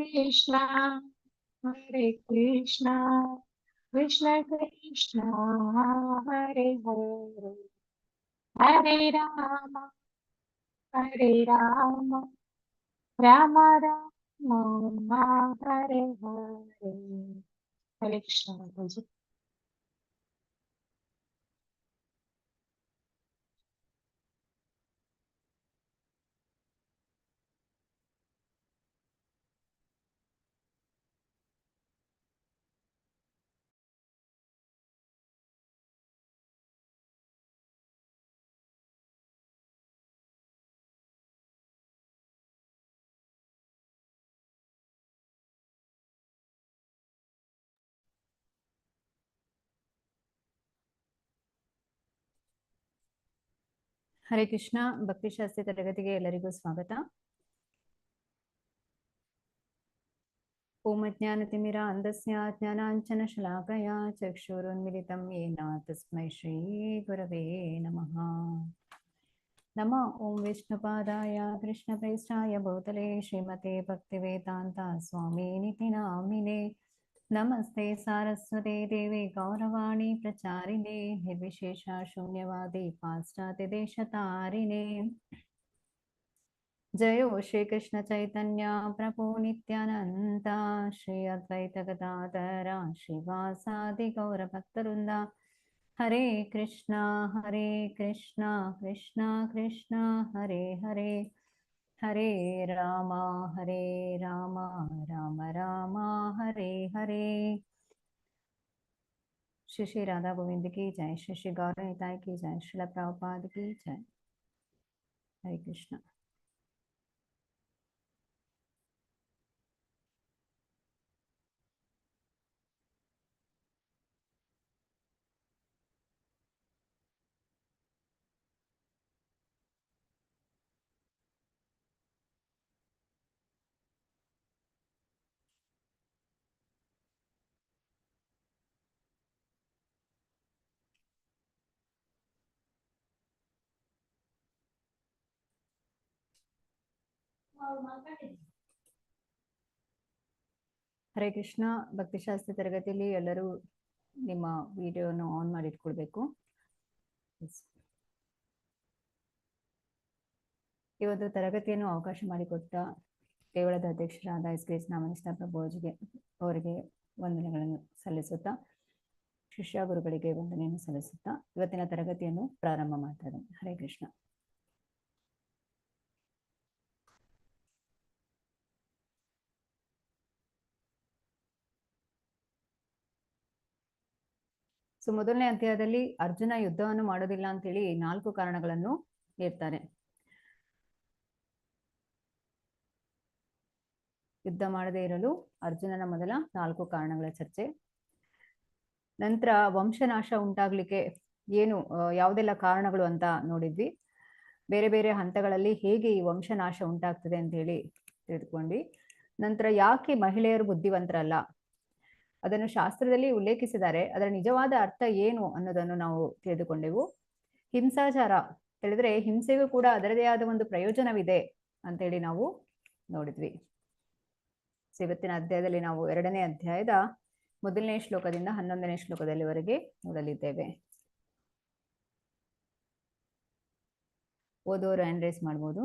Krishna, Hare Krishna, Krishna Krishna, Hare Hare, Hare Rama, Hare Rama, Rama Rama, Hare Hare. Hare Krishna, Mataji. Hare Krishna ಭಕ್ತಿಶಾಸ್ತ್ರಿ ತರಗತಿಗೆ ಎಲ್ಲರಿಗೂ ಸ್ವಾಗತ. ಓಂ ಅಜ್ಞಾನತಿಮಿರ ಅಂಧಸ್ಯ ಜ್ಞಾನಾಂಜನ ಶಲಾಕಯ ಚಕ್ಷುರುನ್ಮಿಲಿತಂ ಯೇನ ತಸ್ಮೈ ಶ್ರೀ ಗುರವೇ ನಮಃ. ನಮ ಓಂ ವಿಷ್ಣುಪಾದಾಯ ಕೃಷ್ಣಪ್ರೇಷ್ಠಾಯ ಭೂತಲೆ ಶ್ರೀಮತೆ ಭಕ್ತಿವೇದಾಂತ ಸ್ವಾಮಿನಿತಿ ನಾಮಿನೇ. ನಮಸ್ತೆ ಸಾರಸ್ವತೆ ದೇವಿ ಗೌರವಾಣಿ ಪ್ರಚಾರಿಣೆ ನಿರ್ವಿಶೇಷ ಶೂನ್ಯವಾದಿ ಪಾಶ್ಚಾತ್ಯ ದೇಶತಾರಿಣೆ. ಜಯೋ ಶ್ರೀ ಕೃಷ್ಣ ಚೈತನ್ಯ ಪ್ರಭು ನಿತ್ಯಾನಂದ ಶ್ರೀ ಅದ್ವೈತ ಗದಾಧರ ಶ್ರೀವಾಸಾದಿ ಗೌರ ಭಕ್ತವೃಂದ. ಹರೇ ಕೃಷ್ಣ ಕೃಷ್ಣ ಕೃಷ್ಣ ಹರೇ ಹರೇ, ಹರೇ ರಾಮ ರಾಮ ರಾಮ ಹರೇ ಹರೇ. श्री श्री राधा गोविंद की जय, श्री श्री गौर निताय की जय, श्रील प्रभुपाद की जय. हरे कृष्ण. ಹರೇ ಕೃಷ್ಣ ಭಕ್ತಿಶಾಸ್ತ್ರಿ ತರಗತಿಯಲ್ಲಿ ಎಲ್ಲರೂ ನಿಮ್ಮ ವಿಡಿಯೋನ ಆನ್ ಮಾಡಿ ಇಟ್ಕೊಳ್ಬೇಕು. ಈ ಒಂದು ತರಗತಿಯನ್ನು ಅವಕಾಶ ಮಾಡಿಕೊಟ್ಟ ಕೇವಲದ ಅಧ್ಯಕ್ಷರಾದ ಎಸ್ ಕೆ ಎಸ್ ನಾಮನಿಷ್ಠ ಪ್ರಭುಜಿಗೆ ಅವರಿಗೆ ವಂದನೆಗಳನ್ನು ಸಲ್ಲಿಸುತ್ತಾ, ಶಿಷ್ಯ ಗುರುಗಳಿಗೆ ವಂದನೆಯನ್ನು ಸಲ್ಲಿಸುತ್ತಾ ಇವತ್ತಿನ ತರಗತಿಯನ್ನು ಪ್ರಾರಂಭ ಮಾಡ್ತಾ ಇದ್ದೇನೆ. ಹರೇ ಕೃಷ್ಣ. ಸೊ ಮೊದಲನೇ ಅಧ್ಯಾಯದಲ್ಲಿ ಅರ್ಜುನ ಯುದ್ಧವನ್ನು ಮಾಡೋದಿಲ್ಲ ಅಂತೇಳಿ 4 ಕಾರಣಗಳನ್ನು ನೀಡ್ತಾರೆ. ಯುದ್ಧ ಮಾಡದೇ ಇರಲು ಅರ್ಜುನನ ಮೊದಲ 4 ಕಾರಣಗಳ ಚರ್ಚೆ. ನಂತರ ವಂಶನಾಶ ಉಂಟಾಗ್ಲಿಕ್ಕೆ ಏನು ಯಾವುದೆಲ್ಲ ಕಾರಣಗಳು ಅಂತ ನೋಡಿದ್ವಿ. ಬೇರೆ ಬೇರೆ ಹಂತಗಳಲ್ಲಿ ಹೇಗೆ ಈ ವಂಶನಾಶ ಉಂಟಾಗ್ತದೆ ಅಂತ ಹೇಳಿ ತಿಳ್ಕೊಂಡ್ವಿ. ನಂತರ ಯಾಕೆ ಮಹಿಳೆಯರು ಬುದ್ಧಿವಂತರಲ್ಲ ಅದನ್ನು ಶಾಸ್ತ್ರದಲ್ಲಿ ಉಲ್ಲೇಖಿಸಿದ್ದಾರೆ, ಅದರ ನಿಜವಾದ ಅರ್ಥ ಏನು ಅನ್ನೋದನ್ನು ನಾವು ತಿಳಿದುಕೊಂಡೆವು. ಹಿಂಸಾಚಾರ ಹೇಳಿದ್ರೆ ಹಿಂಸೆಗೂ ಕೂಡ ಅದರದೇ ಆದ ಒಂದು ಪ್ರಯೋಜನವಿದೆ ಅಂತೇಳಿ ನಾವು ನೋಡಿದ್ವಿ. ಇವತ್ತಿನ ಅಧ್ಯಾಯದಲ್ಲಿ ನಾವು 2ನೇ ಅಧ್ಯಾಯದ 1ನೇ ಶ್ಲೋಕದಿಂದ 11ನೇ ಶ್ಲೋಕದಲ್ಲಿವರೆಗೆ ನೋಡಲಿದ್ದೇವೆ. ಓದೋರು ಹ್ಯಾಂಡ್ ರೈಸ್ ಮಾಡ್ಬೋದು.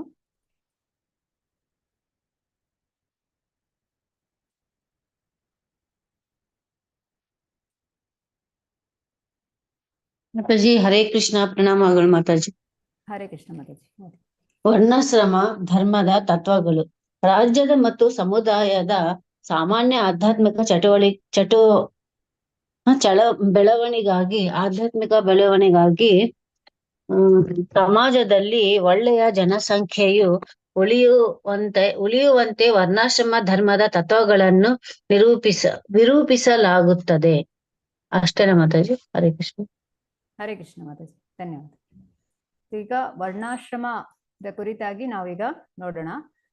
ಮಾತಾಜಿ ಹರೇ ಕೃಷ್ಣ, ಪ್ರಣಾಮಗಳು ಮಾತಾಜಿ. ಹರೇ ಕೃಷ್ಣ ಮಾತಾಜಿ. ವರ್ಣಾಶ್ರಮ ಧರ್ಮದ ತತ್ವಗಳು ರಾಜ್ಯದ ಮತ್ತು ಸಮುದಾಯದ ಸಾಮಾನ್ಯ ಆಧ್ಯಾತ್ಮಿಕ ಆಧ್ಯಾತ್ಮಿಕ ಬೆಳವಣಿಗಾಗಿ ಸಮಾಜದಲ್ಲಿ ಒಳ್ಳೆಯ ಜನಸಂಖ್ಯೆಯು ಉಳಿಯುವಂತೆ ವರ್ಣಾಶ್ರಮ ಧರ್ಮದ ತತ್ವಗಳನ್ನು ನಿರೂಪಿಸಲಾಗುತ್ತದೆ. ಅಷ್ಟೇನ ಮಾತಾಜಿ. ಹರೇ ಕೃಷ್ಣ. ಹರೇ ಕೃಷ್ಣ ಮಾತಾಜಿ, ಧನ್ಯವಾದ. ಈಗ ವರ್ಣಾಶ್ರಮದ ಕುರಿತಾಗಿ ನಾವೀಗ ನೋಡೋಣ.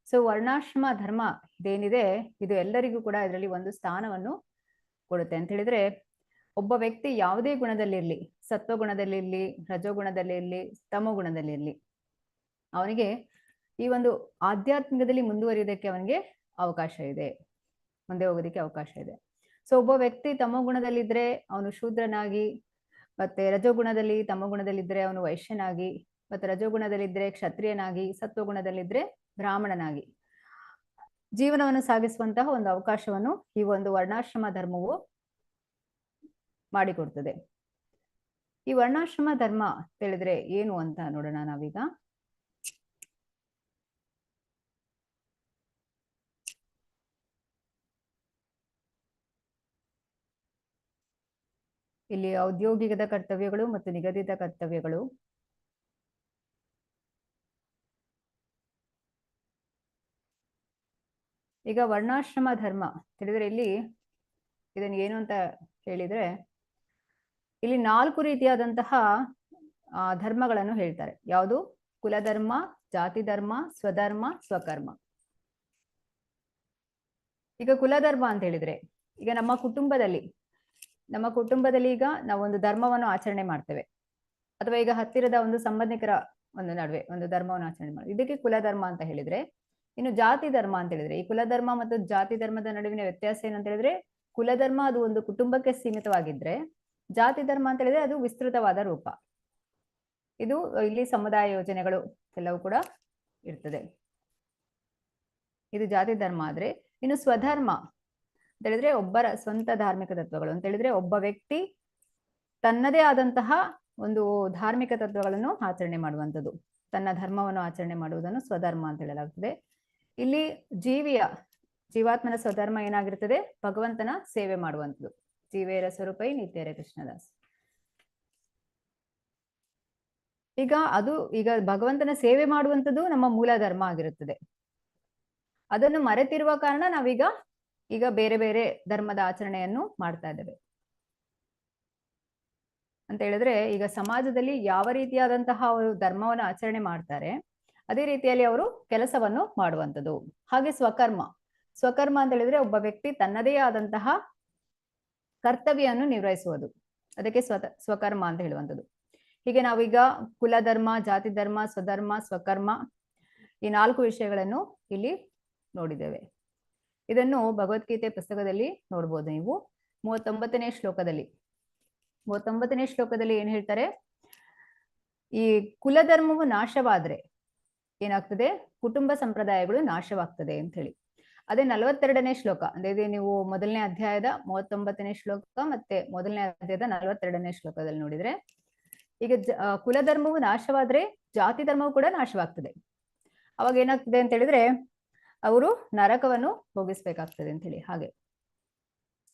ಸೊ ವರ್ಣಾಶ್ರಮ ಧರ್ಮ ಇದೇನಿದೆ ಇದು ಎಲ್ಲರಿಗೂ ಕೂಡ ಇದರಲ್ಲಿ ಒಂದು ಸ್ಥಾನವನ್ನು ಕೊಡುತ್ತೆ ಅಂತ ಹೇಳಿದ್ರೆ, ಒಬ್ಬ ವ್ಯಕ್ತಿ ಯಾವುದೇ ಗುಣದಲ್ಲಿರ್ಲಿ, ಸತ್ವಗುಣದಲ್ಲಿರ್ಲಿ, ರಜೋಗುಣದಲ್ಲಿರ್ಲಿ, ತಮೋಗುಣದಲ್ಲಿರ್ಲಿ, ಅವನಿಗೆ ಈ ಒಂದು ಆಧ್ಯಾತ್ಮಿಕದಲ್ಲಿ ಮುಂದುವರಿಯೋದಕ್ಕೆ ಅವನಿಗೆ ಅವಕಾಶ ಇದೆ. ಮುಂದೆ ಹೋಗೋದಕ್ಕೆ ಅವಕಾಶ ಇದೆ. ಸೊ ಒಬ್ಬ ವ್ಯಕ್ತಿ ತಮ್ಮ ಗುಣದಲ್ಲಿದ್ರೆ ಅವನು ಶೂದ್ರನಾಗಿ, ಮತ್ತೆ ರಜೋಗುಣದಲ್ಲಿ ತಮ್ಮ ಗುಣದಲ್ಲಿದ್ರೆ ಅವನು ವೈಶ್ಯನಾಗಿ, ಮತ್ತೆ ರಜೋಗುಣದಲ್ಲಿದ್ರೆ ಕ್ಷತ್ರಿಯನಾಗಿ, ಸತ್ವಗುಣದಲ್ಲಿದ್ರೆ ಬ್ರಾಹ್ಮಣನಾಗಿ ಜೀವನವನ್ನು ಸಾಗಿಸುವಂತಹ ಒಂದು ಅವಕಾಶವನ್ನು ಈ ಒಂದು ವರ್ಣಾಶ್ರಮ ಧರ್ಮವು ಮಾಡಿಕೊಡ್ತದೆ. ಈ ವರ್ಣಾಶ್ರಮ ಧರ್ಮ ತಿಳಿದ್ರೆ ಏನು ಅಂತ ನೋಡೋಣ ನಾವೀಗ. ಇಲ್ಲಿ ಔದ್ಯೋಗಿಕದ ಕರ್ತವ್ಯಗಳು ಮತ್ತು ನಿಗದಿತ ಕರ್ತವ್ಯಗಳು. ಈಗ ವರ್ಣಾಶ್ರಮ ಧರ್ಮ ತಿಳಿದ್ರೆ ಇಲ್ಲಿ ಇದನ್ನು ಏನು ಅಂತ ಹೇಳಿದ್ರೆ, ಇಲ್ಲಿ 4 ರೀತಿಯಾದಂತಹ ಧರ್ಮಗಳನ್ನು ಹೇಳ್ತಾರೆ. ಯಾವುದು? ಕುಲಧರ್ಮ, ಜಾತಿ ಧರ್ಮ, ಸ್ವಧರ್ಮ, ಸ್ವಕರ್ಮ. ಈಗ ಕುಲಧರ್ಮ ಅಂತ ಹೇಳಿದ್ರೆ, ಈಗ ನಮ್ಮ ಕುಟುಂಬದಲ್ಲಿ ಈಗ ನಾವೊಂದು ಧರ್ಮವನ್ನು ಆಚರಣೆ ಮಾಡ್ತೇವೆ, ಅಥವಾ ಈಗ ಹತ್ತಿರದ ಒಂದು ಸಂಬಂಧಿಕರ ಒಂದು ನಡುವೆ ಒಂದು ಧರ್ಮವನ್ನು ಆಚರಣೆ ಮಾಡ್ತೀವಿ, ಇದಕ್ಕೆ ಕುಲಧರ್ಮ ಅಂತ ಹೇಳಿದ್ರೆ. ಇನ್ನು ಜಾತಿ ಧರ್ಮ ಅಂತ ಹೇಳಿದ್ರೆ, ಈ ಕುಲಧರ್ಮ ಮತ್ತು ಜಾತಿ ಧರ್ಮದ ನಡುವಿನ ವ್ಯತ್ಯಾಸ ಏನಂತ ಹೇಳಿದ್ರೆ, ಕುಲಧರ್ಮ ಅದು ಒಂದು ಕುಟುಂಬಕ್ಕೆ ಸೀಮಿತವಾಗಿದ್ರೆ, ಜಾತಿ ಧರ್ಮ ಅಂತ ಹೇಳಿದ್ರೆ ಅದು ವಿಸ್ತೃತವಾದ ರೂಪ. ಇದು ಇಲ್ಲಿ ಸಮುದಾಯ ಯೋಜನೆಗಳು ಎಲ್ಲವೂ ಕೂಡ ಇರ್ತದೆ. ಇದು ಜಾತಿ ಧರ್ಮ ಆದ್ರೆ, ಇನ್ನು ಸ್ವಧರ್ಮ ಅಂತ ಹೇಳಿದ್ರೆ ಒಬ್ಬರ ಸ್ವಂತ ಧಾರ್ಮಿಕ ತತ್ವಗಳು ಅಂತ ಹೇಳಿದ್ರೆ, ಒಬ್ಬ ವ್ಯಕ್ತಿ ತನ್ನದೇ ಆದಂತಹ ಒಂದು ಧಾರ್ಮಿಕ ತತ್ವಗಳನ್ನು ಆಚರಣೆ ಮಾಡುವಂಥದ್ದು, ತನ್ನ ಧರ್ಮವನ್ನು ಆಚರಣೆ ಮಾಡುವುದನ್ನು ಸ್ವಧರ್ಮ ಅಂತ ಹೇಳಲಾಗುತ್ತದೆ. ಇಲ್ಲಿ ಜೀವಾತ್ಮನ ಸ್ವಧರ್ಮ ಏನಾಗಿರ್ತದೆ? ಭಗವಂತನ ಸೇವೆ ಮಾಡುವಂಥದ್ದು. ಜೀವೇರ ಸ್ವರೂಪೈ ನಿತ್ಯರೇ ಕೃಷ್ಣದಾಸ್. ಈಗ ಭಗವಂತನ ಸೇವೆ ಮಾಡುವಂಥದ್ದು ನಮ್ಮ ಮೂಲ ಧರ್ಮ ಆಗಿರುತ್ತದೆ. ಅದನ್ನು ಮರೆತಿರುವ ಕಾರಣ ನಾವೀಗ ಬೇರೆ ಬೇರೆ ಧರ್ಮದ ಆಚರಣೆಯನ್ನು ಮಾಡ್ತಾ ಇದ್ದೇವೆ ಅಂತ ಹೇಳಿದ್ರೆ, ಈಗ ಸಮಾಜದಲ್ಲಿ ಯಾವ ರೀತಿಯಾದಂತಹ ಅವರು ಧರ್ಮವನ್ನು ಆಚರಣೆ ಮಾಡ್ತಾರೆ ಅದೇ ರೀತಿಯಲ್ಲಿ ಅವರು ಕೆಲಸವನ್ನು ಮಾಡುವಂಥದ್ದು. ಹಾಗೆ ಸ್ವಕರ್ಮ ಅಂತ ಹೇಳಿದ್ರೆ ಒಬ್ಬ ವ್ಯಕ್ತಿ ತನ್ನದೇ ಆದಂತಹ ಕರ್ತವ್ಯವನ್ನು ನಿರ್ವಹಿಸುವುದು, ಅದಕ್ಕೆ ಸ್ವಕರ್ಮ ಅಂತ ಹೇಳುವಂಥದ್ದು. ಹೀಗೆ ನಾವೀಗ ಕುಲಧರ್ಮ, ಜಾತಿ ಧರ್ಮ, ಸ್ವಧರ್ಮ, ಸ್ವಕರ್ಮ ಈ 4 ವಿಷಯಗಳನ್ನು ಇಲ್ಲಿ ನೋಡಿದ್ದೇವೆ. ಇದನ್ನು ಭಗವದ್ಗೀತೆ ಪುಸ್ತಕದಲ್ಲಿ ನೋಡ್ಬೋದು ನೀವು. 39ನೇ ಶ್ಲೋಕದಲ್ಲಿ ಏನ್ ಹೇಳ್ತಾರೆ? ಈ ಕುಲಧರ್ಮವು ನಾಶವಾದ್ರೆ ಏನಾಗ್ತದೆ? ಕುಟುಂಬ ಸಂಪ್ರದಾಯಗಳು ನಾಶವಾಗ್ತದೆ ಅಂತ ಹೇಳಿ. ಅದೇ 42ನೇ ಶ್ಲೋಕ ಅಂದ್ರೆ ನೀವು ಮೊದಲನೇ ಅಧ್ಯಾಯದ 39ನೇ ಶ್ಲೋಕ ಮತ್ತೆ ಮೊದಲನೇ ಅಧ್ಯಾಯದ 42ನೇ ಶ್ಲೋಕದಲ್ಲಿ ನೋಡಿದ್ರೆ, ಈಗ ಕುಲಧರ್ಮವು ನಾಶವಾದ್ರೆ ಜಾತಿ ಧರ್ಮವು ಕೂಡ ನಾಶವಾಗ್ತದೆ. ಅವಾಗ ಏನಾಗ್ತದೆ ಅಂತ ಹೇಳಿದ್ರೆ ಅವರು ನರಕವನ್ನು ಭೋಗಿಸ್ಬೇಕಾಗ್ತದೆ ಅಂತ ಹೇಳಿ. ಹಾಗೆ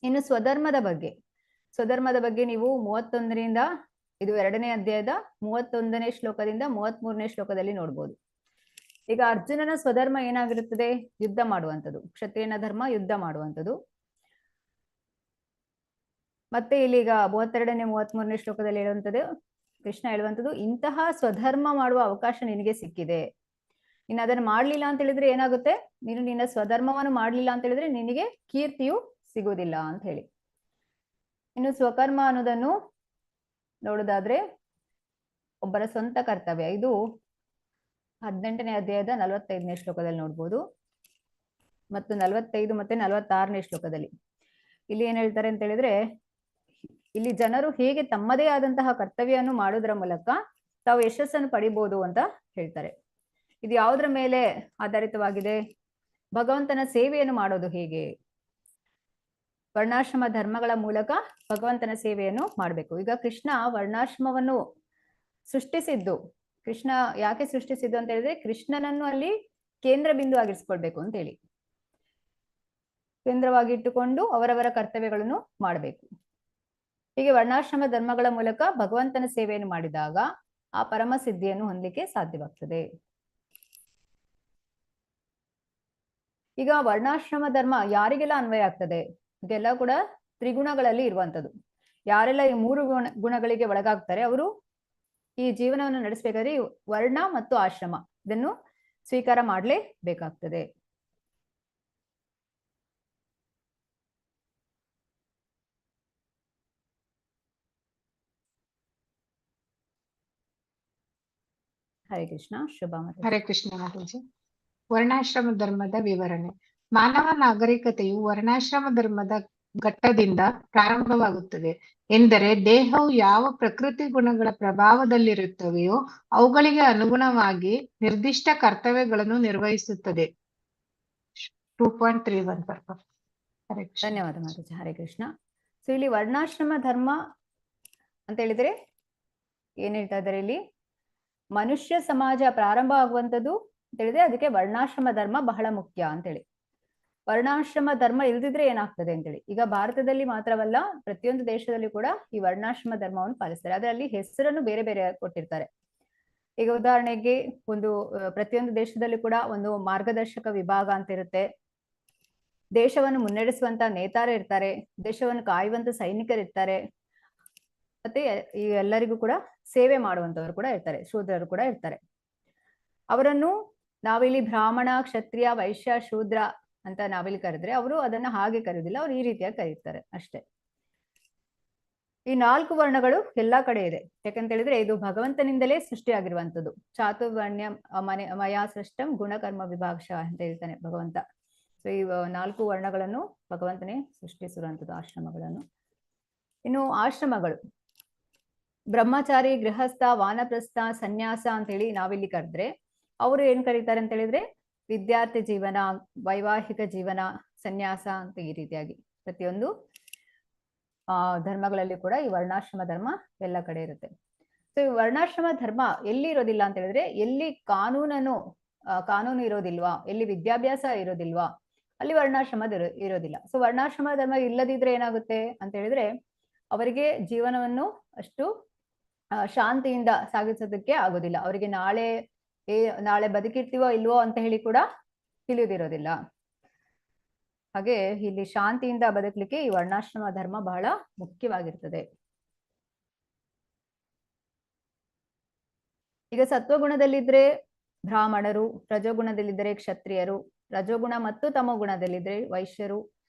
ಇನ್ನು ಸ್ವಧರ್ಮದ ಬಗ್ಗೆ ನೀವು 31ರಿಂದ ಇದು 2ನೇ ಅಧ್ಯಾಯದ 31ನೇ ಶ್ಲೋಕದಿಂದ 33ನೇ ಶ್ಲೋಕದಲ್ಲಿ ನೋಡ್ಬೋದು. ಈಗ ಅರ್ಜುನನ ಸ್ವಧರ್ಮ ಏನಾಗಿರುತ್ತದೆ? ಯುದ್ಧ ಮಾಡುವಂಥದ್ದು. ಕ್ಷತ್ರಿಯನ ಧರ್ಮ ಯುದ್ಧ ಮಾಡುವಂಥದ್ದು. ಮತ್ತೆ ಇಲ್ಲಿಗ 32ನೇ 33ನೇ ಶ್ಲೋಕದಲ್ಲಿ ಹೇಳುವಂಥದ್ದು, ಕೃಷ್ಣ ಹೇಳುವಂಥದ್ದು, ಇಂತಹ ಸ್ವಧರ್ಮ ಮಾಡುವ ಅವಕಾಶ ನಿನಗೆ ಸಿಕ್ಕಿದೆ, ಇನ್ನು ಅದನ್ನು ಮಾಡ್ಲಿಲ್ಲ ಅಂತ ಹೇಳಿದ್ರೆ ಏನಾಗುತ್ತೆ? ನೀನು ನಿನ್ನ ಸ್ವಧರ್ಮವನ್ನು ಮಾಡ್ಲಿಲ್ಲ ಅಂತ ಹೇಳಿದ್ರೆ ನಿನಗೆ ಕೀರ್ತಿಯು ಸಿಗುವುದಿಲ್ಲ ಅಂತ ಹೇಳಿ. ಇನ್ನು ಸ್ವಕರ್ಮ ಅನ್ನೋದನ್ನು ನೋಡೋದಾದ್ರೆ ಒಬ್ಬರ ಸ್ವಂತ ಕರ್ತವ್ಯ. ಇದು 18ನೇ ಅಧ್ಯಾಯದ 45ನೇ ಶ್ಲೋಕದಲ್ಲಿ ನೋಡ್ಬೋದು, ಮತ್ತು 45 ಮತ್ತೆ 46ನೇ ಶ್ಲೋಕದಲ್ಲಿ. ಇಲ್ಲಿ ಏನ್ ಹೇಳ್ತಾರೆ ಅಂತ ಹೇಳಿದ್ರೆ, ಇಲ್ಲಿ ಜನರು ಹೇಗೆ ತಮ್ಮದೇ ಆದಂತಹ ಕರ್ತವ್ಯವನ್ನು ಮಾಡೋದ್ರ ಮೂಲಕ ತಾವು ಯಶಸ್ಸನ್ನು ಪಡಿಬಹುದು ಅಂತ ಹೇಳ್ತಾರೆ. ಇದು ಯಾವುದರ ಮೇಲೆ ಆಧಾರಿತವಾಗಿದೆ? ಭಗವಂತನ ಸೇವೆಯನ್ನು ಮಾಡೋದು ಹೇಗೆ? ವರ್ಣಾಶ್ರಮ ಧರ್ಮಗಳ ಮೂಲಕ ಭಗವಂತನ ಸೇವೆಯನ್ನು ಮಾಡಬೇಕು. ಈಗ ಕೃಷ್ಣ ವರ್ಣಾಶ್ರಮವನ್ನು ಸೃಷ್ಟಿಸಿದ್ದು, ಕೃಷ್ಣ ಯಾಕೆ ಸೃಷ್ಟಿಸಿದ್ದು ಅಂತ ಹೇಳಿದ್ರೆ, ಕೃಷ್ಣನನ್ನು ಅಲ್ಲಿ ಕೇಂದ್ರ ಬಿಂದು ಆಗಿರಿಸ್ಕೊಳ್ಬೇಕು ಅಂತ ಹೇಳಿ, ಕೇಂದ್ರವಾಗಿ ಇಟ್ಟುಕೊಂಡು ಅವರವರ ಕರ್ತವ್ಯಗಳನ್ನು ಮಾಡಬೇಕು. ಹೀಗೆ ವರ್ಣಾಶ್ರಮ ಧರ್ಮಗಳ ಮೂಲಕ ಭಗವಂತನ ಸೇವೆಯನ್ನು ಮಾಡಿದಾಗ ಆ ಪರಮ ಸಿದ್ಧಿಯನ್ನು ಹೊಂದಲಿಕ್ಕೆ ಸಾಧ್ಯವಾಗ್ತದೆ. ಈಗ ವರ್ಣಾಶ್ರಮ ಧರ್ಮ ಯಾರಿಗೆಲ್ಲ ಅನ್ವಯ ಆಗ್ತದೆ? ಇದೆಲ್ಲ ಕೂಡ ತ್ರಿಗುಣಗಳಲ್ಲಿ ಇರುವಂತದ್ದು. ಯಾರೆಲ್ಲ ಈ 3 ಗುಣಗಳಿಗೆ ಒಳಗಾಗ್ತಾರೆ ಅವರು ಈ ಜೀವನವನ್ನು ನಡೆಸಬೇಕಾದ್ರೆ ವರ್ಣ ಮತ್ತು ಆಶ್ರಮ ಇದನ್ನು ಸ್ವೀಕಾರ ಮಾಡಲೇಬೇಕಾಗ್ತದೆ. ಹರೇ ಕೃಷ್ಣ. ಶುಭ. ಹರೇ ಕೃಷ್ಣ ಮಾತಾಜಿ. ವರ್ಣಾಶ್ರಮ ಧರ್ಮದ ವಿವರಣೆ. ಮಾನವ ನಾಗರಿಕತೆಯು ವರ್ಣಾಶ್ರಮ ಧರ್ಮದ ಘಟ್ಟದಿಂದ ಪ್ರಾರಂಭವಾಗುತ್ತದೆ. ಎಂದರೆ ದೇಹವು ಯಾವ ಪ್ರಕೃತಿ ಗುಣಗಳ ಪ್ರಭಾವದಲ್ಲಿರುತ್ತವೆಯೋ ಅವುಗಳಿಗೆ ಅನುಗುಣವಾಗಿ ನಿರ್ದಿಷ್ಟ ಕರ್ತವ್ಯಗಳನ್ನು ನಿರ್ವಹಿಸುತ್ತದೆ. 2.31 ಕರೆಕ್ಷನ್. ಧನ್ಯವಾದ ಮಾತಾಜಿ. ಹರೇ ಕೃಷ್ಣ. ಸೊ ಇಲ್ಲಿ ವರ್ಣಾಶ್ರಮ ಧರ್ಮ ಅಂತ ಹೇಳಿದ್ರೆ ಏನ್ ಹೇಳ್ತಾ ಇದ್ದಾರೆ ಇಲ್ಲಿ? ಮನುಷ್ಯ ಸಮಾಜ ಪ್ರಾರಂಭ ಆಗುವಂಥದ್ದು ಅಂತ ಹೇಳಿದ್ರೆ ಅದಕ್ಕೆ ವರ್ಣಾಶ್ರಮ ಧರ್ಮ ಬಹಳ ಮುಖ್ಯ ಅಂತೇಳಿ. ವರ್ಣಾಶ್ರಮ ಧರ್ಮ ಇಲ್ದಿದ್ರೆ ಏನಾಗ್ತದೆ ಅಂತೇಳಿ, ಈಗ ಭಾರತದಲ್ಲಿ ಮಾತ್ರವಲ್ಲ ಪ್ರತಿಯೊಂದು ದೇಶದಲ್ಲಿ ಕೂಡ ಈ ವರ್ಣಾಶ್ರಮ ಧರ್ಮವನ್ನು ಪಾಲಿಸ್ತಾರೆ. ಅದರಲ್ಲಿ ಹೆಸರನ್ನು ಬೇರೆ ಬೇರೆ ಕೊಟ್ಟಿರ್ತಾರೆ. ಈಗ ಉದಾಹರಣೆಗೆ ಒಂದು ಪ್ರತಿಯೊಂದು ದೇಶದಲ್ಲಿ ಕೂಡ ಒಂದು ಮಾರ್ಗದರ್ಶಕ ವಿಭಾಗ ಅಂತ ಇರುತ್ತೆ. ದೇಶವನ್ನು ಮುನ್ನಡೆಸುವಂತ ನೇತಾರ ಇರ್ತಾರೆ, ದೇಶವನ್ನು ಕಾಯುವಂತ ಸೈನಿಕರಿರ್ತಾರೆ, ಮತ್ತೆ ಈ ಎಲ್ಲರಿಗೂ ಕೂಡ ಸೇವೆ ಮಾಡುವಂತವರು ಕೂಡ ಇರ್ತಾರೆ, ಶೂದ್ರರು ಕೂಡ ಇರ್ತಾರೆ. ಅವರನ್ನು ನಾವಿಲ್ಲಿ ಬ್ರಾಹ್ಮಣ, ಕ್ಷತ್ರಿಯ, ವೈಶ್ಯ, ಶೂದ್ರ ಅಂತ ನಾವಿಲ್ಲಿ ಕರೆದ್ರೆ ಅವರು ಅದನ್ನ ಹಾಗೆ ಕರೆಯೋದಿಲ್ಲ, ಅವ್ರು ಈ ರೀತಿಯಾಗಿ ಕರೀತಾರೆ ಅಷ್ಟೇ. ಈ 4 ವರ್ಣಗಳು ಎಲ್ಲಾ ಕಡೆ ಇದೆ. ಯಾಕಂತ ಹೇಳಿದ್ರೆ ಇದು ಭಗವಂತನಿಂದಲೇ ಸೃಷ್ಟಿಯಾಗಿರುವಂತದ್ದು. ಚಾತುರ್ವರ್ಣ್ಯ ಮಯಾ ಸೃಷ್ಟಂ ಗುಣಕರ್ಮ ವಿಭಾಗಶ ಅಂತ ಹೇಳ್ತಾನೆ ಭಗವಂತ. ಸೊ ಈ 4 ವರ್ಣಗಳನ್ನು ಭಗವಂತನೇ ಸೃಷ್ಟಿಸಿರುವಂತದ್ದು, ಆಶ್ರಮಗಳನ್ನು. ಇನ್ನು ಆಶ್ರಮಗಳು ಬ್ರಹ್ಮಚಾರಿ, ಗೃಹಸ್ಥ, ವಾನಪ್ರಸ್ಥ, ಸನ್ಯಾಸ ಅಂತ ಹೇಳಿ ನಾವಿಲ್ಲಿ ಕರೆದ್ರೆ ಅವರು ಏನ್ ಕರೀತಾರೆ ಅಂತ ಹೇಳಿದ್ರೆ ವಿದ್ಯಾರ್ಥಿ ಜೀವನ, ವೈವಾಹಿಕ ಜೀವನ, ಸನ್ಯಾಸ ಅಂತ ಈ ರೀತಿಯಾಗಿ ಪ್ರತಿಯೊಂದು ಧರ್ಮಗಳಲ್ಲಿ ಕೂಡ ಈ ವರ್ಣಾಶ್ರಮ ಧರ್ಮ ಎಲ್ಲ ಕಡೆ ಇರುತ್ತೆ. ಸೊ ಈ ವರ್ಣಾಶ್ರಮ ಧರ್ಮ ಎಲ್ಲಿ ಇರೋದಿಲ್ಲ ಅಂತ ಹೇಳಿದ್ರೆ ಎಲ್ಲಿ ಕಾನೂನು ಇರೋದಿಲ್ವಾ, ಎಲ್ಲಿ ವಿದ್ಯಾಭ್ಯಾಸ ಇರೋದಿಲ್ವಾ ಅಲ್ಲಿ ವರ್ಣಾಶ್ರಮ ಇರೋದಿಲ್ಲ. ಸೊ ವರ್ಣಾಶ್ರಮ ಧರ್ಮ ಇಲ್ಲದಿದ್ರೆ ಏನಾಗುತ್ತೆ ಅಂತ ಹೇಳಿದ್ರೆ ಅವರಿಗೆ ಜೀವನವನ್ನು ಅಷ್ಟು ಶಾಂತಿಯಿಂದ ಸಾಗಿಸೋದಕ್ಕೆ ಆಗೋದಿಲ್ಲ. ಅವರಿಗೆ ನಾಳೆ ಬದುಕಿರ್ತೀವೋ ಇಲ್ವೋ ಅಂತ ಹೇಳಿ ಕೂಡ ತಿಳಿಯೋದಿರೋದಿಲ್ಲ. ಹಾಗೆ ಇಲ್ಲಿ ಶಾಂತಿಯಿಂದ ಬದುಕಲಿಕ್ಕೆ ಈ ವರ್ಣಾಶ್ರಮ ಧರ್ಮ ಬಹಳ ಮುಖ್ಯವಾಗಿರ್ತದೆ. ಈಗ ಸತ್ವಗುಣದಲ್ಲಿದ್ರೆ ಬ್ರಾಹ್ಮಣರು, ರಜೋಗುಣದಲ್ಲಿದ್ದರೆ ಕ್ಷತ್ರಿಯರು, ರಜೋಗುಣ ಮತ್ತು ತಮೋಗುಣದಲ್ಲಿದ್ರೆ ವೈಶ್ಯರು,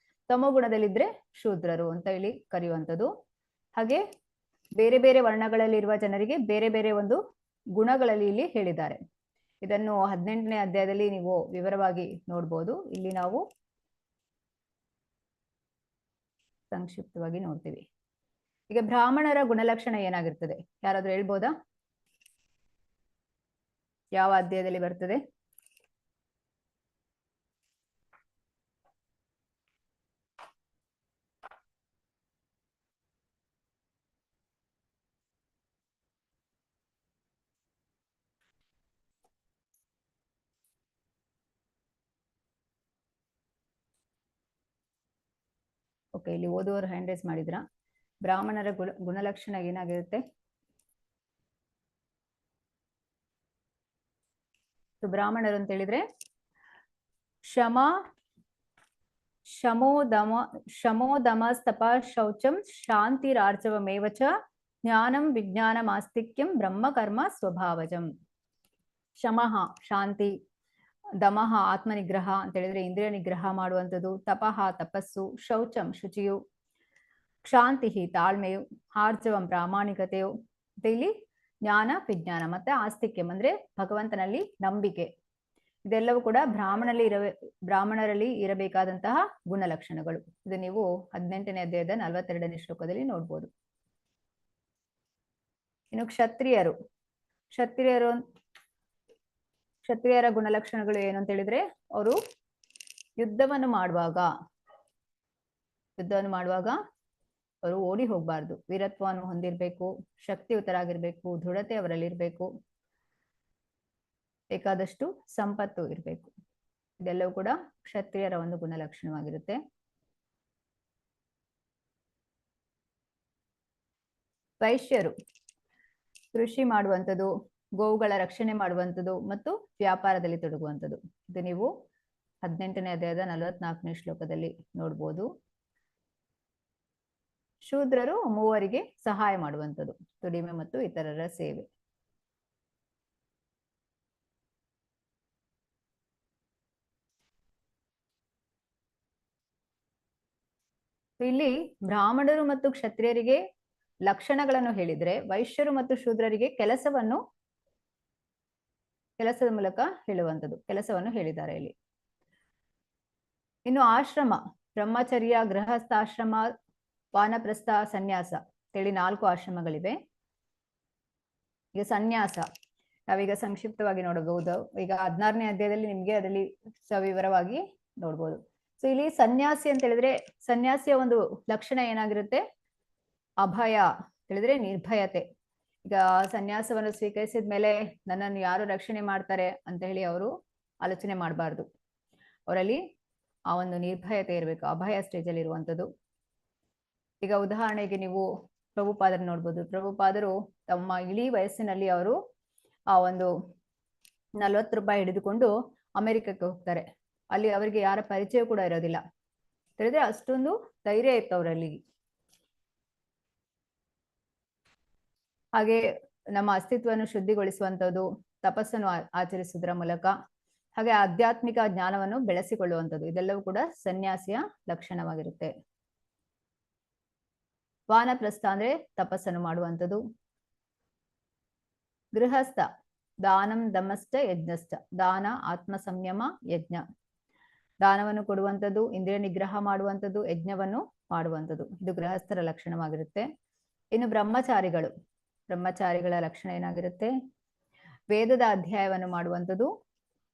ತಮೋಗುಣದಲ್ಲಿದ್ರೆ ಶೂದ್ರರು ಅಂತ ಹೇಳಿ ಕರೆಯುವಂಥದ್ದು. ಹಾಗೆ ಬೇರೆ ಬೇರೆ ವರ್ಣಗಳಲ್ಲಿರುವ ಜನರಿಗೆ ಬೇರೆ ಬೇರೆ ಒಂದು ಗುಣಗಳಲ್ಲಿ ಇಲ್ಲಿ ಹೇಳಿದ್ದಾರೆ. ಇದನ್ನು 18ನೇ ಅಧ್ಯಾಯದಲ್ಲಿ ನೀವು ವಿವರವಾಗಿ ನೋಡ್ಬೋದು. ಇಲ್ಲಿ ನಾವು ಸಂಕ್ಷಿಪ್ತವಾಗಿ ನೋಡ್ತೀವಿ. ಈಗ ಬ್ರಾಹ್ಮಣರ ಗುಣಲಕ್ಷಣ ಏನಾಗಿರ್ತದೆ ಯಾರಾದ್ರೂ ಹೇಳ್ಬೋದಾ? ಯಾವ ಅಧ್ಯಾಯದಲ್ಲಿ ಬರ್ತದೆ? ಓಕೆ, ಇಲ್ಲಿ ಓದುವವರು ಹ್ಯಾಂಡ್ ರೈಸ್ ಮಾಡಿದ್ರ? ಬ್ರಾಹ್ಮಣರ ಗುಣಲಕ್ಷಣ ಏನಾಗಿರುತ್ತೆ? ಬ್ರಾಹ್ಮಣರು ಅಂತ ಹೇಳಿದ್ರೆ ಶಮೋದಮಸ್ತಪ ಶೌಚಂ ಶಾಂತಿರಾರ್ಜವಮೇವಚ ಜ್ಞಾನಂ ವಿಜ್ಞಾನಮಾಸ್ತಿಕ್ಯಂ ಬ್ರಹ್ಮ ಕರ್ಮ ಸ್ವಭಾವಜಂ. ಶಮಃ ಶಾಂತಿ, ದಮಃ ಆತ್ಮನಿಗ್ರಹ ಅಂತ ಹೇಳಿದ್ರೆ ಇಂದ್ರಿಯ ನಿಗ್ರಹ ಮಾಡುವಂಥದ್ದು, ತಪಃ ತಪಸ್ಸು, ಶೌಚಂ ಶುಚಿಯು, ಕ್ಷಾಂತಿ ತಾಳ್ಮೆಯು, ಆರ್ಜವಂ ಪ್ರಾಮಾಣಿಕತೆಯು, ಇಲ್ಲಿ ಜ್ಞಾನ ವಿಜ್ಞಾನ ಮತ್ತೆ ಆಸ್ತಿಕ್ಯಂ ಅಂದ್ರೆ ಭಗವಂತನಲ್ಲಿ ನಂಬಿಕೆ. ಇದೆಲ್ಲವೂ ಕೂಡ ಬ್ರಾಹ್ಮಣರಲ್ಲಿ ಇರಬೇಕಾದಂತಹ ಗುಣಲಕ್ಷಣಗಳು. ಇದು ನೀವು 18ನೇ ಅಧ್ಯಾಯದ 42ನೇ ಶ್ಲೋಕದಲ್ಲಿ ನೋಡ್ಬೋದು. ಇನ್ನು ಕ್ಷತ್ರಿಯರ ಗುಣಲಕ್ಷಣಗಳು ಏನು ಅಂತ ಹೇಳಿದ್ರೆ ಅವರು ಯುದ್ಧವನ್ನು ಮಾಡುವಾಗ ಅವರು ಓಡಿ ಹೋಗ್ಬಾರ್ದು, ವೀರತ್ವವನ್ನು ಹೊಂದಿರಬೇಕು, ಶಕ್ತಿಯುತರಾಗಿರ್ಬೇಕು, ದೃಢತೆ ಅವರಲ್ಲಿ ಇರಬೇಕು, ಬೇಕಾದಷ್ಟು ಸಂಪತ್ತು ಇರಬೇಕು. ಇದೆಲ್ಲವೂ ಕೂಡ ಕ್ಷತ್ರಿಯರ ಒಂದು ಗುಣಲಕ್ಷಣವಾಗಿರುತ್ತೆ. ವೈಶ್ಯರು ಕೃಷಿ ಮಾಡುವಂಥದ್ದು, ಗೋವುಗಳ ರಕ್ಷಣೆ ಮಾಡುವಂಥದ್ದು ಮತ್ತು ವ್ಯಾಪಾರದಲ್ಲಿ ತೊಡಗುವಂಥದ್ದು. ಇದು ನೀವು 18ನೇ ಅಧ್ಯಾಯದ 44ನೇ ಶ್ಲೋಕದಲ್ಲಿ ನೋಡ್ಬೋದು. ಶೂದ್ರರು ಮೂವರಿಗೆ ಸಹಾಯ ಮಾಡುವಂಥದ್ದು, ದುಡಿಮೆ ಮತ್ತು ಇತರರ ಸೇವೆ. ಇಲ್ಲಿ ಬ್ರಾಹ್ಮಣರು ಮತ್ತು ಕ್ಷತ್ರಿಯರಿಗೆ ಲಕ್ಷಣಗಳನ್ನು ಹೇಳಿದ್ರೆ ವೈಶ್ಯರು ಮತ್ತು ಶೂದ್ರರಿಗೆ ಕೆಲಸದ ಮೂಲಕ ಹೇಳುವಂಥದ್ದು, ಕೆಲಸವನ್ನು ಹೇಳಿದ್ದಾರೆ ಇಲ್ಲಿ. ಇನ್ನು ಆಶ್ರಮ, ಬ್ರಹ್ಮಚರ್ಯ, ಗೃಹಸ್ಥಾಶ್ರಮ, ವಾನಪ್ರಸ್ಥ, ಸನ್ಯಾಸ ಅಂತೇಳಿ 4 ಆಶ್ರಮಗಳಿವೆ. ಈಗ ಸನ್ಯಾಸ ನಾವೀಗ ಸಂಕ್ಷಿಪ್ತವಾಗಿ ನೋಡಬಹುದು. ಈಗ 16ನೇ ಅಧ್ಯಾಯದಲ್ಲಿ ನಿಮ್ಗೆ ಅದರಲ್ಲಿ ಸವಿವರವಾಗಿ ನೋಡ್ಬೋದು. ಸೊ ಇಲ್ಲಿ ಸನ್ಯಾಸಿ ಅಂತ ಹೇಳಿದ್ರೆ ಸನ್ಯಾಸಿಯ ಒಂದು ಲಕ್ಷಣ ಏನಾಗಿರುತ್ತೆ? ಅಭಯ ಹೇಳಿದ್ರೆ ನಿರ್ಭಯತೆ. ಈಗ ಸನ್ಯಾಸವನ್ನು ಸ್ವೀಕರಿಸಿದ ಮೇಲೆ ನನ್ನನ್ನು ಯಾರು ರಕ್ಷಣೆ ಮಾಡ್ತಾರೆ ಅಂತ ಹೇಳಿ ಅವರು ಆಲೋಚನೆ ಮಾಡಬಾರ್ದು. ಅವರಲ್ಲಿ ಆ ಒಂದು ನಿರ್ಭಯತೆ ಇರಬೇಕು, ಅಭಯ ಸ್ಟೇಜ್ ಅಲ್ಲಿ ಇರುವಂತದ್ದು. ಈಗ ಉದಾಹರಣೆಗೆ ನೀವು ಪ್ರಭುಪಾದರು ನೋಡ್ಬೋದು. ಪ್ರಭುಪಾದರು ತಮ್ಮ ಇಡೀ ವಯಸ್ಸಿನಲ್ಲಿ ಅವರು ಆ ಒಂದು 40 ರೂಪಾಯಿ ಹಿಡಿದುಕೊಂಡು ಅಮೆರಿಕಕ್ಕೆ ಹೋಗ್ತಾರೆ. ಅಲ್ಲಿ ಅವರಿಗೆ ಯಾರ ಪರಿಚಯ ಕೂಡ ಇರೋದಿಲ್ಲ. ಹೇಳಿದ್ರೆ ಅಷ್ಟೊಂದು ಧೈರ್ಯ ಇತ್ತು ಅವರಲ್ಲಿ. ಹಾಗೆ ನಮ್ಮ ಅಸ್ತಿತ್ವವನ್ನು ಶುದ್ಧಿಗೊಳಿಸುವಂಥದ್ದು, ತಪಸ್ಸನ್ನು ಆಚರಿಸುವುದರ ಮೂಲಕ, ಹಾಗೆ ಆಧ್ಯಾತ್ಮಿಕ ಜ್ಞಾನವನ್ನು ಬೆಳೆಸಿಕೊಳ್ಳುವಂಥದ್ದು, ಇದೆಲ್ಲವೂ ಕೂಡ ಸನ್ಯಾಸಿಯ ಲಕ್ಷಣವಾಗಿರುತ್ತೆ. ವಾನಪ್ರಸ್ಥ ಅಂದ್ರೆ ತಪಸ್ಸನ್ನು ಮಾಡುವಂಥದ್ದು. ಗೃಹಸ್ಥ ದಾನಂ ದಮಶ್ಚ ಯಜ್ಞಶ್ಚ, ದಾನ, ಆತ್ಮ ಸಂಯಮ, ಯಜ್ಞ. ದಾನವನ್ನು ಕೊಡುವಂಥದ್ದು, ಇಂದ್ರಿಯ ನಿಗ್ರಹ ಮಾಡುವಂಥದ್ದು, ಯಜ್ಞವನ್ನು ಮಾಡುವಂಥದ್ದು, ಇದು ಗೃಹಸ್ಥರ ಲಕ್ಷಣವಾಗಿರುತ್ತೆ. ಇನ್ನು ಬ್ರಹ್ಮಚಾರಿಗಳು, ಬ್ರಹ್ಮಚಾರಿಗಳ ಲಕ್ಷಣ ಏನಾಗಿರುತ್ತೆ? ವೇದದ ಅಧ್ಯಯನವನ್ನು ಮಾಡುವಂಥದ್ದು,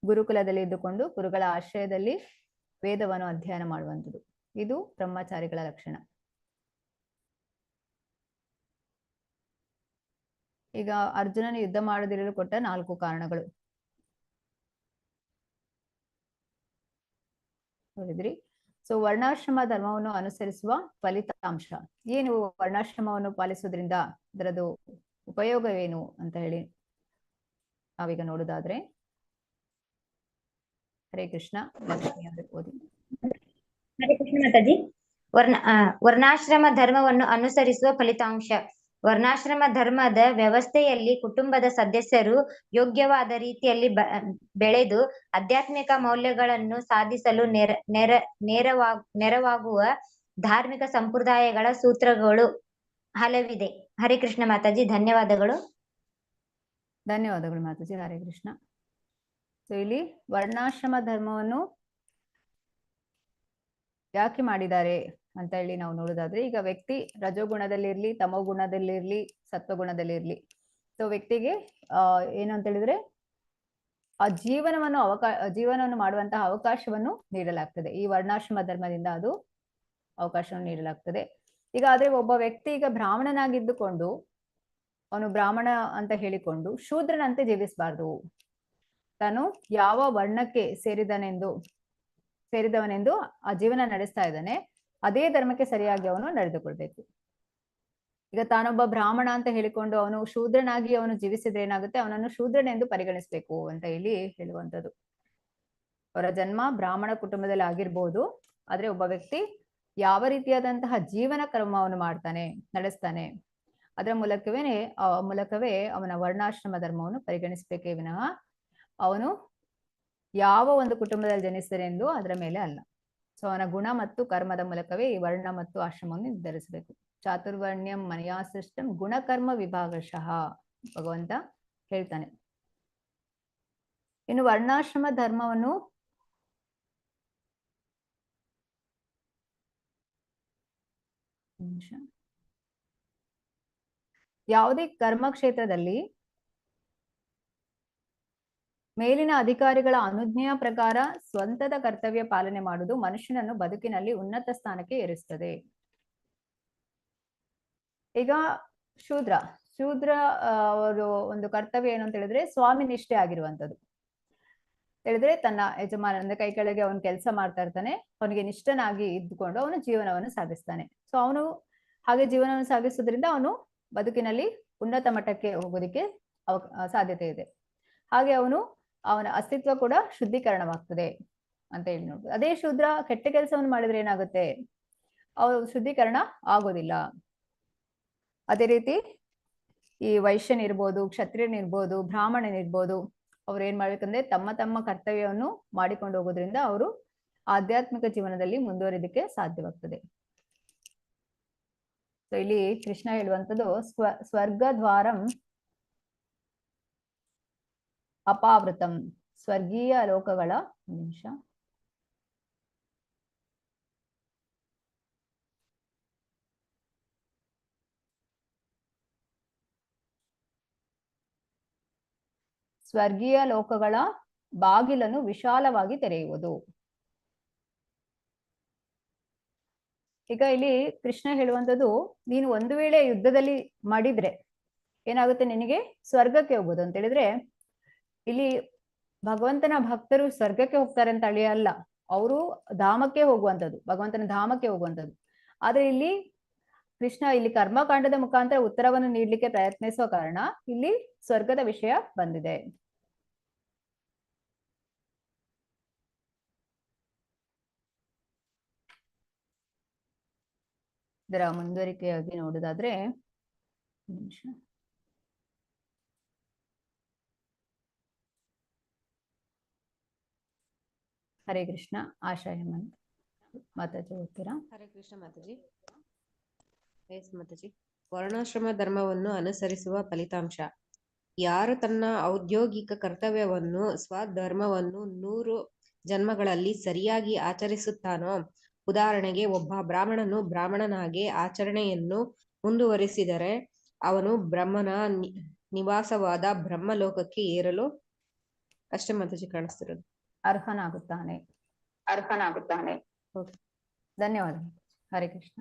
ಗುರುಕುಲದಲ್ಲಿ ಇದ್ದುಕೊಂಡು ಗುರುಗಳ ಆಶ್ರಯದಲ್ಲಿ ವೇದವನ್ನು ಅಧ್ಯಯನ ಮಾಡುವಂಥದ್ದು, ಇದು ಬ್ರಹ್ಮಚಾರಿಗಳ ಲಕ್ಷಣ. ಈಗ ಅರ್ಜುನನು ಯುದ್ಧ ಮಾಡದಿರಲು ಕೊಟ್ಟ 4 ಕಾರಣಗಳು ನೋಡಿದ್ರಿ. ಸೊ ವರ್ಣಾಶ್ರಮ ಧರ್ಮವನ್ನು ಅನುಸರಿಸುವ ಫಲಿತಾಂಶ ಏನು? ವರ್ಣಾಶ್ರಮವನ್ನು ಪಾಲಿಸೋದ್ರಿಂದ ಅದರದ್ದು ಉಪಯೋಗವೇನು ಅಂತ ಹೇಳಿ ನಾವೀಗ ನೋಡುದಾದ್ರೆ, ಹರೇ ಕೃಷ್ಣ. ಲಕ್ಷ್ಮಿ ಅವರು ಓದಿ. ಹರೇ ಕೃಷ್ಣ ಮಾತಾಜಿ. ವರ್ಣಾಶ್ರಮ ಧರ್ಮವನ್ನು ಅನುಸರಿಸುವ ಫಲಿತಾಂಶ. ವರ್ಣಾಶ್ರಮ ಧರ್ಮದ ವ್ಯವಸ್ಥೆಯಲ್ಲಿ ಕುಟುಂಬದ ಸದಸ್ಯರು ಯೋಗ್ಯವಾದ ರೀತಿಯಲ್ಲಿ ಬೆಳೆದು ಆಧ್ಯಾತ್ಮಿಕ ಮೌಲ್ಯಗಳನ್ನು ಸಾಧಿಸಲು ನೆರವಾಗುವ ಧಾರ್ಮಿಕ ಸಂಪ್ರದಾಯಗಳ ಸೂತ್ರಗಳು ಹಲವಿದೆ. ಹರೇ ಕೃಷ್ಣ ಮಾತಾಜಿ, ಧನ್ಯವಾದಗಳು. ಧನ್ಯವಾದಗಳು ಮಾತಾಜಿ. ಹರೇ ಕೃಷ್ಣ. ಸೊ ಇಲ್ಲಿ ವರ್ಣಾಶ್ರಮ ಧರ್ಮವನ್ನು ಯಾಕೆ ಮಾಡಿದ್ದಾರೆ ಅಂತ ಹೇಳಿ ನಾವು ನೋಡೋದಾದ್ರೆ, ಈಗ ವ್ಯಕ್ತಿ ರಜೋಗುಣದಲ್ಲಿರ್ಲಿ, ತಮೋ ಗುಣದಲ್ಲಿರ್ಲಿ, ಸತ್ವಗುಣದಲ್ಲಿರ್ಲಿ, ಸೊ ವ್ಯಕ್ತಿಗೆ ಏನು ಅಂತ ಹೇಳಿದ್ರೆ ಆ ಜೀವನವನ್ನು ಮಾಡುವಂತಹ ಅವಕಾಶವನ್ನು ನೀಡಲಾಗ್ತದೆ. ಈ ವರ್ಣಾಶ್ರಮ ಧರ್ಮದಿಂದ ಅದು ಅವಕಾಶವನ್ನು ನೀಡಲಾಗ್ತದೆ. ಈಗ ಆದ್ರೆ ಒಬ್ಬ ವ್ಯಕ್ತಿ ಈಗ ಬ್ರಾಹ್ಮಣನಾಗಿದ್ದುಕೊಂಡು ಅವನು ಬ್ರಾಹ್ಮಣ ಅಂತ ಹೇಳಿಕೊಂಡು ಶೂದ್ರನಂತೆ ಜೀವಿಸಬಾರ್ದು. ತಾನು ಯಾವ ವರ್ಣಕ್ಕೆ ಸೇರಿದವನೆಂದು ಆ ಜೀವನ ನಡೆಸ್ತಾ ಇದ್ದಾನೆ, ಅದೇ ಧರ್ಮಕ್ಕೆ ಸರಿಯಾಗಿ ಅವನು ನಡೆದುಕೊಳ್ಬೇಕು. ಈಗ ತಾನೊಬ್ಬ ಬ್ರಾಹ್ಮಣ ಅಂತ ಹೇಳಿಕೊಂಡು ಅವನು ಶೂದ್ರನಾಗಿ ಅವನು ಜೀವಿಸಿದ್ರೆ ಏನಾಗುತ್ತೆ? ಅವನನ್ನು ಶೂದ್ರನೆಂದು ಪರಿಗಣಿಸ್ಬೇಕು ಅಂತ ಇಲ್ಲಿ ಹೇಳುವಂಥದ್ದು. ಅವರ ಜನ್ಮ ಬ್ರಾಹ್ಮಣ ಕುಟುಂಬದಲ್ಲಿ ಆಗಿರ್ಬೋದು, ಆದ್ರೆ ಒಬ್ಬ ವ್ಯಕ್ತಿ ಯಾವ ರೀತಿಯಾದಂತಹ ಜೀವನ ಕ್ರಮವನ್ನು ಮಾಡ್ತಾನೆ, ನಡೆಸ್ತಾನೆ, ಅದರ ಮೂಲಕವೇ ಅವನ ವರ್ಣಾಶ್ರಮ ಧರ್ಮವನ್ನು ಪರಿಗಣಿಸ್ಬೇಕೇ ವಿನಃ ಅವನು ಯಾವ ಒಂದು ಕುಟುಂಬದಲ್ಲಿ ಜನಿಸಿದರೆ ಎಂದು ಅದರ ಮೇಲೆ ಅಲ್ಲ. ಸೊ ಅವನ ಗುಣ ಮತ್ತು ಕರ್ಮದ ಮೂಲಕವೇ ಈ ವರ್ಣ ಮತ್ತು ಆಶ್ರಮವನ್ನು ನಿರ್ಧರಿಸಬೇಕು. ಚಾತುರ್ವರ್ಣ್ಯಂ ಮನಯಾ ಸೃಷ್ಟಂ ಗುಣಕರ್ಮ ವಿಭಾಗಶಃ ಭಗವಂತ ಹೇಳ್ತಾನೆ. ಇನ್ನು ವರ್ಣಾಶ್ರಮ ಧರ್ಮವನ್ನು ಯಾವುದೇ ಕರ್ಮ ಕ್ಷೇತ್ರದಲ್ಲಿ ಮೇಲಿನ ಅಧಿಕಾರಿಗಳ ಅನುಜ್ಞೆಯ ಪ್ರಕಾರ ಸ್ವಂತದ ಕರ್ತವ್ಯ ಪಾಲನೆ ಮಾಡುವುದು ಮನುಷ್ಯನನ್ನು ಬದುಕಿನಲ್ಲಿ ಉನ್ನತ ಸ್ಥಾನಕ್ಕೆ ಏರಿಸುತ್ತದೆ. ಈಗ ಶೂದ್ರ ಅವರು ಒಂದು ಕರ್ತವ್ಯ ಏನು ಅಂತ ಹೇಳಿದ್ರೆ ಸ್ವಾಮಿ ನಿಷ್ಠೆ ಆಗಿರುವಂತದ್ದು. ಹೇಳಿದ್ರೆ ತನ್ನ ಯಜಮಾನನ ಕೈ ಕೆಳಗೆ ಅವನು ಕೆಲಸ ಮಾಡ್ತಾ ಇರ್ತಾನೆ, ಅವನಿಗೆ ನಿಷ್ಠನಾಗಿ ಇದ್ದುಕೊಂಡು ಅವನು ಜೀವನವನ್ನು ಸಾಗಿಸ್ತಾನೆ. ಸೊ ಅವನು ಹಾಗೆ ಜೀವನವನ್ನು ಸಾಗಿಸೋದ್ರಿಂದ ಅವನು ಬದುಕಿನಲ್ಲಿ ಉನ್ನತ ಮಟ್ಟಕ್ಕೆ ಹೋಗೋದಿಕ್ಕೆ ಸಾಧ್ಯತೆ ಇದೆ. ಹಾಗೆ ಅವನ ಅಸ್ತಿತ್ವ ಕೂಡ ಶುದ್ಧೀಕರಣವಾಗ್ತದೆ ಅಂತ ಹೇಳಿ ನೋಡ್ಬೋದು. ಅದೇ ಶೂದ್ರ ಕೆಟ್ಟ ಕೆಲಸವನ್ನು ಮಾಡಿದ್ರೆ ಏನಾಗುತ್ತೆ? ಅವ್ರು ಶುದ್ಧೀಕರಣ ಆಗೋದಿಲ್ಲ. ಅದೇ ರೀತಿ ಈ ವೈಶ್ಯನಿರ್ಬೋದು, ಕ್ಷತ್ರಿಯನಿರ್ಬೋದು, ಬ್ರಾಹ್ಮಣನಿರ್ಬೋದು, ಅವ್ರು ಏನ್ ಮಾಡ್ಬೇಕಂದ್ರೆ ತಮ್ಮ ಕರ್ತವ್ಯವನ್ನು ಮಾಡಿಕೊಂಡು ಹೋಗೋದ್ರಿಂದ ಅವರು ಆಧ್ಯಾತ್ಮಿಕ ಜೀವನದಲ್ಲಿ ಮುಂದುವರಿದಕ್ಕೆ ಸಾಧ್ಯವಾಗ್ತದೆ. ಸೊ ಇಲ್ಲಿ ಕೃಷ್ಣ ಹೇಳುವಂಥದ್ದು ಸ್ವರ್ಗ ದ್ವಾರಂ ಅಪಾವೃತಂ, ಸ್ವರ್ಗೀಯ ಲೋಕಗಳ ಸ್ವರ್ಗೀಯ ಲೋಕಗಳ ಬಾಗಿಲನ್ನು ವಿಶಾಲವಾಗಿ ತೆರೆಯುವುದು. ಈಗ ಇಲ್ಲಿ ಕೃಷ್ಣ ಹೇಳುವಂಥದ್ದು, ನೀನು ಒಂದು ವೇಳೆ ಯುದ್ಧದಲ್ಲಿ ಮಾಡಿದ್ರೆ ಏನಾಗುತ್ತೆ, ನಿನಗೆ ಸ್ವರ್ಗಕ್ಕೆ ಹೋಗ್ಬೋದು ಅಂತ ಹೇಳಿದ್ರೆ, ಇಲ್ಲಿ ಭಗವಂತನ ಭಕ್ತರು ಸ್ವರ್ಗಕ್ಕೆ ಹೋಗ್ತಾರೆ ಅಂತ ಹೇಳಿ ಅಲ್ಲ, ಅವರು ಧಾಮಕ್ಕೆ ಹೋಗುವಂಥದ್ದು, ಭಗವಂತನ ಧಾಮಕ್ಕೆ ಹೋಗುವಂಥದ್ದು. ಆದ್ರೆ ಇಲ್ಲಿ ಕೃಷ್ಣ ಇಲ್ಲಿ ಕರ್ಮಕಾಂಡದ ಮುಖಾಂತರ ಉತ್ತರವನ್ನು ನೀಡಲಿಕ್ಕೆ ಪ್ರಯತ್ನಿಸುವ ಕಾರಣ ಇಲ್ಲಿ ಸ್ವರ್ಗದ ವಿಷಯ ಬಂದಿದೆ. ಇದರ ಮುಂದುವರಿಕೆಯಾಗಿ ನೋಡುವುದಾದ್ರೆ, ನಿಮಿಷ, ಹರೇ ಕೃಷ್ಣ. ಆಶಾ ಹೇಮಂತ್ ಮಾತಾಜಿ ಓದ್ತೀರಾ? ಹರೇ ಕೃಷ್ಣ ಮಾತಾಜಿ. ಎಸ್ ಮಾತಾಜಿ. ವರ್ಣಾಶ್ರಮ ಧರ್ಮವನ್ನು ಅನುಸರಿಸುವ ಫಲಿತಾಂಶ. ಯಾರು ತನ್ನ ಔದ್ಯೋಗಿಕ ಕರ್ತವ್ಯವನ್ನು ಸ್ವಧರ್ಮವನ್ನು 100 ಜನ್ಮಗಳಲ್ಲಿ ಸರಿಯಾಗಿ ಆಚರಿಸುತ್ತಾನೋ, ಉದಾಹರಣೆಗೆ ಒಬ್ಬ ಬ್ರಾಹ್ಮಣನು ಬ್ರಾಹ್ಮಣನಾಗಿ ಆಚರಣೆಯನ್ನು ಮುಂದುವರಿಸಿದರೆ ಅವನು ಬ್ರಹ್ಮನ ನಿವಾಸವಾದ ಬ್ರಹ್ಮಲೋಕಕ್ಕೆ ಏರಲು ಅಷ್ಟೇ ಮಾತಾಜಿ ಕಾಣಿಸ್ತಿರೋದು, ಅರ್ಹನಾಗುತ್ತಾನೆ. ಓಕೆ, ಧನ್ಯವಾದ. ಹರೇ ಕೃಷ್ಣ.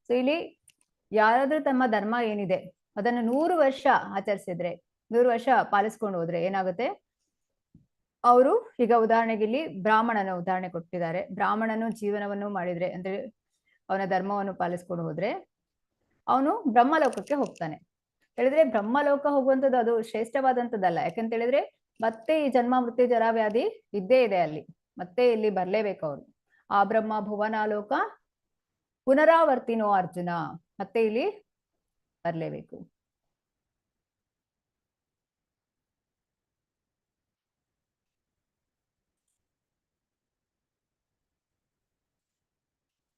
ಸೊ ಇಲ್ಲಿ ಯಾರಾದ್ರೂ ತಮ್ಮ ಧರ್ಮ ಏನಿದೆ ಅದನ್ನು 100 ವರ್ಷ ಆಚರಿಸಿದ್ರೆ, 100 ವರ್ಷ ಪಾಲಿಸ್ಕೊಂಡು ಹೋದ್ರೆ ಏನಾಗುತ್ತೆ, ಅವರು ಈಗ ಉದಾಹರಣೆಗೆ ಇಲ್ಲಿ ಬ್ರಾಹ್ಮಣನ ಉದಾಹರಣೆ ಕೊಟ್ಟಿದ್ದಾರೆ. ಬ್ರಾಹ್ಮಣನು ಜೀವನವನ್ನು ಮಾಡಿದ್ರೆ ಅಂದ್ರೆ ಅವನ ಧರ್ಮವನ್ನು ಪಾಲಿಸ್ಕೊಂಡು ಹೋದ್ರೆ ಅವನು ಬ್ರಹ್ಮಲೋಕಕ್ಕೆ ಹೋಗ್ತಾನೆ. ಹೇಳಿದ್ರೆ ಬ್ರಹ್ಮಲೋಕ ಹೋಗುವಂಥದ್ದು ಅದು ಶ್ರೇಷ್ಠವಾದಂಥದ್ದಲ್ಲ. ಯಾಕಂತ ಹೇಳಿದ್ರೆ ಮತ್ತೆ ಈ ಜನ್ಮ ಮೃತ್ಯು ಜರ ವ್ಯಾಧಿ ಇದ್ದೇ ಇದೆ, ಅಲ್ಲಿ ಮತ್ತೆ ಇಲ್ಲಿ ಬರ್ಲೇಬೇಕು ಅವರು. ಆ ಬ್ರಹ್ಮ ಭುವನಾಲೋಕ ಪುನರಾವರ್ತಿನೋ ಅರ್ಜುನ, ಮತ್ತೆ ಇಲ್ಲಿ ಬರ್ಲೇಬೇಕು.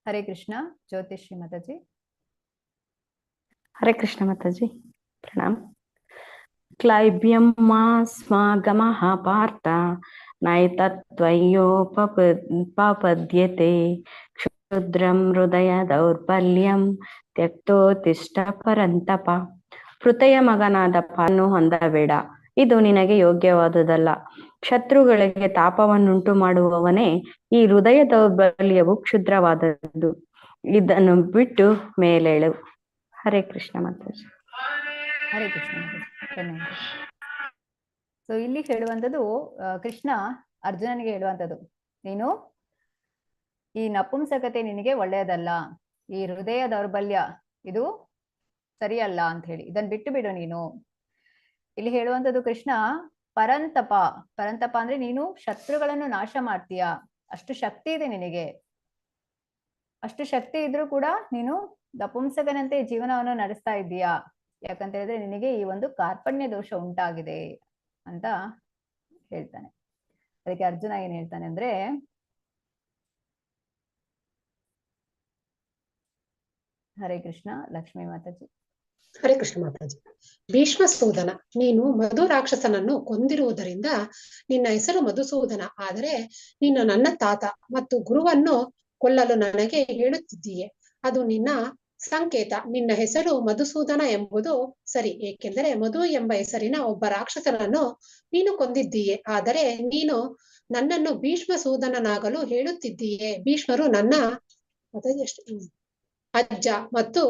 ಹರೇ ಕೃಷ್ಣ. ಜ್ಯೋತಿಶ್ರೀ ಮಾತಾಜಿ. ಹರೇ ಕೃಷ್ಣ ಮಾತಾಜಿ, ಪ್ರಣಾಮ್. ಕ್ಲೈಬ್ಯಂ ಮಾಸ್ಮಾಗಮಃ ಪಾರ್ಥ ನೈತತ್ವಯೋಪಪದ್ಯತೆ ಕ್ಷುದ್ರಂ ಹೃದಯ ದೌರ್ಬಲ್ಯಂ ತ್ಯಕ್ತೋತಿಷ್ಠ ಪರಂತಪ. ಹೃದಯ ಮಗನಾದ ಪಾಲನ್ನು ಹೊಂದಬೇಡ, ಇದು ನಿನಗೆ ಯೋಗ್ಯವಾದುದಲ್ಲ. ಶತ್ರುಗಳಿಗೆ ತಾಪವನ್ನುಂಟು ಮಾಡುವವನೇ, ಈ ಹೃದಯ ದೌರ್ಬಲ್ಯವು ಕ್ಷುದ್ರವಾದದ್ದು, ಇದನ್ನು ಬಿಟ್ಟು ಮೇಲೇಳು. ಹರೇ ಕೃಷ್ಣ ಮಾತಾಜಿ. ಹರೇ ಕೃಷ್ಣ ಮಾತಾಜಿ, ಧನ್ಯವಾದ. ಸೊ ಇಲ್ಲಿ ಹೇಳುವಂಥದ್ದು ಕೃಷ್ಣ ಅರ್ಜುನನಿಗೆ ಹೇಳುವಂಥದ್ದು, ನೀನು ಈ ನಪುಂಸಕತೆ ನಿನಗೆ ಒಳ್ಳೆಯದಲ್ಲ, ಈ ಹೃದಯ ದೌರ್ಬಲ್ಯ ಇದು ಸರಿಯಲ್ಲ ಅಂತ ಹೇಳಿ, ಇದನ್ನ ಬಿಟ್ಟು ಬಿಡು ನೀನು. ಇಲ್ಲಿ ಹೇಳುವಂಥದ್ದು ಕೃಷ್ಣ ಪರಂತಪ. ಪರಂತಪ ಅಂದ್ರೆ ನೀನು ಶತ್ರುಗಳನ್ನು ನಾಶ ಮಾಡ್ತೀಯ, ಅಷ್ಟು ಶಕ್ತಿ ಇದೆ ನಿನಗೆ. ಅಷ್ಟು ಶಕ್ತಿ ಇದ್ರೂ ಕೂಡ ನೀನು ನಪುಂಸಕನಂತೆ ಜೀವನವನ್ನು ನಡೆಸ್ತಾ ಇದ್ದೀಯಾ, ಯಾಕಂತ ಹೇಳಿದ್ರೆ ನಿನಗೆ ಈ ಒಂದು ಕಾರ್ಪಣ್ಯ ದೋಷ ಉಂಟಾಗಿದೆ ಅಂತ ಹೇಳ್ತಾನೆ. ಅದಕ್ಕೆ ಅರ್ಜುನ ಏನ್ ಹೇಳ್ತಾನೆ ಅಂದ್ರೆ, ಹರೇ ಕೃಷ್ಣ. ಲಕ್ಷ್ಮೀ ಮಾತಾಜಿ. ಹರೇ ಕೃಷ್ಣ ಮಾತಾಜಿ. ಭೀಷ್ಮಸೂದನ, ನೀನು ಮಧು ರಾಕ್ಷಸನನ್ನು ಕೊಂದಿರುವುದರಿಂದ ನಿನ್ನ ಹೆಸರು ಮಧುಸೂದನ, ಆದರೆ ನೀನು ನನ್ನ ತಾತ ಮತ್ತು ಗುರುವನ್ನು ಕೊಲ್ಲಲು ನನಗೆ ಹೇಳುತ್ತಿದ್ದೀಯೆ, ಅದು ನಿನ್ನ ಸಂಕೇತ. ನಿನ್ನ ಹೆಸರು ಮಧುಸೂದನ ಎಂಬುದು ಸರಿ, ಏಕೆಂದರೆ ಮಧು ಎಂಬ ಹೆಸರಿನ ಒಬ್ಬ ರಾಕ್ಷಸನನ್ನು ನೀನು ಕೊಂದಿದ್ದೀಯೆ, ಆದರೆ ನೀನು ನನ್ನನ್ನು ಭೀಷ್ಮಸೂದನನಾಗಲು ಹೇಳುತ್ತಿದ್ದೀಯೆ. ಭೀಷ್ಮರು ನನ್ನ ಅಜ್ಜ ಮತ್ತು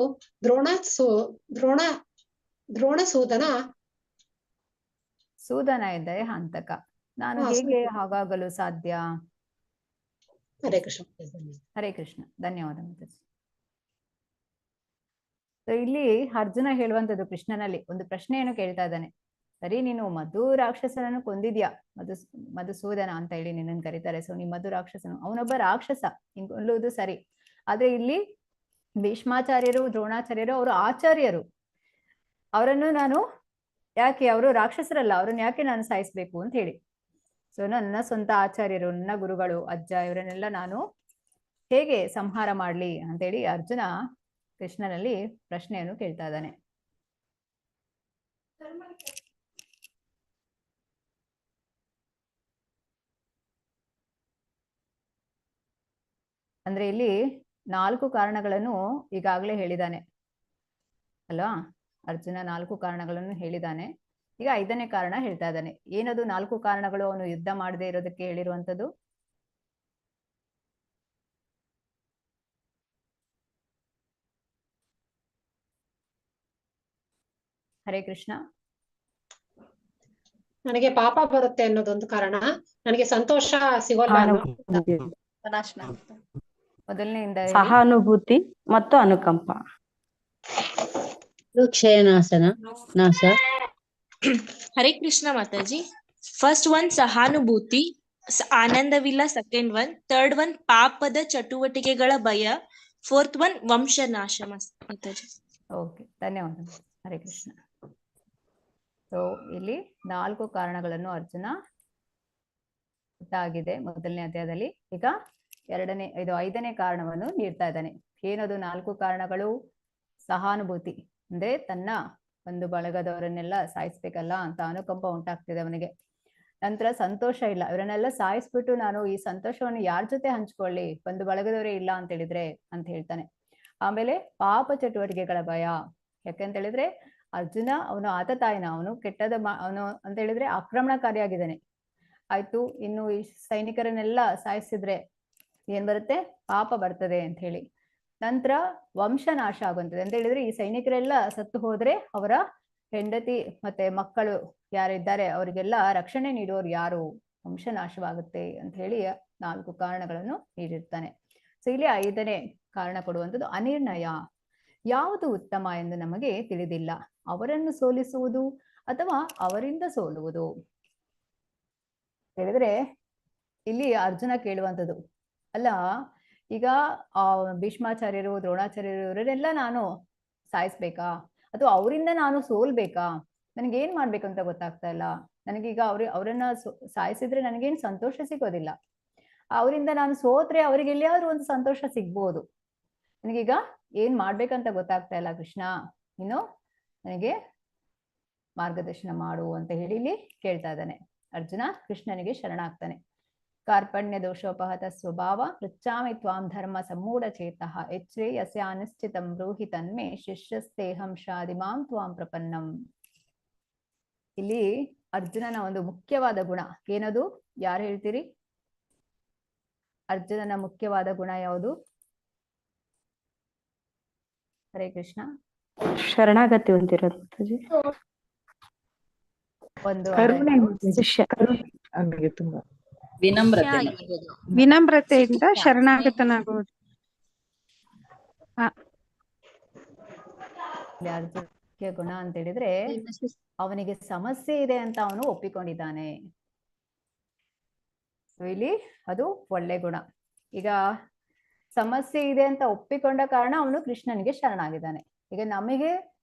ದ್ರೋಣಸೂದನ ಸೂದನ ಇದ್ದರೆ ಹಂತಕ, ನಾನು ಹೇಗೆ ಹಾಗಾಗಲು ಸಾಧ್ಯ? ಹರೇ ಕೃಷ್ಣ. ಹರೇ ಕೃಷ್ಣ. ಧನ್ಯವಾದ ಮಾತಾಜಿ. ಇಲ್ಲಿ ಅರ್ಜುನ ಹೇಳುವಂಥದ್ದು ಕೃಷ್ಣನಲ್ಲಿ ಒಂದು ಪ್ರಶ್ನೆಯನ್ನು ಕೇಳ್ತಾ ಇದ್ದಾನೆ. ಸರಿ, ನೀನು ಮಧು ರಾಕ್ಷಸನನ್ನು ಕೊಂದಿದ್ಯಾ, ಮಧುಸೂದನ ಅಂತ ಹೇಳಿ ನಿನ್ನನ್ನು ಕರೀತಾರೆ. ಸೊ ನೀ ಮಧು ರಾಕ್ಷಸನು, ಅವನೊಬ್ಬ ರಾಕ್ಷಸ ಕೊಲ್ಲುವುದು ಸರಿ. ಆದ್ರೆ ಇಲ್ಲಿ ಭೀಷ್ಮಾಚಾರ್ಯರು ದ್ರೋಣಾಚಾರ್ಯರು ಅವರು ಆಚಾರ್ಯರು, ಅವರನ್ನು ನಾನು ಯಾಕೆ, ಅವರು ರಾಕ್ಷಸರಲ್ಲ, ಅವ್ರನ್ನ ಯಾಕೆ ನಾನು ಸಾಯಿಸ್ಬೇಕು ಅಂತ ಹೇಳಿ. ಸೊ ನನ್ನ ಸ್ವಂತ ಆಚಾರ್ಯರು, ನನ್ನ ಗುರುಗಳು, ಅಜ್ಜ, ಇವರನ್ನೆಲ್ಲ ನಾನು ಹೇಗೆ ಸಂಹಾರ ಮಾಡ್ಲಿ ಅಂತೇಳಿ ಅರ್ಜುನ ಕೃಷ್ಣನಲ್ಲಿ ಪ್ರಶ್ನೆಯನ್ನು ಕೇಳ್ತಾ ಇದ್ದಾನೆ. ಅಂದ್ರೆ ಇಲ್ಲಿ 4 ಕಾರಣಗಳನ್ನು ಈಗಾಗಲೇ ಹೇಳಿದ್ದಾನೆ ಅಲ್ವಾ? ಅರ್ಜುನ 4 ಕಾರಣಗಳನ್ನು ಹೇಳಿದ್ದಾನೆ. ಈಗ 5ನೇ ಕಾರಣ ಹೇಳ್ತಾ ಇದ್ದಾನೆ. ಏನದು 4 ಕಾರಣಗಳು ಅವನು ಯುದ್ಧ ಮಾಡದೇ ಇರೋದಕ್ಕೆ ಹೇಳಿರುವಂತದ್ದು? ಹರೇ ಕೃಷ್ಣ. ನನಗೆ ಪಾಪ ಬರುತ್ತೆ ಅನ್ನೋದೊಂದು ಕಾರಣ, ನನಗೆ ಸಂತೋಷ ಸಿಗೋಲ್ಲ ಅನ್ನೋ ಮೊದಲನೆಯಿಂದ ಸಹಾನುಭೂತಿ ಮತ್ತು ಅನುಕಂಪ. ನಾಶ. ಹರೇ ಕೃಷ್ಣ ಮಾತಾಜಿ. ಫಸ್ಟ್ ಒನ್ ಸಹಾನುಭೂತಿ, ಆನಂದವಿಲ್ಲ ಸೆಕೆಂಡ್ ಒನ್, ಥರ್ಡ್ ಒನ್ ಪಾಪದ ಚಟುವಟಿಕೆಗಳ ಭಯ, ಫೋರ್ತ್ ಒನ್ ವಂಶನಾಶ ಮಾತಾಜಿ. ಓಕೆ, ಧನ್ಯವಾದ. ಹರೇ ಕೃಷ್ಣ. ಸೊ ಇಲ್ಲಿ 4 ಕಾರಣಗಳನ್ನು ಅರ್ಜುನ ಆಗಿದೆ ಮೊದಲನೇ ಅಧ್ಯಾಯದಲ್ಲಿ. ಈಗ 5ನೇ ಕಾರಣವನ್ನು ನೀಡ್ತಾ ಇದ್ದಾನೆ. ಏನದು 4 ಕಾರಣಗಳು? ಸಹಾನುಭೂತಿ ಅಂದ್ರೆ ತನ್ನ ಒಂದು ಬಳಗದವರನ್ನೆಲ್ಲ ಸಾಯಿಸ್ಬೇಕಲ್ಲ ಅಂತ ಅನುಕಂಪ ಉಂಟಾಗ್ತಿದೆ ಅವನಿಗೆ. ನಂತರ ಸಂತೋಷ ಇಲ್ಲ, ಇವರನ್ನೆಲ್ಲ ಸಾಯಿಸ್ಬಿಟ್ಟು ನಾನು ಈ ಸಂತೋಷವನ್ನು ಯಾರ ಜೊತೆ ಹಂಚ್ಕೊಳ್ಳಿ, ಒಂದು ಬಳಗದವರೇ ಇಲ್ಲ ಅಂತ ಹೇಳಿದ್ರೆ ಅಂತ ಹೇಳ್ತಾನೆ. ಆಮೇಲೆ ಪಾಪ ಚಟುವಟಿಕೆಗಳ ಭಯ, ಯಾಕಂತ ಹೇಳಿದ್ರೆ ಅರ್ಜುನ ಅವನು ಆತತಾಯಿನ, ಅವನು ಅವನು ಅಂತ ಹೇಳಿದ್ರೆ ಆಕ್ರಮಣಕಾರಿಯಾಗಿದ್ದಾನೆ. ಆಯ್ತು, ಇನ್ನು ಈ ಸೈನಿಕರನ್ನೆಲ್ಲ ಸಾಯಿಸಿದ್ರೆ ಏನ್ ಬರುತ್ತೆ? ಪಾಪ ಬರ್ತದೆ ಅಂತ ಹೇಳಿ. ನಂತರ ವಂಶನಾಶ ಆಗುವಂತದೆ ಅಂತ ಹೇಳಿದ್ರೆ ಈ ಸೈನಿಕರೆಲ್ಲ ಸತ್ತು ಹೋದ್ರೆ ಅವರ ಹೆಂಡತಿ ಮತ್ತೆ ಮಕ್ಕಳು ಯಾರಿದ್ದಾರೆ ಅವರಿಗೆಲ್ಲ ರಕ್ಷಣೆ ನೀಡುವವರು ಯಾರು? ವಂಶನಾಶವಾಗುತ್ತೆ ಅಂತ ಹೇಳಿ 4 ಕಾರಣಗಳನ್ನು ನೀಡಿರ್ತಾನೆ. ಸೊ ಇಲ್ಲಿ 5ನೇ ಕಾರಣ ಕೊಡುವಂಥದ್ದು ಅನಿರ್ಣಯ. ಯಾವುದು ಉತ್ತಮ ಎಂದು ನಮಗೆ ತಿಳಿದಿಲ್ಲ, ಅವರನ್ನು ಸೋಲಿಸುವುದು ಅಥವಾ ಅವರಿಂದ ಸೋಲುವುದು. ಹೇಳಿದ್ರೆ ಇಲ್ಲಿ ಅರ್ಜುನ ಕೇಳುವಂಥದ್ದು, ಅಲ್ಲ ಈಗ ಭೀಷ್ಮಾಚಾರ್ಯರು, ದ್ರೋಣಾಚಾರ್ಯರು ಇವರೆಲ್ಲ ನಾನು ಸಾಯಿಸ್ಬೇಕಾ ಅಥವಾ ಅವರಿಂದ ನಾನು ಸೋಲ್ಬೇಕಾ? ನನಗೇನ್ ಮಾಡ್ಬೇಕಂತ ಗೊತ್ತಾಗ್ತಾ ಇಲ್ಲ. ನನಗೀಗ ಅವರನ್ನ ಸಾಯಿಸಿದ್ರೆ ನನಗೇನು ಸಂತೋಷ ಸಿಗೋದಿಲ್ಲ, ಅವರಿಂದ ನಾನು ಸೋತ್ರೆ ಅವರಿಗೆ ಎಲ್ಲಿಯಾದ್ರೂ ಒಂದು ಸಂತೋಷ ಸಿಗ್ಬೋದು. ನನಗೀಗ ಏನ್ ಮಾಡ್ಬೇಕಂತ ಗೊತ್ತಾಗ್ತಾ ಇಲ್ಲ ಕೃಷ್ಣ, ಇನ್ನು ನನಗೆ ಮಾರ್ಗದರ್ಶನ ಮಾಡು ಅಂತ ಹೇಳಿ ಇಲ್ಲಿ ಕೇಳ್ತಾ ಇದ್ದಾನೆ. ಅರ್ಜುನ ಕೃಷ್ಣನಿಗೆ ಶರಣಾಗ್ತಾನೆ. ಕಾರ್ಪಣ್ಯ ದೋಷೋಪಹತ ಸ್ವಭಾವ ಪೃಚ್ಛಾಮಿ ತ್ವಾಂ ಧರ್ಮ ಸಮೂಢ ಚೇತಃ ಎಚ್ರೇ ಯಸ್ಯಾನಿಶ್ಚಿತಂ ಬ್ರೂಹಿ ತನ್ಮೇ ಶಿಷ್ಯಸ್ತೇಹಂ ಶಾದಿಮಾಂ ತ್ವಾಂ ಪ್ರಪನ್ನಂ. ಇಲ್ಲಿ ಅರ್ಜುನನ ಒಂದು ಮುಖ್ಯವಾದ ಗುಣ ಏನದು? ಯಾರು ಹೇಳ್ತೀರಿ? ಅರ್ಜುನನ ಮುಖ್ಯವಾದ ಗುಣ ಯಾವುದು? ಹರೇ ಕೃಷ್ಣ. ಶರಣಾಗತಿ ಹೊಂದಿರೋದು ಮಾತಾಜಿ. ಒಂದು ತುಂಬಾ ವಿನಮ್ರತೆಯಿಂದ ಶರಣಾಗತನಾಗುವುದು. ಅರ್ಜುನ ಗುಣ ಅಂತ ಹೇಳಿದ್ರೆ ಅವನಿಗೆ ಸಮಸ್ಯೆ ಇದೆ ಅಂತ ಅವನು ಒಪ್ಪಿಕೊಂಡಿದ್ದಾನೆ. ಇಲ್ಲಿ ಅದು ಒಳ್ಳೆ ಗುಣ. ಈಗ ಸಮಸ್ಯೆ ಇದೆ ಅಂತ ಒಪ್ಪಿಕೊಂಡ ಕಾರಣ ಅವನು ಕೃಷ್ಣನಿಗೆ ಶರಣಾಗಿದ್ದಾನೆ. ಈಗ ನಮಗೆ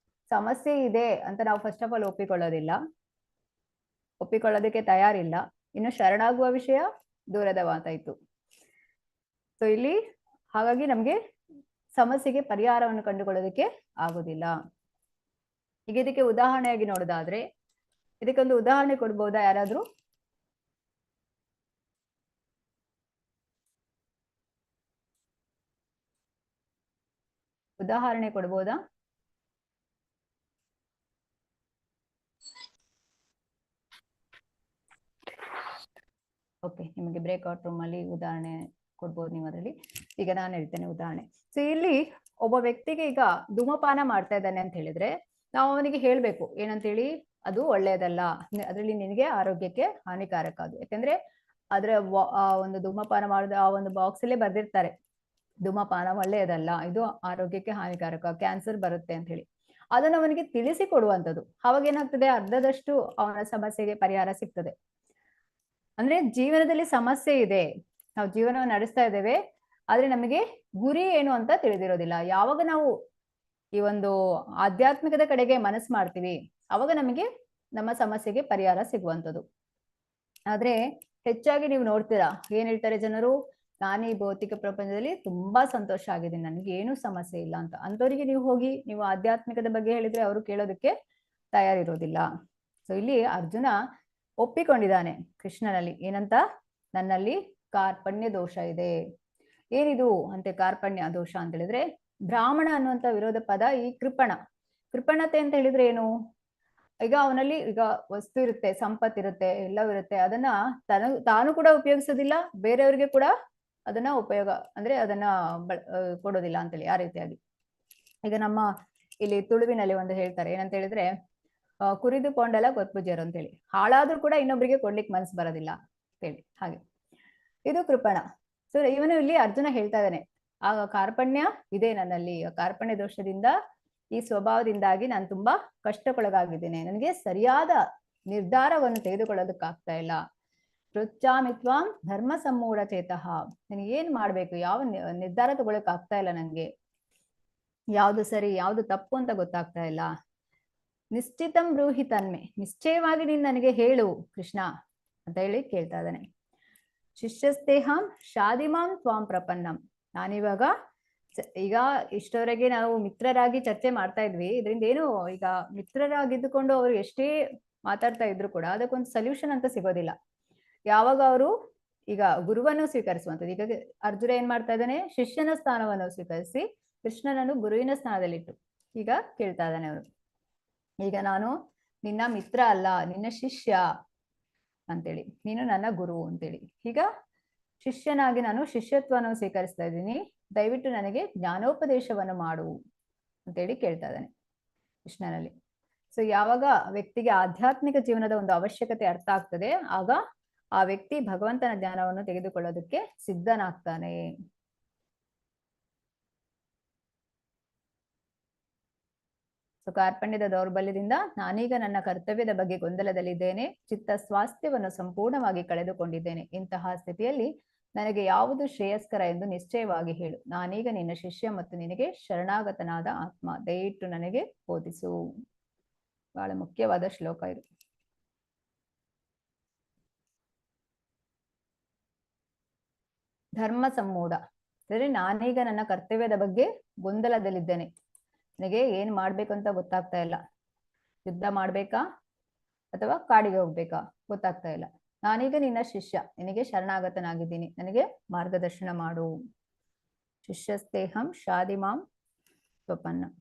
ಸಮಸ್ಯೆ ಇದೆ ಅಂತ ನಾವು ಫಸ್ಟ್ ಆಫ್ ಆಲ್ ಒಪ್ಪಿಕೊಳ್ಳೋದಕ್ಕೆ ತಯಾರಿಲ್ಲ, ಇನ್ನು ಶರಣಾಗುವ ವಿಷಯ ದೂರದ ಮಾತಾಯ್ತು. ಸೊ ಇಲ್ಲಿ ಹಾಗಾಗಿ ನಮ್ಗೆ ಸಮಸ್ಯೆಗೆ ಪರಿಹಾರವನ್ನು ಕಂಡುಕೊಳ್ಳೋದಕ್ಕೆ ಆಗುದಿಲ್ಲ. ಈಗ ಇದಕ್ಕೆ ಉದಾಹರಣೆಯಾಗಿ ನೋಡೋದಾದ್ರೆ, ಇದಕ್ಕೊಂದು ಉದಾಹರಣೆ ಕೊಡ್ಬೋದಾ ಯಾರಾದ್ರೂ? ಉದಾಹರಣೆ ಕೊಡ್ಬೋದಾ? ಓಕೆ, ನಿಮಗೆ ಬ್ರೇಕ್ಔಟ್ ರೂಮ್ ಅಲ್ಲಿ ಉದಾಹರಣೆ ಕೊಡ್ಬೋದು ನೀವು ಅದರಲ್ಲಿ. ಈಗ ನಾನು ಹೇಳ್ತೇನೆ ಉದಾಹರಣೆ. ಸೊ ಇಲ್ಲಿ ಒಬ್ಬ ವ್ಯಕ್ತಿಗೆ ಈಗ ಧೂಮಪಾನ ಮಾಡ್ತಾ ಇದ್ದಾನೆ ಅಂತ ಹೇಳಿದ್ರೆ ನಾವು ಅವನಿಗೆ ಹೇಳ್ಬೇಕು ಏನಂತೇಳಿ, ಅದು ಒಳ್ಳೆಯದಲ್ಲ, ಅದರಲ್ಲಿ ನಿನಗೆ ಆರೋಗ್ಯಕ್ಕೆ ಹಾನಿಕಾರಕ ಅದು. ಯಾಕಂದ್ರೆ ಅದರ ಒಂದು ಧೂಮಪಾನ ಮಾಡಿದ ಆ ಒಂದು ಬಾಕ್ಸ್ ಅಲ್ಲೇ ಬರ್ದಿರ್ತಾರೆ ಧೂಮಪಾನ ಒಳ್ಳೆಯದಲ್ಲ, ಇದು ಆರೋಗ್ಯಕ್ಕೆ ಹಾನಿಕಾರಕ, ಕ್ಯಾನ್ಸರ್ ಬರುತ್ತೆ ಅಂತ ಹೇಳಿ. ಅದನ್ನು ಅವನಿಗೆ ತಿಳಿಸಿ ಕೊಡುವಂಥದ್ದು. ಅವಾಗ ಏನಾಗ್ತದೆ, ಅರ್ಧದಷ್ಟು ಅವನ ಸಮಸ್ಯೆಗೆ ಪರಿಹಾರ ಸಿಗ್ತದೆ. ಅಂದ್ರೆ ಜೀವನದಲ್ಲಿ ಸಮಸ್ಯೆ ಇದೆ, ನಾವು ಜೀವನವನ್ನು ನಡೆಸ್ತಾ ಇದ್ದೇವೆ, ಆದ್ರೆ ನಮಗೆ ಗುರಿ ಏನು ಅಂತ ತಿಳಿದಿರೋದಿಲ್ಲ. ಯಾವಾಗ ನಾವು ಈ ಒಂದು ಆಧ್ಯಾತ್ಮಿಕದ ಕಡೆಗೆ ಮನಸ್ಸು ಮಾಡ್ತೀವಿ ಅವಾಗ ನಮಗೆ ನಮ್ಮ ಸಮಸ್ಯೆಗೆ ಪರಿಹಾರ ಸಿಗುವಂಥದ್ದು. ಆದ್ರೆ ಹೆಚ್ಚಾಗಿ ನೀವು ನೋಡ್ತೀರಾ, ಏನ್ ಹೇಳ್ತಾರೆ ಜನರು, ನಾನು ಈ ಭೌತಿಕ ಪ್ರಪಂಚದಲ್ಲಿ ತುಂಬಾ ಸಂತೋಷ ಆಗಿದ್ದೀನಿ, ನನಗೆ ಏನು ಸಮಸ್ಯೆ ಇಲ್ಲ ಅಂತ. ಅಂತವರಿಗೆ ನೀವು ಹೋಗಿ ನೀವು ಆಧ್ಯಾತ್ಮಿಕದ ಬಗ್ಗೆ ಹೇಳಿದ್ರೆ ಅವರು ಕೇಳೋದಕ್ಕೆ ತಯಾರಿರೋದಿಲ್ಲ. ಸೊ ಇಲ್ಲಿ ಅರ್ಜುನ ಒಪ್ಪಿಕೊಂಡಿದ್ದಾನೆ ಕೃಷ್ಣನಲ್ಲಿ ಏನಂತ, ನನ್ನಲ್ಲಿ ಕಾರ್ಪಣ್ಯ ದೋಷ ಇದೆ. ಏನಿದು ಅಂತೆ ಕಾರ್ಪಣ್ಯ ದೋಷ ಅಂತ ಹೇಳಿದ್ರೆ, ಬ್ರಾಹ್ಮಣ ಅನ್ನುವಂತ ವಿರೋಧ ಪದ ಈ ಕೃಪಣತೆ ಅಂತ ಹೇಳಿದ್ರೆ ಏನು, ಈಗ ಅವನಲ್ಲಿ ಈಗ ವಸ್ತು ಇರುತ್ತೆ, ಸಂಪತ್ತಿರುತ್ತೆ, ಎಲ್ಲವೂ ಇರುತ್ತೆ. ಅದನ್ನ ತಾನು ಕೂಡ ಉಪಯೋಗಿಸೋದಿಲ್ಲ, ಬೇರೆಯವ್ರಿಗೆ ಕೂಡ ಅದನ್ನ ಉಪಯೋಗ ಅಂದ್ರೆ ಅದನ್ನ ಕೊಡೋದಿಲ್ಲ ಅಂತೇಳಿ ಆ ರೀತಿಯಾಗಿ. ಈಗ ನಮ್ಮ ಇಲ್ಲಿ ತುಳುವಿನಲ್ಲಿ ಒಂದು ಹೇಳ್ತಾರೆ, ಏನಂತ ಹೇಳಿದ್ರೆ ಕುರಿದು ಕೊಂಡಲ ಗೊತ್ಪೂಜರು ಅಂತೇಳಿ. ಹಾಳಾದ್ರೂ ಕೂಡ ಇನ್ನೊಬ್ರಿಗೆ ಕೊಡ್ಲಿಕ್ಕೆ ಮನ್ಸು ಬರೋದಿಲ್ಲ ಅಂತೇಳಿ. ಹಾಗೆ ಇದು ಕೃಪಣ. ಸೊ ಇವನು ಇಲ್ಲಿ ಅರ್ಜುನ ಹೇಳ್ತಾ ಇದ್ದಾನೆ, ಆಗ ಕಾರ್ಪಣ್ಯ ಇದೆ ನನ್ನಲ್ಲಿ, ಕಾರ್ಪಣ್ಯ ದೋಷದಿಂದ ಈ ಸ್ವಭಾವದಿಂದಾಗಿ ನಾನು ತುಂಬಾ ಕಷ್ಟಕ್ಕೊಳಗಾಗಿದ್ದೇನೆ, ನನಗೆ ಸರಿಯಾದ ನಿರ್ಧಾರವನ್ನು ತೆಗೆದುಕೊಳ್ಳೋದಕ್ಕಾಗ್ತಾ ಇಲ್ಲ. ಪೃಚ್ಛಾಮಿತ್ವಾಂ ಧರ್ಮ ಸಮ್ಮೂಢ ಚೇತಃ, ನನಗೆ ಏನ್ ಮಾಡ್ಬೇಕು, ಯಾವ ನಿರ್ಧಾರ ತಗೊಳಕ್ ಆಗ್ತಾ ಇಲ್ಲ, ನನ್ಗೆ ಯಾವ್ದು ಸರಿ ಯಾವ್ದು ತಪ್ಪು ಅಂತ ಗೊತ್ತಾಗ್ತಾ ಇಲ್ಲ. ನಿಶ್ಚಿತಂ ಬ್ರೂಹಿ ತನ್ಮೆ, ನಿಶ್ಚಯವಾಗಿ ನೀನ್ ನನಗೆ ಹೇಳು ಕೃಷ್ಣ ಅಂತ ಹೇಳಿ ಕೇಳ್ತಾ ಇದ್ದಾನೆ. ಶಿಷ್ಯಸ್ತೇಹಂ ಶಾದಿಮಾಂ ತ್ವಾಂ ಪ್ರಪನ್ನಂ, ನಾನಿವಾಗ ಈಗ ಇಷ್ಟವರೆಗೆ ನಾವು ಮಿತ್ರರಾಗಿ ಚರ್ಚೆ ಮಾಡ್ತಾ ಇದ್ವಿ, ಇದರಿಂದ ಏನು ಈಗ ಮಿತ್ರರಾಗಿದ್ದುಕೊಂಡು ಅವರು ಎಷ್ಟೇ ಮಾತಾಡ್ತಾ ಇದ್ರು ಕೂಡ ಅದಕ್ಕೊಂದು ಸೊಲ್ಯೂಷನ್ ಅಂತ ಸಿಗೋದಿಲ್ಲ. ಯಾವಾಗ ಅವರು ಈಗ ಗುರುವನ್ನು ಸ್ವೀಕರಿಸುವಂಥದ್ದು, ಈಗ ಅರ್ಜುನ ಏನ್ ಮಾಡ್ತಾ ಇದ್ದಾನೆ, ಶಿಷ್ಯನ ಸ್ಥಾನವನ್ನು ಸ್ವೀಕರಿಸಿ ಕೃಷ್ಣನನ್ನು ಗುರುವಿನ ಸ್ಥಾನದಲ್ಲಿಟ್ಟು ಈಗ ಕೇಳ್ತಾ ಇದ್ದಾನೆ ಅವರು, ಈಗ ನಾನು ನಿನ್ನ ಮಿತ್ರ ಅಲ್ಲ, ನಿನ್ನ ಶಿಷ್ಯ ಅಂತೇಳಿ, ನೀನು ನನ್ನ ಗುರು ಅಂತೇಳಿ. ಈಗ ಶಿಷ್ಯನಾಗಿ ನಾನು ಶಿಷ್ಯತ್ವವನ್ನು ಸ್ವೀಕರಿಸ್ತಾ ಇದ್ದೀನಿ, ದಯವಿಟ್ಟು ನನಗೆ ಜ್ಞಾನೋಪದೇಶವನ್ನು ಮಾಡು ಅಂತೇಳಿ ಕೇಳ್ತಾ ಇದ್ದಾನೆ ಕೃಷ್ಣನಲ್ಲಿ. ಸೊ ಯಾವಾಗ ವ್ಯಕ್ತಿಗೆ ಆಧ್ಯಾತ್ಮಿಕ ಜೀವನದ ಒಂದು ಅವಶ್ಯಕತೆ ಅರ್ಥ ಆಗ್ತದೆ, ಆಗ ಆ ವ್ಯಕ್ತಿ ಭಗವಂತನ ಜ್ಞಾನವನ್ನು ತೆಗೆದುಕೊಳ್ಳೋದಕ್ಕೆ ಸಿದ್ಧನಾಗ್ತಾನೆ. ಸೊ ಕಾರ್ಪಣ್ಯದ ದೌರ್ಬಲ್ಯದಿಂದ ನಾನೀಗ ನನ್ನ ಕರ್ತವ್ಯದ ಬಗ್ಗೆ ಗೊಂದಲದಲ್ಲಿದ್ದೇನೆ, ಚಿತ್ತ ಸ್ವಾಸ್ಥ್ಯವನ್ನು ಸಂಪೂರ್ಣವಾಗಿ ಕಳೆದುಕೊಂಡಿದ್ದೇನೆ. ಇಂತಹ ಸ್ಥಿತಿಯಲ್ಲಿ ನನಗೆ ಯಾವುದು ಶ್ರೇಯಸ್ಕರ ಎಂದು ನಿಶ್ಚಯವಾಗಿ ಹೇಳು. ನಾನೀಗ ನಿನ್ನ ಶಿಷ್ಯ ಮತ್ತು ನಿನಗೆ ಶರಣಾಗತನಾದ ಆತ್ಮ, ದಯವಿಟ್ಟು ನನಗೆ ಬೋಧಿಸು. ಬಹಳ ಮುಖ್ಯವಾದ ಶ್ಲೋಕ ಇದು. ಧರ್ಮ ಸಮ್ಮೂಢ ಅಂದ್ರೆ ನಾನೀಗ ನನ್ನ ಕರ್ತವ್ಯದ ಬಗ್ಗೆ ಗೊಂದಲದಲ್ಲಿದ್ದೇನೆ, ನನಗೆ ಏನ್ ಮಾಡ್ಬೇಕು ಅಂತ ಗೊತ್ತಾಗ್ತಾ ಇಲ್ಲ. ಯುದ್ಧ ಮಾಡ್ಬೇಕಾ ಅಥವಾ ಕಾಡಿಗೆ ಹೋಗ್ಬೇಕಾ ಗೊತ್ತಾಗ್ತಾ ಇಲ್ಲ. ನಾನೀಗ ನಿನ್ನ ಶಿಷ್ಯ, ನಿನಗೆ ಶರಣಾಗತನಾಗಿದ್ದೀನಿ, ನನಗೆ ಮಾರ್ಗದರ್ಶನ ಮಾಡು. ಶಿಷ್ಯಸ್ತೇಹಂ ಶಾದಿಮಾಂ ಪ್ರಪನ್ನಂ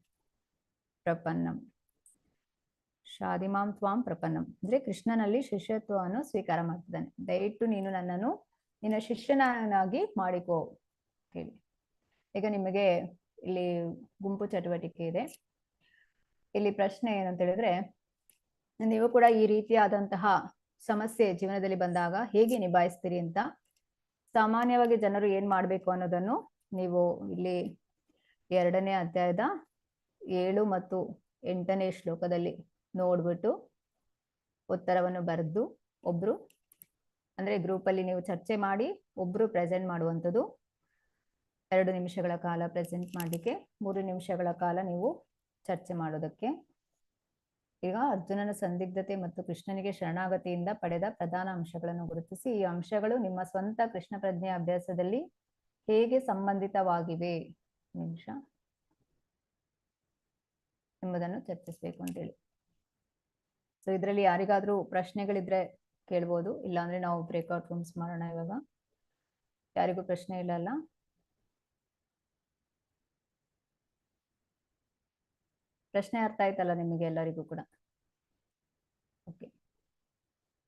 ಶಾದಿಮಾಂ ತ್ವಾಂ ಪ್ರಪನ್ನಂ ಅಂದ್ರೆ ಕೃಷ್ಣನಲ್ಲಿ ಶಿಷ್ಯತ್ವವನ್ನು ಸ್ವೀಕಾರ ಮಾಡ್ತಿದ್ದಾನೆ. ದಯವಿಟ್ಟು ನೀನು ನನ್ನನ್ನು ನಿನ್ನ ಶಿಷ್ಯನಾಗಿ ಮಾಡಿಕೋ ಹೇಳಿ. ಈಗ ನಿಮಗೆ ಇಲ್ಲಿ ಗುಂಪು ಚಟುವಟಿಕೆ ಇದೆ. ಇಲ್ಲಿ ಪ್ರಶ್ನೆ ಏನಂತ ಹೇಳಿದ್ರೆ, ನೀವು ಕೂಡ ಈ ರೀತಿಯಾದಂತಹ ಸಮಸ್ಯೆ ಜೀವನದಲ್ಲಿ ಬಂದಾಗ ಹೇಗೆ ನಿಭಾಯಿಸ್ತೀರಿ ಅಂತ. ಸಾಮಾನ್ಯವಾಗಿ ಜನರು ಏನ್ ಮಾಡ್ಬೇಕು ಅನ್ನೋದನ್ನು ನೀವು ಇಲ್ಲಿ 2ನೇ ಅಧ್ಯಾಯದ 7 ಮತ್ತು 8ನೇ ಶ್ಲೋಕದಲ್ಲಿ ನೋಡ್ಬಿಟ್ಟು ಉತ್ತರವನ್ನು ಬರೆದು ಒಬ್ರು ಅಂದ್ರೆ ಗ್ರೂಪ್ ಅಲ್ಲಿ ನೀವು ಚರ್ಚೆ ಮಾಡಿ ಒಬ್ರು ಪ್ರೆಸೆಂಟ್ ಮಾಡುವಂಥದ್ದು. 2 ನಿಮಿಷಗಳ ಕಾಲ ಪ್ರೆಸೆಂಟ್ ಮಾಡಲಿಕ್ಕೆ, 3 ನಿಮಿಷಗಳ ಕಾಲ ನೀವು ಚರ್ಚೆ ಮಾಡೋದಕ್ಕೆ. ಈಗ ಅರ್ಜುನನ ಸಂದಿಗ್ಧತೆ ಮತ್ತು ಕೃಷ್ಣನಿಗೆ ಶರಣಾಗತಿಯಿಂದ ಪಡೆದ ಪ್ರಧಾನ ಅಂಶಗಳನ್ನು ಗುರುತಿಸಿ, ಈ ಅಂಶಗಳು ನಿಮ್ಮ ಸ್ವಂತ ಕೃಷ್ಣ ಪ್ರಜ್ಞೆ ಅಭ್ಯಾಸದಲ್ಲಿ ಹೇಗೆ ಸಂಬಂಧಿತವಾಗಿವೆ ನಿಮಿಷ ಎಂಬುದನ್ನು ಚರ್ಚಿಸಬೇಕು ಅಂತೇಳಿ. ಸೊ ಇದರಲ್ಲಿ ಯಾರಿಗಾದ್ರೂ ಪ್ರಶ್ನೆಗಳಿದ್ರೆ ಕೇಳ್ಬೋದು, ಇಲ್ಲಾಂದ್ರೆ ನಾವು ಬ್ರೇಕ್ಔಟ್ ರೂಮ್ಸ್ ಮಾಡೋಣ. ಇವಾಗ ಯಾರಿಗೂ ಪ್ರಶ್ನೆ ಇಲ್ಲ ಅಲ್ಲ? ಪ್ರಶ್ನೆ ಅರ್ಥ ಆಯ್ತಲ್ಲ ನಿಮಗೆ ಎಲ್ಲರಿಗೂ ಕೂಡ? ಓಕೆ,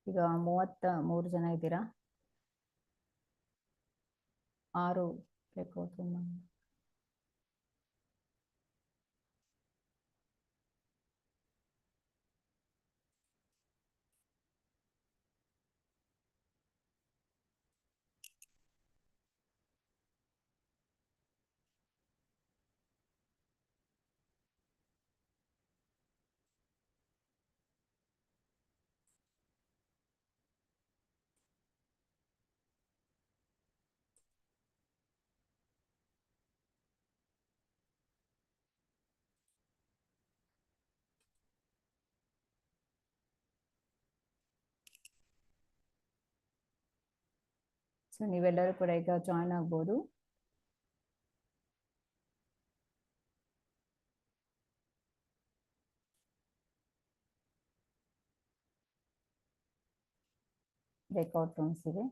ಈಗ 33 ಜನ ಇದ್ದೀರಾ. 6 ಬ್ರೇಕ್ಔಟ್ ರೂಮ್. ಸೊ ನೀವೆಲ್ಲರೂ ಕೂಡ ಈಗ ಜಾಯ್ನ್ ಆಗ್ಬೋದು. ಬ್ರೇಕ್ಔಟ್ ರೂಮ್ಸ್ ಇವೆ.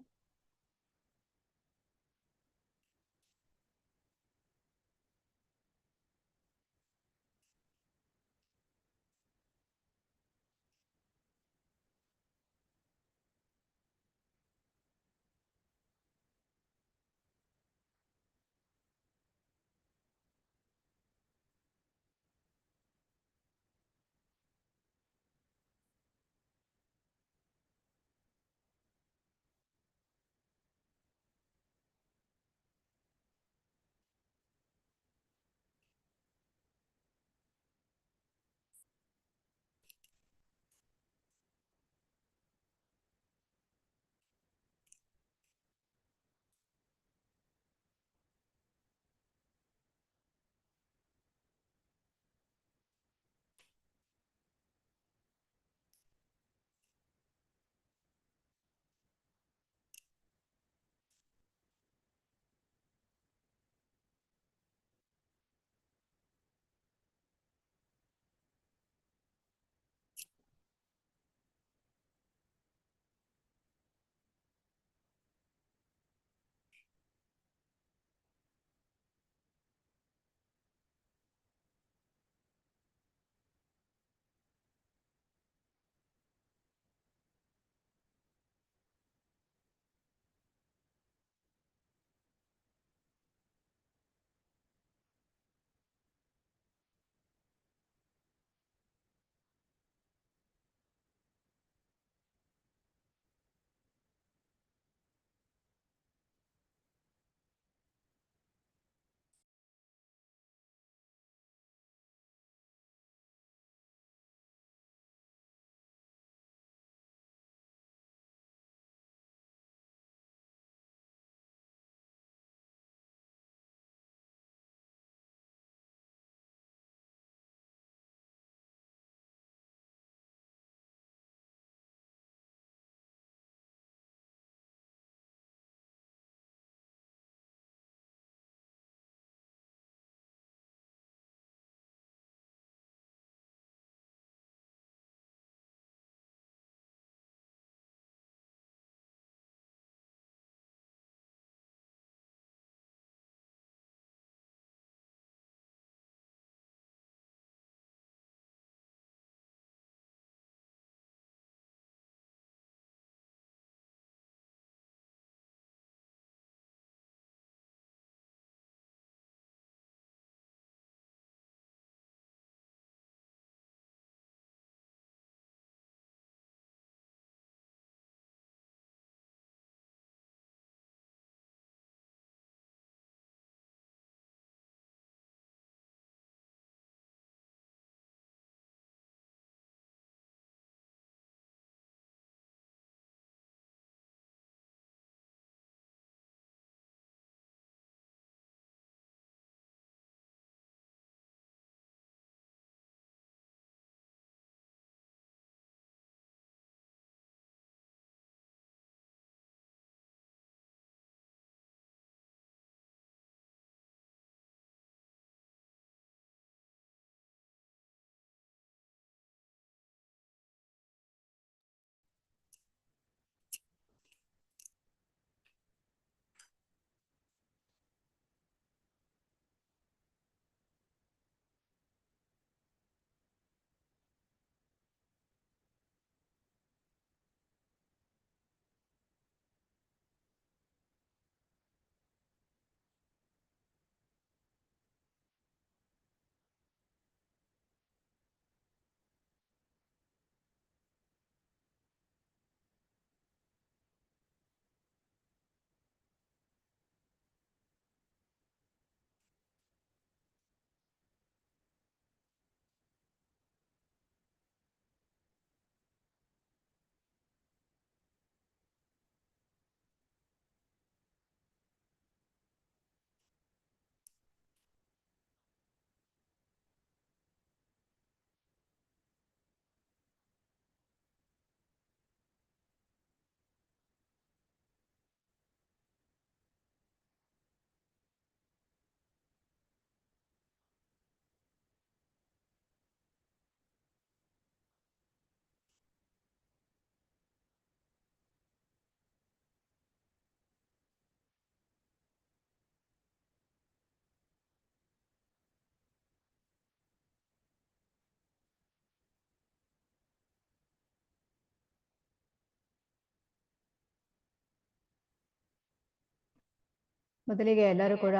ಮೊದಲಿಗೆ ಎಲ್ಲರೂ ಕೂಡ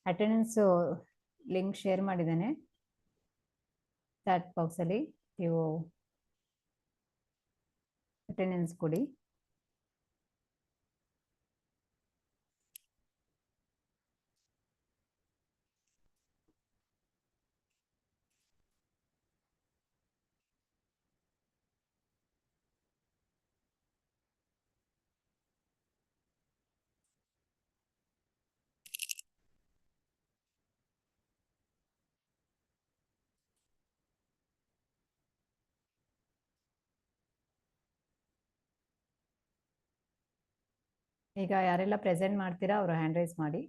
ಅಟೆಂಡೆನ್ಸ್ ಲಿಂಕ್ ಶೇರ್ ಮಾಡಿದ್ದೇನೆ ಚಾಟ್ ಬಾಕ್ಸ್ ಅಲ್ಲಿ, ನೀವು ಅಟೆಂಡೆನ್ಸ್ ಕೊಡಿ. ಈಗ ಯಾರೆಲ್ಲ ಪ್ರೆಸೆಂಟ್ ಮಾಡ್ತೀರಾ ಅವರು ಹ್ಯಾಂಡ್ ರೈಸ್ ಮಾಡಿ.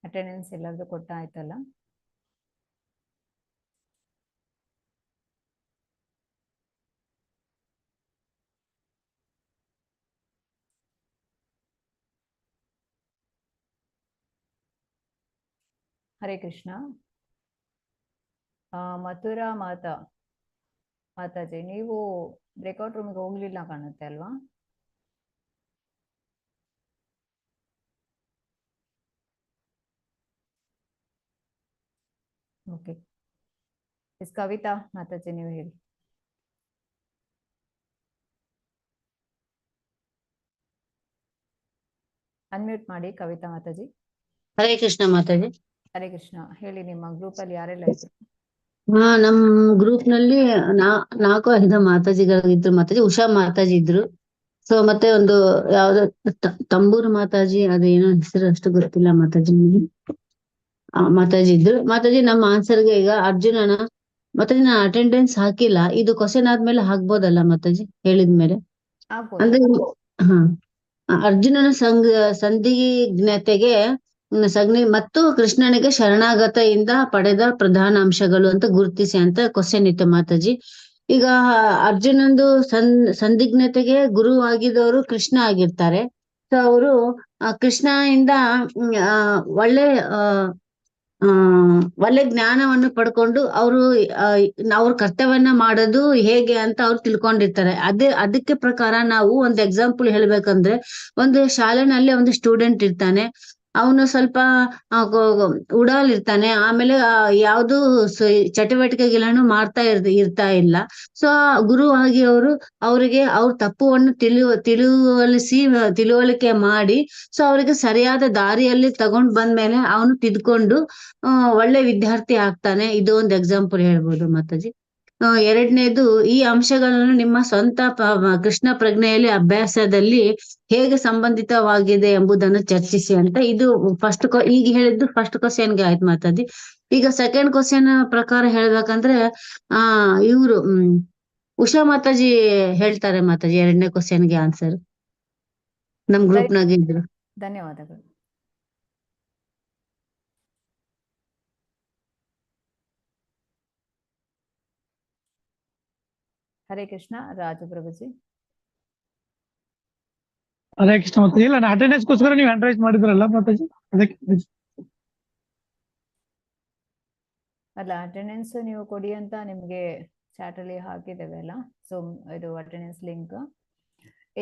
ಅಟೆಂಡೆನ್ಸ್ ಎಲ್ಲರದು ಕೊಟ್ಟ ಆಯ್ತಲ್ಲ? ಹರೇ ಕೃಷ್ಣ. ಮಥುರಾ ಮಾತಾಜಿ, ನೀವು ಬ್ರೇಕ್ಔಟ್ ರೂಮ್ಗೆ ಹೋಗ್ಲಿಲ್ಲ ಕಾಣುತ್ತೆ ಅಲ್ವಾ? ಓಕೆ. ಕವಿತಾ ಮಾತಾಜಿ, ನೀವು ಹೇಳಿ. ಅನ್ಮ್ಯೂಟ್ ಮಾಡಿ ಕವಿತಾ ಮಾತಾಜಿ. ಹರೇ ಕೃಷ್ಣ ಮಾತಾಜಿ. ಹರೇ ಕೃಷ್ಣ. ಹೇಳಿ, ನಿಮ್ಮ ಗ್ರೂಪ್ ಅಲ್ಲಿ ಯಾರೆಲ್ಲ ಇದ್ರು? ನಮ್ ಗ್ರೂಪ್ ನಲ್ಲಿ 4-5 ಮಾತಾಜಿಗಳು ಇದ್ರು ಮಾತಾಜಿ. ಉಷಾ ಮಾತಾಜಿ ಇದ್ರು. ಸೊ ಮತ್ತೆ ಒಂದು ಯಾವ್ದೋ ತಂಬೂರು ಮಾತಾಜಿ, ಅದೇನೋ ಹೆಸರು ಅಷ್ಟು ಗೊತ್ತಿಲ್ಲ ಮಾತಾಜಿ. ಮಾತಾಜಿ ಇದ್ರು. ಮಾತಾಜಿ ನಮ್ಮ ಆನ್ಸರ್ಗೆ ಈಗ ಅರ್ಜುನನ ಮಾತಾಜಿ ನಾನು ಅಟೆಂಡೆನ್ಸ್ ಹಾಕಿಲ್ಲ, ಇದು ಕ್ವಶನ್ ಆದ್ಮೇಲೆ ಹಾಕ್ಬೋದಲ್ಲ ಮಾತಾಜಿ ಹೇಳಿದ್ಮೇಲೆ? ಅಂದ್ರೆ ಅರ್ಜುನನ ಸಂದಿಗ್ಧತೆಗೆ ಮತ್ತು ಕೃಷ್ಣನಿಗೆ ಶರಣಾಗತೆಯಿಂದ ಪಡೆದ ಪ್ರಧಾನ ಅಂಶಗಳು ಅಂತ ಗುರುತಿಸಿ ಅಂತ ಕ್ವಶನ್ ಇತ್ತು ಮಾತಾಜಿ. ಈಗ ಅರ್ಜುನಂದು ಸಂದಿಗ್ಧತೆಗೆ ಗುರು ಆಗಿದವರು ಕೃಷ್ಣ ಆಗಿರ್ತಾರೆ. ಸೊ ಅವರು ಕೃಷ್ಣ ಇಂದ ಒಳ್ಳೆ ಜ್ಞಾನವನ್ನು ಪಡ್ಕೊಂಡು ಅವ್ರ ಕರ್ತವ್ಯನ ಮಾಡೋದು ಹೇಗೆ ಅಂತ ಅವ್ರು ತಿಳ್ಕೊಂಡಿರ್ತಾರೆ. ಅದಕ್ಕೆ ಪ್ರಕಾರ ನಾವು ಒಂದು ಎಕ್ಸಾಂಪಲ್ ಹೇಳ್ಬೇಕಂದ್ರೆ, ಒಂದು ಶಾಲೆನಲ್ಲಿ ಒಂದು ಸ್ಟೂಡೆಂಟ್ ಇರ್ತಾನೆ, ಅವನು ಸ್ವಲ್ಪ ಉಡಾಲ್ ಇರ್ತಾನೆ, ಆಮೇಲೆ ಯಾವ್ದು ಚಟುವಟಿಕೆಗಳನ್ನು ಮಾಡ್ತಾ ಇರ್ತಾ ಇಲ್ಲ. ಸೊ ಗುರು ಆಗಿ ಅವ್ರಿಗೆ ಅವ್ರ ತಪ್ಪುವನ್ನು ತಿಳುವಳಿಕೆ ಮಾಡಿ, ಸೊ ಅವ್ರಿಗೆ ಸರಿಯಾದ ದಾರಿಯಲ್ಲಿ ತಗೊಂಡ್ ಬಂದ್ಮೇಲೆ ಅವನು ತಿದ್ಕೊಂಡು ಒಳ್ಳೆ ವಿದ್ಯಾರ್ಥಿ ಆಗ್ತಾನೆ. ಇದು ಒಂದು ಎಕ್ಸಾಂಪಲ್ ಹೇಳ್ಬೋದು ಮಾತಾಜಿ. ಎರಡನೇದು, ಈ ಅಂಶಗಳನ್ನು ನಿಮ್ಮ ಸ್ವಂತ ಕೃಷ್ಣ ಪ್ರಜ್ಞೆಯಲ್ಲಿ ಅಭ್ಯಾಸದಲ್ಲಿ ಹೇಗೆ ಸಂಬಂಧಿತವಾಗಿದೆ ಎಂಬುದನ್ನು ಚರ್ಚಿಸಿ ಅಂತ. ಇದು ಈಗ ಹೇಳಿದ್ದು ಫಸ್ಟ್ ಕ್ವಶನ್ಗೆ ಆಯ್ತು ಮಾತಾಜಿ. ಈಗ ಸೆಕೆಂಡ್ ಕ್ವಶನ್ ಪ್ರಕಾರ ಹೇಳ್ಬೇಕಂದ್ರೆ ಇವ್ರು ಉಷಾ ಮಾತಾಜಿ ಹೇಳ್ತಾರೆ ಮಾತಾಜಿ ಎರಡನೇ ಕ್ವಶನ್ಗೆ ಆನ್ಸರ್. ನಮ್ ಗ್ರೂಪ್ ನಾಗ ಇದ್ರು. ಧನ್ಯವಾದಗಳು. ಹರೇ ಕೃಷ್ಣ. ರಾಜು ಪ್ರಭುಜಿ. ಹರೇ ಕೃಷ್ಣ ಮಾತಾಜಿ. ಇಲ್ಲ, ಅಟೆಂಡೆನ್ಸ್ ಗೋಸ್ಕರ ನೀವು ಹ್ಯಾಂಡ್ ರೈಸ್ ಮಾಡಿದ್ರಲ್ಲ ಮಾತಾಜಿ, ಅದಕ್ಕೆ. ಅಲ್ಲ, ಅಟೆಂಡೆನ್ಸ್ ನೀವು ಕೊಡಿ ಅಂತ ನಿಮ್ಗೆ ಚಾಟ್ ಅಲ್ಲಿ ಹಾಕಿದ್ದೇವೆ ಅಲ್ಲ. ಸೊ ಇದು ಅಟೆಂಡೆನ್ಸ್ ಲಿಂಕ್.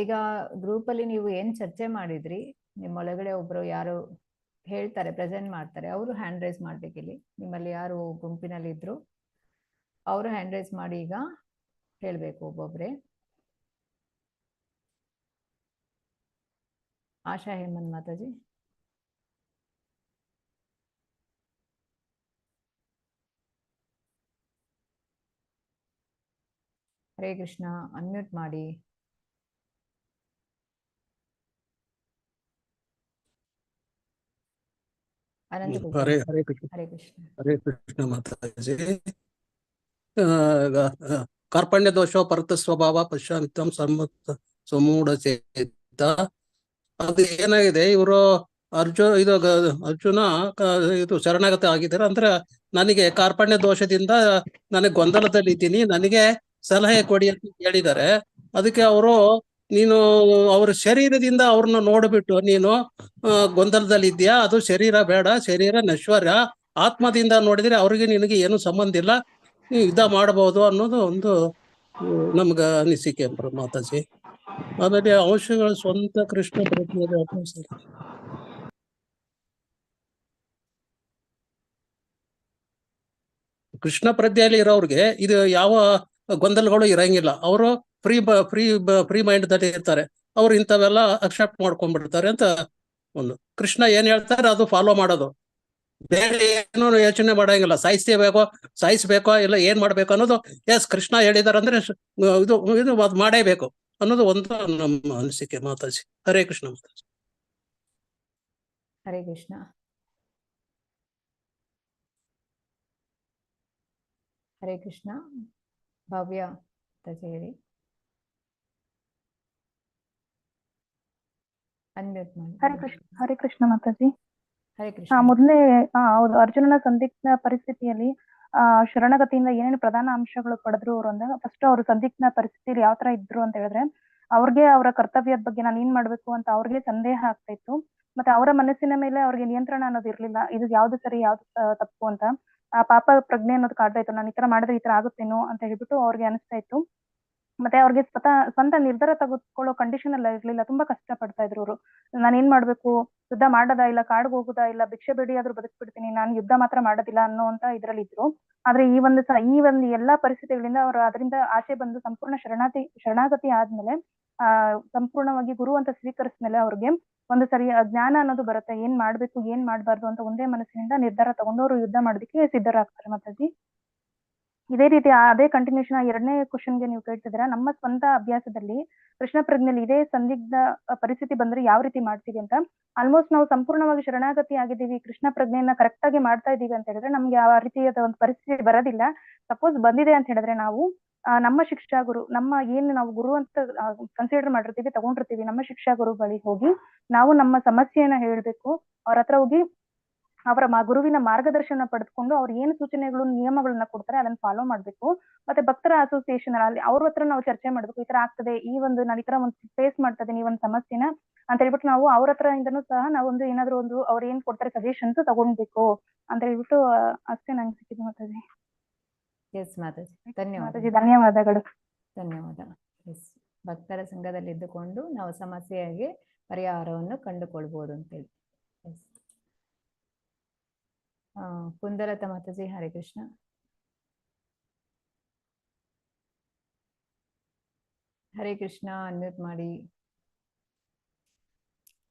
ಈಗ ಗ್ರೂಪ್ ಅಲ್ಲಿ ನೀವು ಏನ್ ಚರ್ಚೆ ಮಾಡಿದ್ರಿ, ನಿಮ್ಮೊಳಗಡೆ ಒಬ್ರು ಯಾರು ಹೇಳ್ತಾರೆ, ಪ್ರೆಸೆಂಟ್ ಮಾಡ್ತಾರೆ, ಅವರು ಹ್ಯಾಂಡ್ ರೈಸ್ ಮಾಡ್ಬೇಕಿಲ್ಲಿ. ನಿಮ್ಮಲ್ಲಿ ಯಾರು ಗುಂಪಿನಲ್ಲಿ ಇದ್ರು ಅವರು ಹ್ಯಾಂಡ್ ರೈಸ್ ಮಾಡಿ ಈಗ ಹೇಳ್ಬೇಕು ಒಬ್ಬೊಬ್ರೆ. ಆಶಾ ಹೇಮಂತ್ ಮಾತಾಜಿ. ಹರೇ ಕೃಷ್ಣ. ಅನ್ಮ್ಯೂಟ್ ಮಾಡಿ. ಅನಂತ. ಹರೇ ಕೃಷ್ಣ. ಹರೇ ಕೃಷ್ಣ. ಹರೇ ಕೃಷ್ಣ ಮಾತಾಜಿ. ಕಾರ್ಪಣ್ಯ ದೋಷ ಪರತ ಸ್ವಭಾವ ಪಶ್ಚಾಂತಂ ಸಮೂಢ ಚೇತ. ಅದು ಏನಾಗಿದೆ, ಇವರು ಅರ್ಜುನ ಇದು ಶರಣಾಗತ ಆಗಿದ್ದಾರೆ. ಅಂದ್ರೆ ನನಗೆ ಕಾರ್ಪಣ್ಯ ದೋಷದಿಂದ ನನಗೆ ಗೊಂದಲದಲ್ಲಿ ಇದ್ದೀನಿ, ನನಗೆ ಸಲಹೆ ಕೊಡಿ ಅಂತ ಹೇಳಿದ್ದಾರೆ. ಅದಕ್ಕೆ ಅವರು ನೀನು ಅವ್ರ ಶರೀರದಿಂದ ಅವ್ರನ್ನ ನೋಡ್ಬಿಟ್ಟು ನೀನು ಗೊಂದಲದಲ್ಲಿದ್ಯಾ. ಅದು ಶರೀರ ಬೇಡ, ಶರೀರ ನಶ್ವರ. ಆತ್ಮದಿಂದ ನೋಡಿದ್ರೆ ಅವ್ರಿಗೆ ನಿನಗೆ ಏನು ಸಂಬಂಧ ಇಲ್ಲ, ನೀವು ಯುದ್ಧ ಮಾಡಬಹುದು ಅನ್ನೋದು ಒಂದು ನಮ್ಗ ಅನಿಸಿಕೆ ಮಾತಾಜಿ. ಆಮೇಲೆ ಅಂಶಗಳ ಸ್ವಂತ ಕೃಷ್ಣ ಪ್ರಜ್ಞೆಯಲ್ಲಿ ಅಭ್ಯಾಸ. ಕೃಷ್ಣ ಪ್ರಜ್ಞೆಯಲ್ಲಿ ಇರೋರ್ಗೆ ಇದು ಯಾವ ಗೊಂದಲಗಳು ಇರಂಗಿಲ್ಲ. ಅವರು ಫ್ರೀ ಮೈಂಡ್ ದಲ್ಲಿ ಇರ್ತಾರೆ. ಅವ್ರು ಇಂಥವೆಲ್ಲ ಅಕ್ಸೆಪ್ಟ್ ಮಾಡ್ಕೊಂಡ್ಬಿಡ್ತಾರೆ ಅಂತ ಒಂದು. ಕೃಷ್ಣ ಏನ್ ಹೇಳ್ತಾರೆ ಅದು ಫಾಲೋ ಮಾಡೋದು, ಬೇರೆ ಏನು ಯೋಚನೆ ಮಾಡಂಗಿಲ್ಲ. ಸಾಯಿಸ್ಬೇಕೋ ಇಲ್ಲ ಏನ್ ಮಾಡ್ಬೇಕು ಅನ್ನೋದು. ಎಸ್, ಕೃಷ್ಣ ಹೇಳಿದಾರೆ ಅಂದ್ರೆ ಇದು ಅದು ಮಾಡೇಬೇಕು ಅನ್ನೋದು ಒಂದು ನಮ್ಮ ಅನಿಸಿಕೆ ಮಾತಾಜಿ. ಹರೇ ಕೃಷ್ಣ ಮಾತಾಜಿ. ಹರೇ ಕೃಷ್ಣ. ಹರೇ ಕೃಷ್ಣ. ಭವ್ಯ ಮಾತಾಜಿ ಹೇಳಿ. ಅನ್ಮ್ಯೂಟ್ ಮಾಡಿ. ಹರೇ ಕೃಷ್ಣ ಮಾತಾಜಿ. ಹರೇ ಕೃಷ್ಣ. ಮೊದಲೇ ಹೌದು, ಅರ್ಜುನನ ಸಂದಿಗ್ಧ ಪರಿಸ್ಥಿತಿಯಲ್ಲಿ ಶರಣಗತಿಯಿಂದ ಏನೇನು ಪ್ರಧಾನ ಅಂಶಗಳು ಪಡೆದ್ರು ಅವರು ಅಂದಾಗ, ಫಸ್ಟ್ ಅವರು ಸಂದಿಗ್ಧ ಪರಿಸ್ಥಿತಿಯಲ್ಲಿ ಯಾವ ತರ ಇದ್ರು ಅಂತ ಹೇಳಿದ್ರೆ, ಅವ್ರಿಗೆ ಅವರ ಕರ್ತವ್ಯದ ಬಗ್ಗೆ ನಾನು ಏನ್ ಮಾಡ್ಬೇಕು ಅಂತ ಅವ್ರಿಗೆ ಸಂದೇಹ ಆಗ್ತಾ ಇತ್ತು. ಮತ್ತೆ ಅವರ ಮನಸ್ಸಿನ ಮೇಲೆ ಅವ್ರಿಗೆ ನಿಯಂತ್ರಣ ಅನ್ನೋದು ಇರ್ಲಿಲ್ಲ, ಇದು ಯಾವ್ದು ಸರಿ ಯಾವ್ದು ತಪ್ಪು ಅಂತ. ಆ ಪಾಪ ಪ್ರಜ್ಞೆ ಅನ್ನೋದು ಕಾಡ್ತಾ ಇತ್ತು, ನಾನು ಈ ತರ ಮಾಡಿದ್ರೆ ಈ ತರ ಆಗುತ್ತೇನೋ ಅಂತ ಹೇಳ್ಬಿಟ್ಟು ಅವ್ರಿಗೆ ಅನಿಸ್ತಾ ಇತ್ತು. ಮತ್ತೆ ಅವ್ರಿಗೆ ಸ್ವಂತ ನಿರ್ಧಾರ ತೆಗೆದುಕೊಳ್ಳೋ ಕಂಡೀಷನ್ ಎಲ್ಲ ಇರ್ಲಿಲ್ಲ, ತುಂಬಾ ಕಷ್ಟ ಪಡ್ತಾ ಇದ್ರು ಅವರು. ನಾನು ಏನ್ ಮಾಡ್ಬೇಕು, ಯುದ್ಧ ಮಾಡೋದಾ ಇಲ್ಲ ಕಾಡ್ಗೆ ಹೋಗುದಾ ಇಲ್ಲ ಭಿಕ್ಷೆ ಬೇಡಿ ಆದ್ರೂ ಬದುಕ್ಬಿಡ್ತೀನಿ, ನಾನು ಯುದ್ಧ ಮಾತ್ರ ಮಾಡೋದಿಲ್ಲ ಅನ್ನೋಂತ ಇದ್ರಲ್ಲಿ ಇದ್ರು. ಆದ್ರೆ ಈ ಒಂದು ಎಲ್ಲಾ ಪರಿಸ್ಥಿತಿಗಳಿಂದ ಅವರು ಅದರಿಂದ ಆಚೆ ಬಂದು ಸಂಪೂರ್ಣ ಶರಣಾಗತಿ ಆದ್ಮೇಲೆ ಸಂಪೂರ್ಣವಾಗಿ ಗುರು ಅಂತ ಸ್ವೀಕರಿಸಿದ್ಮೇಲೆ ಅವ್ರಿಗೆ ಒಂದು ಸರಿ ಜ್ಞಾನ ಅನ್ನೋದು ಬರುತ್ತೆ, ಏನ್ ಮಾಡ್ಬೇಕು ಏನ್ ಮಾಡ್ಬಾರ್ದು ಅಂತ ಒಂದೇ ಮನಸ್ಸಿನಿಂದ ನಿರ್ಧಾರ ತಗೊಂಡು ಅವರು ಯುದ್ಧ ಮಾಡೋದಕ್ಕೆ ಸಿದ್ಧರಾಗ್ತಾರೆ ಮಾತಾಜಿ. ಇದೇ ರೀತಿ ಅದೇ ಕಂಟಿನ್ಯೂಷನ್ ಎರಡನೇ ಕ್ವಶನ್ಗೆ ನೀವು ಕೇಳ್ತಿದ್ದೀರಾ, ನಮ್ಮ ಸ್ವಂತ ಅಭ್ಯಾಸದಲ್ಲಿ ಕೃಷ್ಣ ಪ್ರಜ್ಞೆಯಲ್ಲಿ ಇದೇ ಸಂದಿಗ್ಧ ಪರಿಸ್ಥಿತಿ ಬಂದ್ರೆ ಯಾವ ರೀತಿ ಮಾಡ್ತೀವಿ ಅಂತ. ಆಲ್ಮೋಸ್ಟ್ ನಾವು ಸಂಪೂರ್ಣವಾಗಿ ಶರಣಾಗತಿ ಆಗಿದ್ದೀವಿ, ಕೃಷ್ಣ ಪ್ರಜ್ಞೆಯನ್ನ ಕರೆಕ್ಟ್ ಆಗಿ ಮಾಡ್ತಾ ಇದೀವಿ ಅಂತ ಹೇಳಿದ್ರೆ ನಮ್ಗೆ ಆ ರೀತಿಯಾದ ಒಂದು ಪರಿಸ್ಥಿತಿ ಬರೋದಿಲ್ಲ. ಸಪೋಸ್ ಬಂದಿದೆ ಅಂತ ಹೇಳಿದ್ರೆ ನಾವು ನಮ್ಮ ಶಿಕ್ಷಾ ಗುರು, ನಮ್ಮ ಏನು ನಾವು ಗುರು ಅಂತ ಕನ್ಸಿಡರ್ ಮಾಡಿರ್ತೀವಿ ತಗೊಂಡಿರ್ತೀವಿ, ನಮ್ಮ ಶಿಕ್ಷಾ ಗುರು ಬಳಿ ಹೋಗಿ ನಾವು ನಮ್ಮ ಸಮಸ್ಯೆಯನ್ನ ಹೇಳ್ಬೇಕು. ಅವ್ರ ಹತ್ರ ಹೋಗಿ ಅವರ ಗುರುವಿನ ಮಾರ್ಗದರ್ಶನ ಪಡೆದುಕೊಂಡು ಅವ್ರು ಏನು ಸೂಚನೆಗಳು ನಿಯಮಗಳನ್ನ ಕೊಡ್ತಾರೆ ಅದನ್ನ ಫಾಲೋ ಮಾಡ್ಬೇಕು. ಮತ್ತೆ ಭಕ್ತರ ಅಸೋಸಿಯೇಷನ್ ಅಲ್ಲಿ ಅವ್ರ ಹತ್ರ ನಾವು ಚರ್ಚೆ ಮಾಡ್ಬೇಕು, ಈ ತರ ಆಗ್ತದೆ, ನಾನು ಈ ತರ ಒಂದು ಫೇಸ್ ಮಾಡ್ತಾ ಇದೀನಿ ಒಂದು ಸಮಸ್ಯೆನ ಅಂತ ಹೇಳ್ಬಿಟ್ಟು ನಾವು ಅವ್ರ ಹತ್ರ ಇಂದನೂ ಸಹ ನಾವೊಂದು ಏನಾದ್ರು ಒಂದು ಅವ್ರು ಏನ್ ಕೊಡ್ತಾರೆ ಸಜೆಷನ್ಸ್ ತಗೊಂಡ್ಬೇಕು ಅಂತ ಹೇಳ್ಬಿಟ್ಟು ಅಷ್ಟೇ ನಂಗೆ ಸಿಕ್ಕಿದ್ದು ಮಾತಾಜಿ. ಎಸ್ ಮಾತಾಜಿ, ಧನ್ಯವಾದ ಮಾತಾಜಿ, ಧನ್ಯವಾದಗಳು. ಧನ್ಯವಾದ. ಎಸ್, ಭಕ್ತರ ಸಂಘದಲ್ಲಿ ಇದ್ದುಕೊಂಡು ನಾವು ಸಮಸ್ಯೆಯಾಗಿ ಪರಿಹಾರವನ್ನು ಕಂಡುಕೊಳ್ಬಹುದು ಅಂತೇಳಿ. ಎಸ್, ಕುಂದಲತಾ ಮಾತಾಜಿ. ಹರೇ ಕೃಷ್ಣ. ಹರೇ ಕೃಷ್ಣ, ಅನ್ಮ್ಯೂಟ್ ಮಾಡಿ.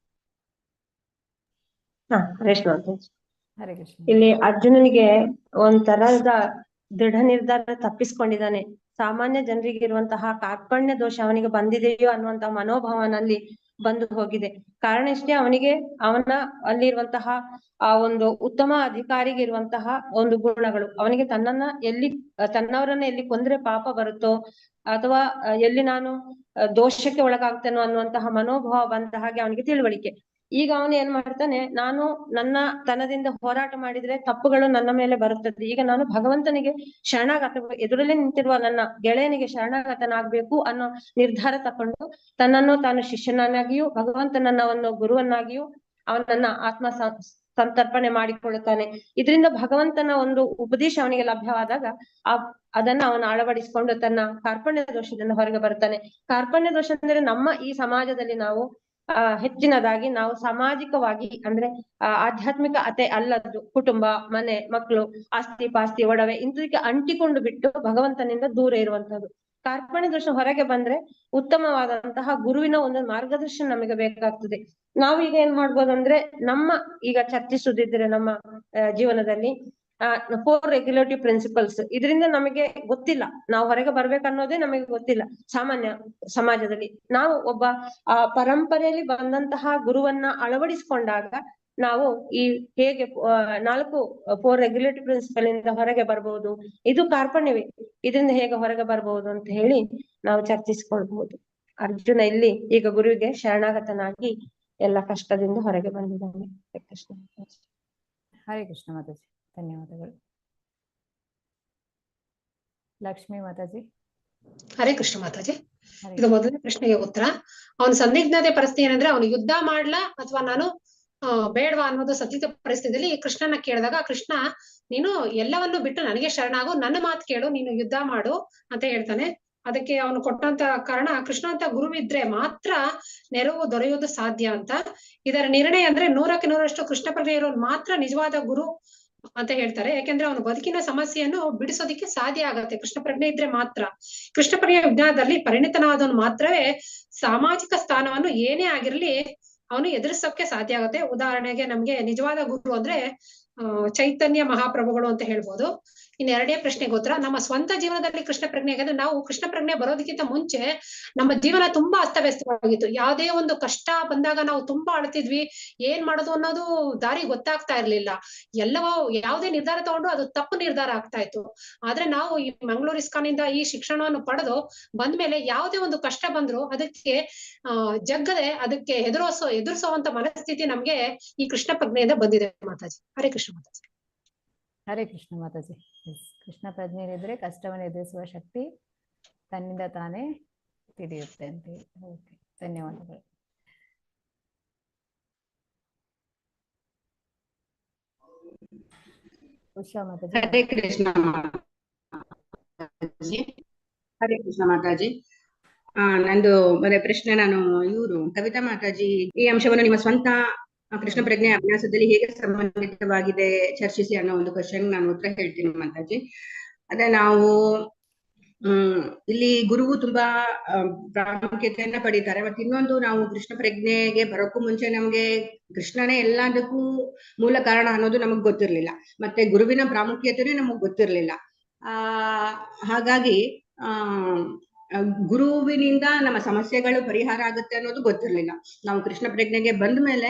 ಹರೇ ಕೃಷ್ಣ. ಇಲ್ಲಿ ಅರ್ಜುನನಿಗೆ ಒಂಥರದ ದೃಢ ನಿರ್ಧಾರ ತಪ್ಪಿಸ್ಕೊಂಡಿದ್ದಾನೆ. ಸಾಮಾನ್ಯ ಜನರಿಗೆ ಇರುವಂತಹ ಕಾರ್ಪಣ್ಯ ದೋಷ ಅವನಿಗೆ ಬಂದಿದೆಯೋ ಅನ್ನುವಂತಹ ಮನೋಭಾವನಲ್ಲಿ ಬಂದು ಹೋಗಿದೆ. ಕಾರಣ ಇಷ್ಟೇ, ಅವನ ಅಲ್ಲಿರುವಂತಹ ಆ ಒಂದು ಉತ್ತಮ ಅಧಿಕಾರಿಗೆ ಇರುವಂತಹ ಒಂದು ಗುಣಗಳು, ಅವನಿಗೆ ತನ್ನವರನ್ನ ಎಲ್ಲಿ ಕೊಂದ್ರೆ ಪಾಪ ಬರುತ್ತೋ ಅಥವಾ ಎಲ್ಲಿ ನಾನು ದೋಷಕ್ಕೆ ಒಳಗಾಗ್ತೇನೋ ಅನ್ನುವಂತಹ ಮನೋಭಾವ ಬಂದ ಹಾಗೆ ಅವನಿಗೆ ತಿಳುವಳಿಕೆ. ಈಗ ಅವನು ಏನ್ ಮಾಡ್ತಾನೆ, ನಾನು ನನ್ನ ತನದಿಂದ ಹೋರಾಟ ಮಾಡಿದ್ರೆ ತಪ್ಪುಗಳು ನನ್ನ ಮೇಲೆ ಬರುತ್ತದೆ, ಈಗ ನಾನು ಭಗವಂತನಿಗೆ ಎದುರಲ್ಲೇ ನಿಂತಿರುವ ನನ್ನ ಗೆಳೆಯನಿಗೆ ಶರಣಾಗತನಾಗ್ಬೇಕು ಅನ್ನೋ ನಿರ್ಧಾರ ತಕೊಂಡು ತನ್ನನ್ನು ತಾನು ಶಿಷ್ಯನನ್ನಾಗಿಯೂ ಭಗವಂತನನ್ನ ಒಂದು ಗುರುವನ್ನಾಗಿಯೂ ಅವನನ್ನ ಆತ್ಮ ಸಂತರ್ಪಣೆ ಮಾಡಿಕೊಳ್ಳುತ್ತಾನೆ. ಇದರಿಂದ ಭಗವಂತನ ಒಂದು ಉಪದೇಶ ಅವನಿಗೆ ಲಭ್ಯವಾದಾಗ ಅದನ್ನ ಅವನು ಅಳವಡಿಸಿಕೊಂಡು ತನ್ನ ಕಾರ್ಪಣ್ಯ ದೋಷದಿಂದ ಹೊರಗೆ ಬರ್ತಾನೆ. ಕಾರ್ಪಣ್ಯ ದೋಷ ಅಂದ್ರೆ ನಮ್ಮ ಈ ಸಮಾಜದಲ್ಲಿ ನಾವು ಹೆಚ್ಚಿನದಾಗಿ ನಾವು ಸಾಮಾಜಿಕವಾಗಿ ಅಂದ್ರೆ ಆಧ್ಯಾತ್ಮಿಕ ಅತೆ ಅಲ್ಲದ್ದು, ಕುಟುಂಬ, ಮನೆ, ಮಕ್ಕಳು, ಆಸ್ತಿ ಪಾಸ್ತಿ, ಒಡವೆ ಇಂಥದಕ್ಕೆ ಅಂಟಿಕೊಂಡು ಬಿಟ್ಟು ಭಗವಂತನಿಂದ ದೂರ ಇರುವಂತದ್ದು. ಕಾರ್ಪಣ್ಯ ದೋಷ ಹೊರಗೆ ಬಂದ್ರೆ ಉತ್ತಮವಾದಂತಹ ಗುರುವಿನ ಒಂದು ಮಾರ್ಗದರ್ಶನ ನಮಗೆ ಬೇಕಾಗ್ತದೆ. ನಾವೀಗ ಏನ್ ಮಾಡ್ಬೋದಂದ್ರೆ, ಈಗ ಚರ್ಚಿಸುದಿದ್ರೆ ನಮ್ಮ ಜೀವನದಲ್ಲಿ 4 ರೆಗ್ಯುಲೇಟಿವ್ ಪ್ರಿನ್ಸಿಪಲ್ಸ್, ಇದರಿಂದ ನಮಗೆ ಗೊತ್ತಿಲ್ಲ, ನಾವು ಹೊರಗೆ ಬರ್ಬೇಕನ್ನೋದೇ ನಮಗೆ ಗೊತ್ತಿಲ್ಲ. ಸಾಮಾನ್ಯ ಸಮಾಜದಲ್ಲಿ ನಾವು ಒಬ್ಬ ಪರಂಪರೆಯಲ್ಲಿ ಬಂದಂತಹ ಗುರುವನ್ನ ಅಳವಡಿಸಿಕೊಂಡಾಗ ನಾವು ಈ ಹೇಗೆ 4 ರೆಗ್ಯುಲೇಟಿವ್ ಪ್ರಿನ್ಸಿಪಲ್ ಇಂದ ಹೊರಗೆ ಬರ್ಬಹುದು, ಇದು ಕಾರ್ಪಣ್ಯವೇ, ಇದರಿಂದ ಹೇಗೆ ಹೊರಗೆ ಬರ್ಬಹುದು ಅಂತ ಹೇಳಿ ನಾವು ಚರ್ಚಿಸಿಕೊಳ್ಬಹುದು. ಅರ್ಜುನ ಇಲ್ಲಿ ಈಗ ಗುರುವಿಗೆ ಶರಣಾಗತನಾಗಿ ಎಲ್ಲ ಕಷ್ಟದಿಂದ ಹೊರಗೆ ಬಂದಿದ್ದಾನೆ. ಕೃಷ್ಣ. ಹರೇ ಕೃಷ್ಣ ಮಾತಾಜಿ, ಧನ್ಯವಾದಗಳು. ಲಕ್ಷ್ಮೀ ಮಾತಾಜಿ. ಹರೇ ಕೃಷ್ಣ ಮಾತಾಜಿ. ಇದು ಮೊದಲನೇ ಪ್ರಶ್ನೆಗೆ ಉತ್ತರ. ಅವನ ಸಂದಿಗ್ಧತೆ ಪರಿಸ್ಥಿತಿ ಏನಂದ್ರೆ ಅವನು ಯುದ್ಧ ಮಾಡ್ಲಾ ಅಥವಾ ನಾನು ಬೇಡವಾ ಅನ್ನೋದು ಸಂದಿಗ್ಧ ಪರಿಸ್ಥಿತಿಯಲ್ಲಿ ಕೃಷ್ಣನ ಕೇಳಿದಾಗ ಕೃಷ್ಣ ನೀನು ಎಲ್ಲವನ್ನು ಬಿಟ್ಟು ನನಗೆ ಶರಣಾಗು, ನನ್ನ ಮಾತು ಕೇಳು, ನೀನು ಯುದ್ಧ ಮಾಡು ಅಂತ ಹೇಳ್ತಾನೆ. ಅದಕ್ಕೆ ಅವನು ಕೊಟ್ಟಂತ ಕಾರಣ ಕೃಷ್ಣ ಅಂತ ಗುರುವಿದ್ರೆ ಮಾತ್ರ ನೆರವು ದೊರೆಯುವುದು ಸಾಧ್ಯ ಅಂತ. ಇದರ ನಿರ್ಣಯ ಅಂದ್ರೆ 100% ಕೃಷ್ಣ ಪ್ರಜ್ಞೆ ಇರೋರು ಮಾತ್ರ ನಿಜವಾದ ಗುರು ಅಂತ ಹೇಳ್ತಾರೆ. ಯಾಕೆಂದ್ರೆ ಅವನು ಬದುಕಿನ ಸಮಸ್ಯೆಯನ್ನು ಬಿಡಿಸೋದಿಕ್ಕೆ ಸಾಧ್ಯ ಆಗತ್ತೆ ಕೃಷ್ಣ ಪ್ರಜ್ಞೆ ಇದ್ರೆ ಮಾತ್ರ. ಕೃಷ್ಣ ಪ್ರಜ್ಞೆ ವಿಜ್ಞಾನದಲ್ಲಿ ಪರಿಣಿತನಾದವನು ಮಾತ್ರವೇ ಸಾಮಾಜಿಕ ಸ್ಥಾನವನ್ನು ಏನೇ ಆಗಿರ್ಲಿ ಅವನು ಎದುರಿಸೋಕೆ ಸಾಧ್ಯ ಆಗುತ್ತೆ. ಉದಾಹರಣೆಗೆ ನಮ್ಗೆ ನಿಜವಾದ ಗುರು ಅಂದ್ರೆ ಚೈತನ್ಯ ಮಹಾಪ್ರಭುಗಳು ಅಂತ ಹೇಳ್ಬೋದು. ಇನ್ನು ಎರಡನೇ ಪ್ರಶ್ನೆಗೆ ಉತ್ತರ, ನಮ್ಮ ಸ್ವಂತ ಜೀವನದಲ್ಲಿ ಕೃಷ್ಣ ಪ್ರಜ್ಞೆ ಯಾಕಂದ್ರೆ ನಾವು ಕೃಷ್ಣ ಪ್ರಜ್ಞೆ ಬರೋದಕ್ಕಿಂತ ಮುಂಚೆ ನಮ್ಮ ಜೀವನ ತುಂಬಾ ಅಸ್ತವ್ಯಸ್ತವಾಗಿತ್ತು. ಯಾವುದೇ ಒಂದು ಕಷ್ಟ ಬಂದಾಗ ನಾವು ತುಂಬಾ ಅಳ್ತಿದ್ವಿ, ಏನ್ ಮಾಡೋದು ಅನ್ನೋದು ದಾರಿ ಗೊತ್ತಾಗ್ತಾ ಇರ್ಲಿಲ್ಲ. ಎಲ್ಲವೋ ಯಾವುದೇ ನಿರ್ಧಾರ ತಗೊಂಡು ಅದು ತಪ್ಪು ನಿರ್ಧಾರ ಆಗ್ತಾ ಇತ್ತು. ಆದ್ರೆ ನಾವು ಈ ಮಂಗಳೂರು ಇಸ್ಕಾನಿಂದ ಈ ಶಿಕ್ಷಣವನ್ನು ಪಡೆದು ಬಂದ್ಮೇಲೆ ಯಾವುದೇ ಒಂದು ಕಷ್ಟ ಬಂದ್ರು ಅದಕ್ಕೆ ಜಗ್ಗದೆ ಅದಕ್ಕೆ ಎದುರಿಸುವಂತ ಮನಸ್ಥಿತಿ ನಮ್ಗೆ ಈ ಕೃಷ್ಣ ಪ್ರಜ್ಞೆಯಿಂದ ಬಂದಿದೆ ಮಾತಾಜಿ. ಹರೇ ಕೃಷ್ಣ ಮಾತಾಜಿ. ಹರೇ ಕೃಷ್ಣ ಮಾತಾಜಿ. ಕೃಷ್ಣ ಪ್ರಜ್ಞೆ ಇದ್ರೆ ಕಷ್ಟವನ್ನು ಎದುರಿಸುವ ಶಕ್ತಿ ತನ್ನಿಂದ ತಾನೇ ತಿಳಿಯುತ್ತೆ ಅಂತ ಹೇಳಿ. ಓಕೆ, ಧನ್ಯವಾದಗಳು. ಉಷಾ ಮಾತಾಜಿ. ಹರೇ ಕೃಷ್ಣ ಮಾತಾಜಿ. ಹರೇ ಕೃಷ್ಣ ಮಾತಾಜಿ. ನಂದು ಮೊದಲ ಪ್ರಶ್ನೆ, ನಾನು ಕವಿತಾ ಮಾತಾಜಿ ಈ ಅಂಶವನ್ನು ನಿಮ್ಮ ಸ್ವಂತ ಕೃಷ್ಣ ಪ್ರಜ್ಞೆ ಅಭ್ಯಾಸದಲ್ಲಿ ಹೇಗೆ ಸಂಬಂಧಿತವಾಗಿದೆ ಚರ್ಚಿಸಿ ಅನ್ನೋ ಒಂದು ಕ್ವಶನ್ ನಾನು ಉತ್ತರ ಹೇಳ್ತೀನಿ ಮಾತಾಜಿ. ಅದೇ ನಾವು ಇಲ್ಲಿ ಗುರುವು ತುಂಬಾ ಪ್ರಾಮುಖ್ಯತೆಯನ್ನ ಪಡೀತಾರೆ. ಮತ್ತೆ ಇನ್ನೊಂದು, ನಾವು ಕೃಷ್ಣ ಪ್ರಜ್ಞೆಗೆ ಬರೋಕ್ಕೂ ಮುಂಚೆ ನಮ್ಗೆ ಕೃಷ್ಣನೇ ಎಲ್ಲದಕ್ಕೂ ಮೂಲ ಕಾರಣ ಅನ್ನೋದು ನಮಗ್ ಗೊತ್ತಿರ್ಲಿಲ್ಲ. ಮತ್ತೆ ಗುರುವಿನ ಪ್ರಾಮುಖ್ಯತೆಯೂ ನಮಗ್ ಗೊತ್ತಿರ್ಲಿಲ್ಲ. ಹಾಗಾಗಿ ಗುರುವಿನಿಂದ ನಮ್ಮ ಸಮಸ್ಯೆಗಳು ಪರಿಹಾರ ಆಗುತ್ತೆ ಅನ್ನೋದು ಗೊತ್ತಿರ್ಲಿಲ್ಲ. ನಾವು ಕೃಷ್ಣ ಪ್ರಜ್ಞೆಗೆ ಬಂದ ಮೇಲೆ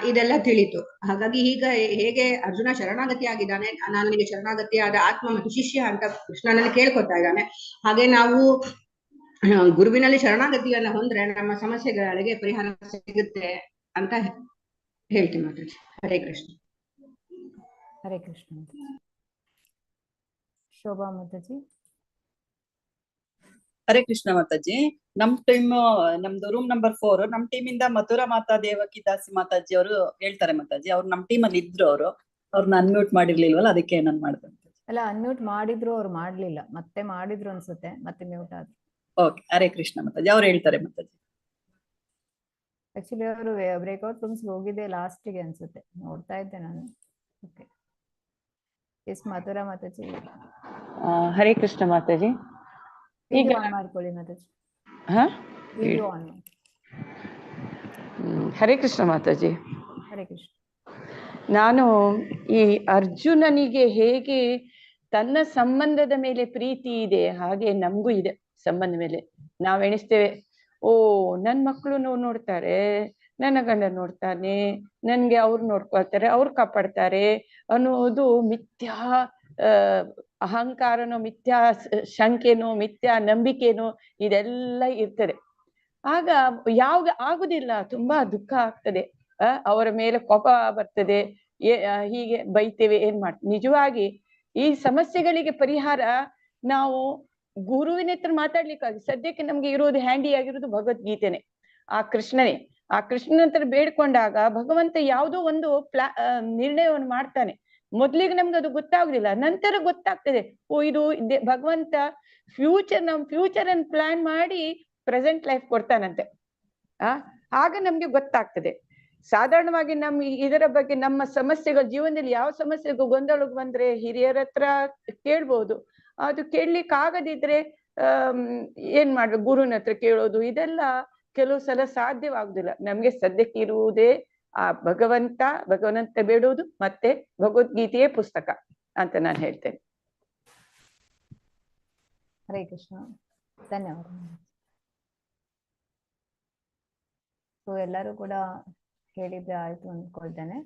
ಇದೆಲ್ಲ ತಿಳಿತು. ಹಾಗಾಗಿ ಈಗ ಹೇಗೆ ಅರ್ಜುನ ಶರಣಾಗತಿ ಆಗಿದ್ದಾನೆ, ನನಗೆ ಶರಣಾಗತಿ ಆದ ಆತ್ಮ ಮತ್ತು ಶಿಷ್ಯ ಅಂತ ಕೃಷ್ಣನಲ್ಲಿ ಕೇಳ್ಕೊತಾ ಇದ್ದಾನೆ, ಹಾಗೆ ನಾವು ಗುರುವಿನಲ್ಲಿ ಶರಣಾಗತಿಯನ್ನ ಹೊಂದ್ರೆ ನಮ್ಮ ಸಮಸ್ಯೆಗಳಿಗೆ ಪರಿಹಾರ ಸಿಗುತ್ತೆ ಅಂತ ಹೇಳ್ತೀನಿ ಮಾತಾಜಿ. ಹರೇ ಕೃಷ್ಣ. ಹರೇ ಕೃಷ್ಣ. ಶೋಭಾ ಮಾತಾಜಿ. ಹರೇ ಕೃಷ್ಣ ಮಾತಾಜಿ. ನಮ್ದು ರೂಮ್ ನಂಬರ್ 4, ನಮ್ ಟೀಮ್ ಇಂದ ಮಥುರಾ ಮಾತಾ ದೇವಕಿ ದಾಸಿ ಮಾತಾಜಿ ಅವರು ಹೇಳ್ತಾರೆ ಮಾತಾಜಿ. ಅವ್ರು ನಮ್ ಟೀಮ್ ಅಲ್ಲಿ ಇದ್ರು, ಅವ್ರನ್ನ ಅನ್ಮ್ಯೂಟ್ ಮಾಡಿರ್ಲಿಲ್ವಲ್ಲ, ಅದಕ್ಕೆ ನಾನು ಮಾಡಿದೆ. ಅಲ್ಲ, ಅನ್ಮ್ಯೂಟ್ ಮಾಡಿದ್ರು, ಅವ್ರು ಮಾಡ್ಲಿಲ್ಲ, ಮತ್ತೆ ಮಾಡಿದ್ರು ಅನ್ಸುತ್ತೆ, ಮತ್ತೆ ಮ್ಯೂಟ್ ಆದ್ರು. ಓಕೆ, ಹರೇ ಕೃಷ್ಣ ಮಾತಾಜಿ. ಅವ್ರು ಹೇಳ್ತಾರೆ ಮಾತಾಜಿ. ಆಕ್ಚುಲಿ ಅವರು ಬ್ರೇಕ್ಔಟ್ ರೂಮ್ಸ್ ಹೋಗಿದೆ ಲಾಸ್ಟಿಗೆ ಅನ್ಸುತ್ತೆ, ನೋಡ್ತಾ ಇದ್ದೆ ನಾನು. ಓಕೆ, ಎಸ್ ಮಥುರಾ ಮಾತಾಜಿ. ಹರೇ ಕೃಷ್ಣ ಮಾತಾಜಿ. ಈಗ ಮಾಡ್ಕೊಳ್ಳಿ ಮಾತಾಜಿ. ಹರೇ ಕೃಷ್ಣ ಮಾತಾಜಿ. ಹರೇ ಕೃಷ್ಣ. ನಾನು ಈ ಅರ್ಜುನನಿಗೆ ಹೇಗೆ ತನ್ನ ಸಂಬಂಧದ ಮೇಲೆ ಪ್ರೀತಿ ಇದೆ, ಹಾಗೆ ನಮಗೂ ಇದೆ ಸಂಬಂಧ ಮೇಲೆ. ನಾವ್ ಎಣಿಸ್ತೇವೆ, ನನ್ ಮಕ್ಕಳು ನೋಡ್ತಾರೆ, ನನ್ನ ಗಂಡ ನೋಡ್ತಾನೆ, ನನ್ಗೆ ಅವ್ರು ನೋಡ್ಕೊಳ್ತಾರೆ, ಅವ್ರು ಕಾಪಾಡ್ತಾರೆ ಅನ್ನೋದು ಮಿಥ್ಯಾ ಅಹಂಕಾರನೋ, ಮಿಥ್ಯಾ ಶಂಕೆನೋ, ಮಿಥ್ಯಾ ನಂಬಿಕೆನೋ ಇದೆಲ್ಲ ಇರ್ತದೆ. ಆಗ ಯಾವಾಗ ಆಗುದಿಲ್ಲ, ತುಂಬಾ ದುಃಖ ಆಗ್ತದೆ, ಅವರ ಮೇಲೆ ಕೋಪ ಬರ್ತದೆ, ಹೀಗೆ ಬೈತೇವೆ, ಏನ್ ಮಾಡ್ತೇವೆ. ನಿಜವಾಗಿ ಈ ಸಮಸ್ಯೆಗಳಿಗೆ ಪರಿಹಾರ ನಾವು ಗುರುವಿನ ಹತ್ರ ಮಾತಾಡ್ಲಿಕ್ಕಾಗಿ ಸದ್ಯಕ್ಕೆ ನಮ್ಗೆ ಇರೋದು ಹ್ಯಾಂಡಿ ಆಗಿರೋದು ಭಗವದ್ಗೀತೆನೆ, ಆ ಕೃಷ್ಣನೇ. ಆ ಕೃಷ್ಣನ ಹತ್ರ ಬೇಡ್ಕೊಂಡಾಗ ಭಗವಂತ ಯಾವುದೋ ಒಂದು ನಿರ್ಣಯವನ್ನು ಮಾಡ್ತಾನೆ. ಮೊದ್ಲಿಗೆ ನಮ್ಗೆ ಅದು ಗೊತ್ತಾಗುದಿಲ್ಲ, ನಂತರ ಗೊತ್ತಾಗ್ತದೆ, ಇದು ಭಗವಂತ ನಮ್ ಫ್ಯೂಚರ್ ಅನ್ನು ಪ್ಲಾನ್ ಮಾಡಿ ಪ್ರೆಸೆಂಟ್ ಲೈಫ್ ಕೊಡ್ತಾನಂತೆ. ಆಗ ನಮ್ಗೆ ಗೊತ್ತಾಗ್ತದೆ. ಸಾಧಾರಣವಾಗಿ ಇದರ ಬಗ್ಗೆ ನಮ್ಮ ಸಮಸ್ಯೆಗಳು ಜೀವನದಲ್ಲಿ ಯಾವ ಸಮಸ್ಯೆಗೂ ಗೊಂದಲಕ್ಕೆ ಬಂದ್ರೆ ಹಿರಿಯರ ಹತ್ರ ಕೇಳ್ಬೋದು. ಅದು ಕೇಳ್ಲಿಕ್ಕೆ ಆಗದಿದ್ರೆ ಏನ್ ಮಾಡ್ಬೇಕು, ಗುರುವಿನ ಹತ್ರ ಕೇಳೋದು, ಇದೆಲ್ಲ ಕೆಲವು ಸಲ ಸಾಧ್ಯವಾಗುದಿಲ್ಲ. ನಮ್ಗೆ ಸದ್ಯಕ್ಕೆ ಇರುವುದೇ ಆ ಭಗವಂತ ಬೇಡುವುದು ಮತ್ತೆ ಭಗವದ್ಗೀತೆಯೇ ಪುಸ್ತಕ ಅಂತ ನಾನು ಹೇಳ್ತೇನೆ. ಹರೇ ಕೃಷ್ಣ, ಧನ್ಯವಾದ. ಸೊ ಎಲ್ಲರೂ ಕೂಡ ಹೇಳಿದ್ರೆ ಆಯ್ತು ಅಂದ್ಕೊಳ್ತೇನೆ.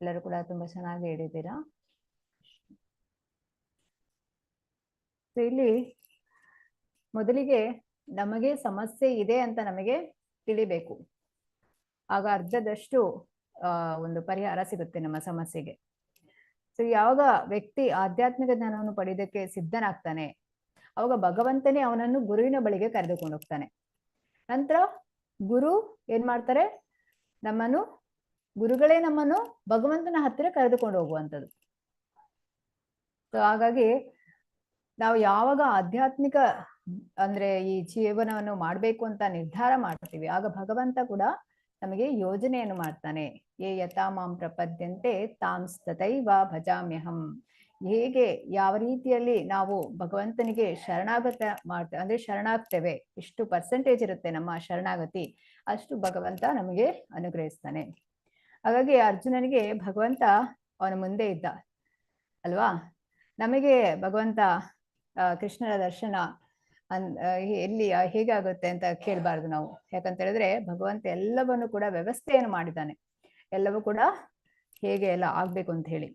ಎಲ್ಲರೂ ಕೂಡ ತುಂಬಾ ಚೆನ್ನಾಗಿ ಹೇಳಿದ್ದೀರಾ. ಇಲ್ಲಿ ಮೊದಲಿಗೆ ನಮಗೆ ಸಮಸ್ಯೆ ಇದೆ ಅಂತ ನಮಗೆ ತಿಳಿಬೇಕು. ಆಗ ಅರ್ಧದಷ್ಟು ಒಂದು ಪರಿಹಾರ ಸಿಗುತ್ತೆ ನಮ್ಮ ಸಮಸ್ಯೆಗೆ. ಸೊ ಯಾವಾಗ ವ್ಯಕ್ತಿ ಆಧ್ಯಾತ್ಮಿಕ ಜ್ಞಾನವನ್ನು ಪಡೆಯೋದಕ್ಕೆ ಸಿದ್ಧನಾಗ್ತಾನೆ, ಅವಾಗ ಭಗವಂತನೇ ಅವನನ್ನು ಗುರುವಿನ ಬಳಿಗೆ ಕರೆದುಕೊಂಡು ಹೋಗ್ತಾನೆ. ನಂತರ ಗುರು ಏನ್ ಮಾಡ್ತಾರೆ, ಗುರುಗಳೇ ನಮ್ಮನ್ನು ಭಗವಂತನ ಹತ್ತಿರ ಕರೆದುಕೊಂಡು ಹೋಗುವಂಥದ್ದು. ಸೊ ಹಾಗಾಗಿ ನಾವು ಯಾವಾಗ ಆಧ್ಯಾತ್ಮಿಕ ಅಂದ್ರೆ ಈ ಜೀವನವನ್ನು ಮಾಡ್ಬೇಕು ಅಂತ ನಿರ್ಧಾರ ಮಾಡ್ತೀವಿ, ಆಗ ಭಗವಂತ ಕೂಡ ನಮಗೆ ಯೋಜನೆಯನ್ನು ಮಾಡ್ತಾನೆ. ಯೇ ಯಥಾ ಮಾಂ ಪ್ರಪದ್ಯಂತೆ ತಾಂಸ್ತತೈವ ಭಜಾಮ್ಯಹಂ. ಹೇಗೆ ಯಾವ ರೀತಿಯಲ್ಲಿ ನಾವು ಭಗವಂತನಿಗೆ ಶರಣಾಗತ ಮಾಡ್ತೇವೆ, ಅಂದ್ರೆ ಶರಣಾಗ್ತೇವೆ, ಎಷ್ಟು ಪರ್ಸೆಂಟೇಜ್ ಇರುತ್ತೆ ನಮ್ಮ ಶರಣಾಗತಿ, ಅಷ್ಟು ಭಗವಂತ ನಮಗೆ ಅನುಗ್ರಹಿಸ್ತಾನೆ. ಹಾಗಾಗಿ ಅರ್ಜುನನಿಗೆ ಭಗವಂತ ಅವನ ಮುಂದೆ ಇದ್ದ ಅಲ್ವಾ. ನಮಗೆ ಭಗವಂತ ಕೃಷ್ಣನ ದರ್ಶನ ಎಲ್ಲಿ ಹೇಗಾಗುತ್ತೆ ಅಂತ ಕೇಳಬಾರ್ದು ನಾವು. ಯಾಕಂತ ಹೇಳಿದ್ರೆ ಭಗವಂತ ಎಲ್ಲವನ್ನು ಕೂಡ ವ್ಯವಸ್ಥೆಯನ್ನು ಮಾಡಿದ್ದಾನೆ, ಎಲ್ಲವೂ ಕೂಡ ಹೇಗೆ ಎಲ್ಲ ಆಗ್ಬೇಕು ಅಂತ ಹೇಳಿ.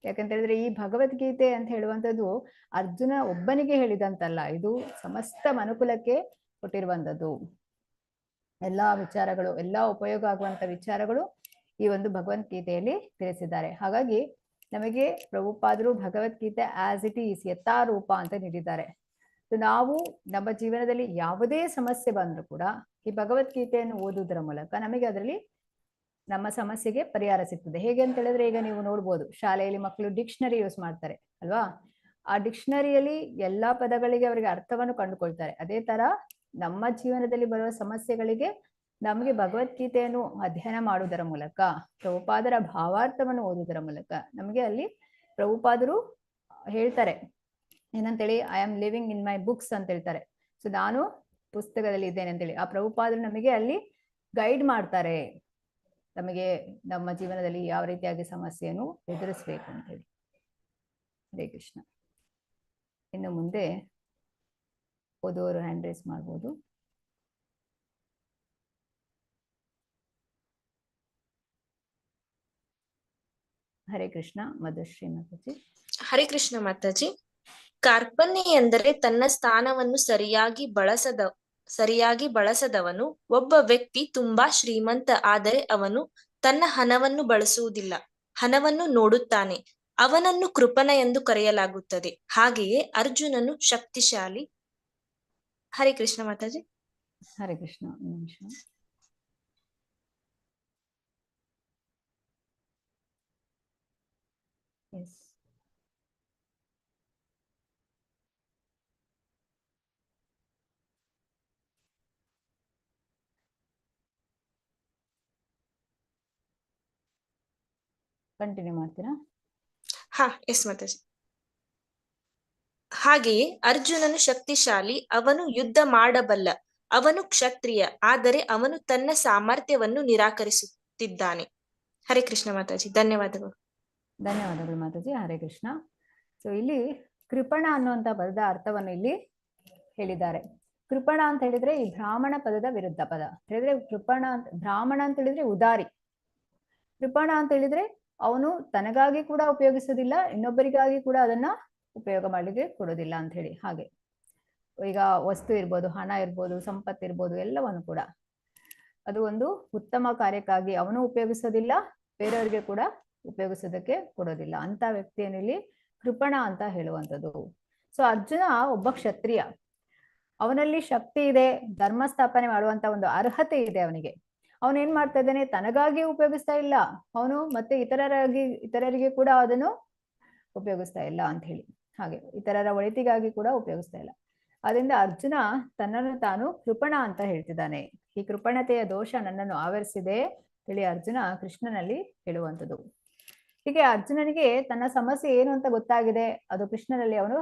ಯಾಕಂತ ಹೇಳಿದ್ರೆ ಈ ಭಗವದ್ಗೀತೆ ಅಂತ ಹೇಳುವಂಥದ್ದು ಅರ್ಜುನ ಒಬ್ಬನಿಗೆ ಹೇಳಿದಂತಲ್ಲ, ಇದು ಸಮಸ್ತ ಮನುಕುಲಕ್ಕೆ ಕೊಟ್ಟಿರುವಂಥದ್ದು. ಎಲ್ಲಾ ವಿಚಾರಗಳು, ಎಲ್ಲಾ ಉಪಯೋಗ ಆಗುವಂತ ವಿಚಾರಗಳು ಈ ಒಂದು ಭಗವದ್ಗೀತೆಯಲ್ಲಿ ತಿಳಿಸಿದ್ದಾರೆ. ಹಾಗಾಗಿ ನಮಗೆ ಪ್ರಭುಪಾದರು ಭಗವದ್ಗೀತೆ ಆಸ್ ಇಟ್ ಈಸ್ ಯಥಾರೂಪ ಅಂತ ನೀಡಿದ್ದಾರೆ. ನಾವು ನಮ್ಮ ಜೀವನದಲ್ಲಿ ಯಾವುದೇ ಸಮಸ್ಯೆ ಬಂದರೂ ಕೂಡ ಈ ಭಗವದ್ಗೀತೆಯನ್ನು ಓದುವುದರ ಮೂಲಕ ನಮಗೆ ಅದರಲ್ಲಿ ನಮ್ಮ ಸಮಸ್ಯೆಗೆ ಪರಿಹಾರ ಸಿಗ್ತದೆ. ಹೇಗೆ ಅಂತ ಹೇಳಿದ್ರೆ, ಈಗ ನೀವು ನೋಡ್ಬೋದು ಶಾಲೆಯಲ್ಲಿ ಮಕ್ಕಳು ಡಿಕ್ಷನರಿ ಯೂಸ್ ಮಾಡ್ತಾರೆ ಅಲ್ವಾ. ಆ ಡಿಕ್ಷನರಿಯಲ್ಲಿ ಎಲ್ಲಾ ಪದಗಳಿಗೆ ಅವರಿಗೆ ಅರ್ಥವನ್ನು ಕಂಡುಕೊಳ್ತಾರೆ. ಅದೇ ತರ ನಮ್ಮ ಜೀವನದಲ್ಲಿ ಬರುವ ಸಮಸ್ಯೆಗಳಿಗೆ ನಮಗೆ ಭಗವದ್ಗೀತೆಯನ್ನು ಅಧ್ಯಯನ ಮಾಡುವುದರ ಮೂಲಕ, ಪ್ರಭುಪಾದರ ಭಾವಾರ್ಥವನ್ನು ಓದುವುದರ ಮೂಲಕ ನಮಗೆ ಅಲ್ಲಿ ಪ್ರಭುಪಾದರು ಹೇಳ್ತಾರೆ ಏನಂತೇಳಿ, I am living in my books ಅಂತ ಹೇಳ್ತಾರೆ. ಸೊ ನಾನು ಪುಸ್ತಕದಲ್ಲಿ ಇದ್ದೇನೆ ಅಂತೇಳಿ ಆ ಪ್ರಭುಪಾದರು ನಮಗೆ ಅಲ್ಲಿ ಗೈಡ್ ಮಾಡ್ತಾರೆ, ನಮಗೆ ನಮ್ಮ ಜೀವನದಲ್ಲಿ ಯಾವ ರೀತಿಯಾಗಿ ಸಮಸ್ಯೆಯನ್ನು ಎದುರಿಸ್ಬೇಕು ಅಂತ ಹೇಳಿ. ಹರೇ ಕೃಷ್ಣ. ಇನ್ನು ಮುಂದೆ ಓದುವವರು ಹ್ಯಾಂಡ್ ರೈಸ್ ಮಾಡ್ಬೋದು. ಹರೇ ಕೃಷ್ಣ. ಮಧುಶ್ರೀ ಮಾತಾಜಿ. ಹರೇ ಕೃಷ್ಣ ಮಾತಾಜಿ. ಕಾರ್ಪಣ್ಯ ಎಂದರೆ ತನ್ನ ಸ್ಥಾನವನ್ನು ಸರಿಯಾಗಿ ಬಳಸದವನು. ಒಬ್ಬ ವ್ಯಕ್ತಿ ತುಂಬಾ ಶ್ರೀಮಂತ ಆದರೆ ಅವನು ತನ್ನ ಹಣವನ್ನು ಬಳಸುವುದಿಲ್ಲ, ಹಣವನ್ನು ನೋಡುತ್ತಾನೆ. ಅವನನ್ನು ಕೃಪಣ ಎಂದು ಕರೆಯಲಾಗುತ್ತದೆ. ಹಾಗೆಯೇ ಅರ್ಜುನನು ಶಕ್ತಿಶಾಲಿ. ಹರೇ ಕೃಷ್ಣ ಮಾತಾಜಿ. ಹರೇ ಕೃಷ್ಣ. ನಿಮಿಷ. ಎಸ್. ಕಂಟಿನ್ಯೂ ಮಾಡ್ತೀರಾ? ಹಾ, ಎಸ್ ಮಾತಾಜಿ. ಹಾಗೆಯೇ ಅರ್ಜುನನು ಶಕ್ತಿಶಾಲಿ, ಅವನು ಯುದ್ಧ ಮಾಡಬಲ್ಲ, ಅವನು ಕ್ಷತ್ರಿಯ, ಆದರೆ ಅವನು ತನ್ನ ಸಾಮರ್ಥ್ಯವನ್ನು ನಿರಾಕರಿಸುತ್ತಿದ್ದಾನೆ. ಹರೇ ಕೃಷ್ಣ ಮಾತಾಜಿ. ಧನ್ಯವಾದಗಳು. ಧನ್ಯವಾದಗಳು ಮಾತಾಜಿ. ಹರೇ ಕೃಷ್ಣ. ಸೊ ಇಲ್ಲಿ ಕೃಪಣ ಅನ್ನುವಂತ ಪದದ ಅರ್ಥವನ್ನು ಇಲ್ಲಿ ಹೇಳಿದ್ದಾರೆ. ಕೃಪಣ ಅಂತ ಹೇಳಿದ್ರೆ ಈ ಬ್ರಾಹ್ಮಣ ಪದದ ವಿರುದ್ಧ ಪದ. ಹೇಳಿದ್ರೆ ಬ್ರಾಹ್ಮಣ ಅಂತ ಹೇಳಿದ್ರೆ ಉದಾರಿ. ಕೃಪಣ ಅಂತ ಹೇಳಿದ್ರೆ ಅವನು ತನಗಾಗಿ ಕೂಡ ಉಪಯೋಗಿಸೋದಿಲ್ಲ, ಇನ್ನೊಬ್ಬರಿಗಾಗಿ ಕೂಡ ಅದನ್ನ ಉಪಯೋಗ ಮಾಡ್ಲಿಕ್ಕೆ ಕೊಡೋದಿಲ್ಲ ಅಂತ ಹೇಳಿ. ಹಾಗೆ ಈಗ ವಸ್ತು ಇರ್ಬೋದು, ಹಣ ಇರ್ಬೋದು, ಸಂಪತ್ತು ಇರ್ಬೋದು, ಎಲ್ಲವನ್ನು ಕೂಡ ಅದು ಒಂದು ಉತ್ತಮ ಕಾರ್ಯಕ್ಕಾಗಿ ಅವನು ಉಪಯೋಗಿಸೋದಿಲ್ಲ, ಬೇರೆಯವರಿಗೆ ಕೂಡ ಉಪಯೋಗಿಸೋದಕ್ಕೆ ಕೊಡೋದಿಲ್ಲ. ಅಂತ ವ್ಯಕ್ತಿಯನ್ನು ಇಲ್ಲಿ ಕೃಪಣ ಅಂತ ಹೇಳುವಂಥದ್ದು. ಸೊ ಅರ್ಜುನ ಒಬ್ಬ ಕ್ಷತ್ರಿಯ, ಅವನಲ್ಲಿ ಶಕ್ತಿ ಇದೆ, ಧರ್ಮ ಸ್ಥಾಪನೆ ಮಾಡುವಂತ ಒಂದು ಅರ್ಹತೆ ಇದೆ ಅವನಿಗೆ. ಅವನೇನ್ ಮಾಡ್ತಾ ಇದ್ದಾನೆ, ತನಗಾಗಿ ಉಪಯೋಗಿಸ್ತಾ ಇಲ್ಲ, ಅವನು ಮತ್ತೆ ಇತರರಿಗೆ ಕೂಡ ಅದನ್ನು ಉಪಯೋಗಿಸ್ತಾ ಇಲ್ಲ ಅಂತ ಹೇಳಿ. ಹಾಗೆ ಇತರರ ಒಳಿತಿಗಾಗಿ ಕೂಡ ಉಪಯೋಗಿಸ್ತಾ ಇಲ್ಲ. ಅದರಿಂದ ಅರ್ಜುನ ತನ್ನನ್ನು ತಾನು ಕೃಪಣ ಅಂತ ಹೇಳ್ತಿದ್ದಾನೆ. ಈ ಕೃಪಣತೆಯ ದೋಷ ನನ್ನನ್ನು ಆವರಿಸಿದೆ ಹೇಳಿ ಅರ್ಜುನ ಕೃಷ್ಣನಲ್ಲಿ ಹೇಳುವಂಥದ್ದು. ಹೀಗೆ ಅರ್ಜುನನಿಗೆ ತನ್ನ ಸಮಸ್ಯೆ ಏನು ಅಂತ ಗೊತ್ತಾಗಿದೆ, ಅದು ಕೃಷ್ಣನಲ್ಲಿ ಅವನು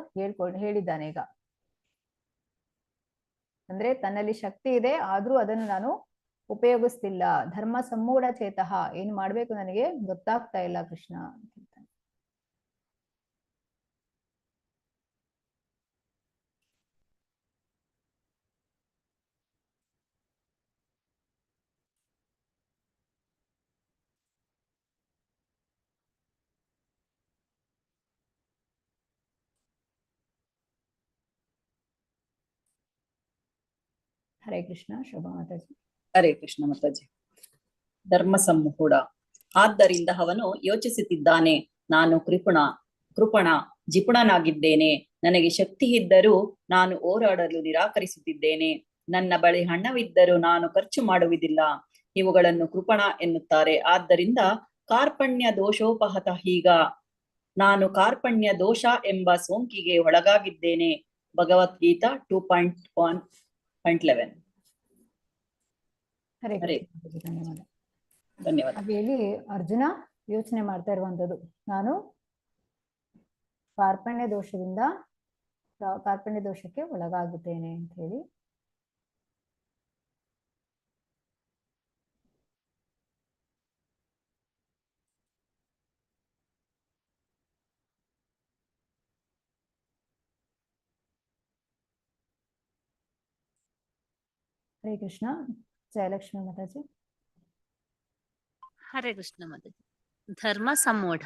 ಹೇಳಿದ್ದಾನೆ. ಈಗ ಅಂದ್ರೆ ತನ್ನಲ್ಲಿ ಶಕ್ತಿ ಇದೆ, ಆದ್ರೂ ಅದನ್ನು ನಾನು ಉಪಯೋಗಿಸ್ತಿಲ್ಲ. ಧರ್ಮ ಸಮ್ಮೂಢ ಚೇತಃ, ಏನು ಮಾಡ್ಬೇಕು ನನಗೆ ಗೊತ್ತಾಗ್ತಾ ಇಲ್ಲ ಕೃಷ್ಣ ಅಂತ ಹೇಳ್ತಾನೆ. ಹರೇ ಕೃಷ್ಣ. ಶೋಭಾ ಮಾತಾಜಿ. ಹರೇ ಕೃಷ್ಣ ಮಾತಾಜಿ. ಧರ್ಮ ಸಮ್ಮೂಢ, ಆದ್ದರಿಂದ ಅವನು ಯೋಚಿಸುತ್ತಿದ್ದಾನೆ, ನಾನು ಕೃಪಣ ಜಿಪುಣನಾಗಿದ್ದೇನೆ. ನನಗೆ ಶಕ್ತಿ ಇದ್ದರೂ ನಾನು ಹೋರಾಡಲು ನಿರಾಕರಿಸುತ್ತಿದ್ದೇನೆ. ನನ್ನ ಬಳಿ ಹಣವಿದ್ದರೂ ನಾನು ಖರ್ಚು ಮಾಡುವುದಿಲ್ಲ. ಇವುಗಳನ್ನು ಕೃಪಣ ಎನ್ನುತ್ತಾರೆ. ಆದ್ದರಿಂದ ಕಾರ್ಪಣ್ಯ ದೋಷೋಪಹತ ಹೀಗ ನಾನು ಕಾರ್ಪಣ್ಯ ದೋಷ ಎಂಬ ಸೋಂಕಿಗೆ ಒಳಗಾಗಿದ್ದೇನೆ. ಭಗವದ್ಗೀತಾ 2.1.11. ಹರೇ ಹರೇ ಧನ್ಯವಾದ. ಧನ್ಯವಾದ. ಹಾಗೆ ಇಲ್ಲಿ ಅರ್ಜುನ ಯೋಚನೆ ಮಾಡ್ತಾ ಇರುವಂತದ್ದು, ನಾನು ಕಾರ್ಪಣ್ಯ ದೋಷಕ್ಕೆ ಒಳಗಾಗುತ್ತೇನೆ ಅಂತ ಹೇಳಿ. ಹರೇ ಕೃಷ್ಣ. ಜಯಲಕ್ಷ್ಮಿ ಮಾತಾಜಿ. ಹರೇ ಕೃಷ್ಣ ಮಾತಾಜಿ. ಧರ್ಮ ಸಂಮೂಢ.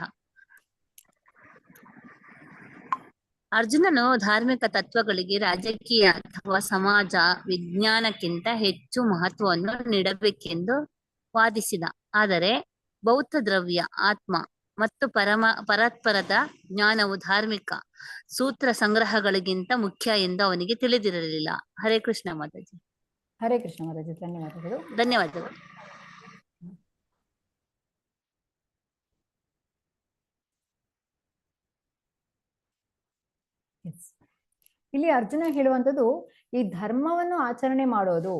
ಅರ್ಜುನನು ಧಾರ್ಮಿಕ ತತ್ವಗಳಿಗೆ ರಾಜಕೀಯ ಅಥವಾ ಸಮಾಜ ವಿಜ್ಞಾನಕ್ಕಿಂತ ಹೆಚ್ಚು ಮಹತ್ವವನ್ನು ನೀಡಬೇಕೆಂದು ವಾದಿಸಿದ. ಆದರೆ ಭೌತ ದ್ರವ್ಯ, ಆತ್ಮ ಮತ್ತು ಪರಸ್ಪರದ ಜ್ಞಾನವು ಧಾರ್ಮಿಕ ಸೂತ್ರ ಸಂಗ್ರಹಗಳಿಗಿಂತ ಮುಖ್ಯ ಎಂದು ಅವನಿಗೆ ತಿಳಿದಿರಲಿಲ್ಲ. ಹರೇ ಕೃಷ್ಣ ಮಾತಾಜಿ. ಹರೇ ಕೃಷ್ಣ ಮಾತಾಜಿ. ಧನ್ಯವಾದಗಳು. ಧನ್ಯವಾದಗಳು. ಇಲ್ಲಿ ಅರ್ಜುನ ಹೇಳುವಂಥದ್ದು, ಈ ಧರ್ಮವನ್ನು ಆಚರಣೆ ಮಾಡೋದು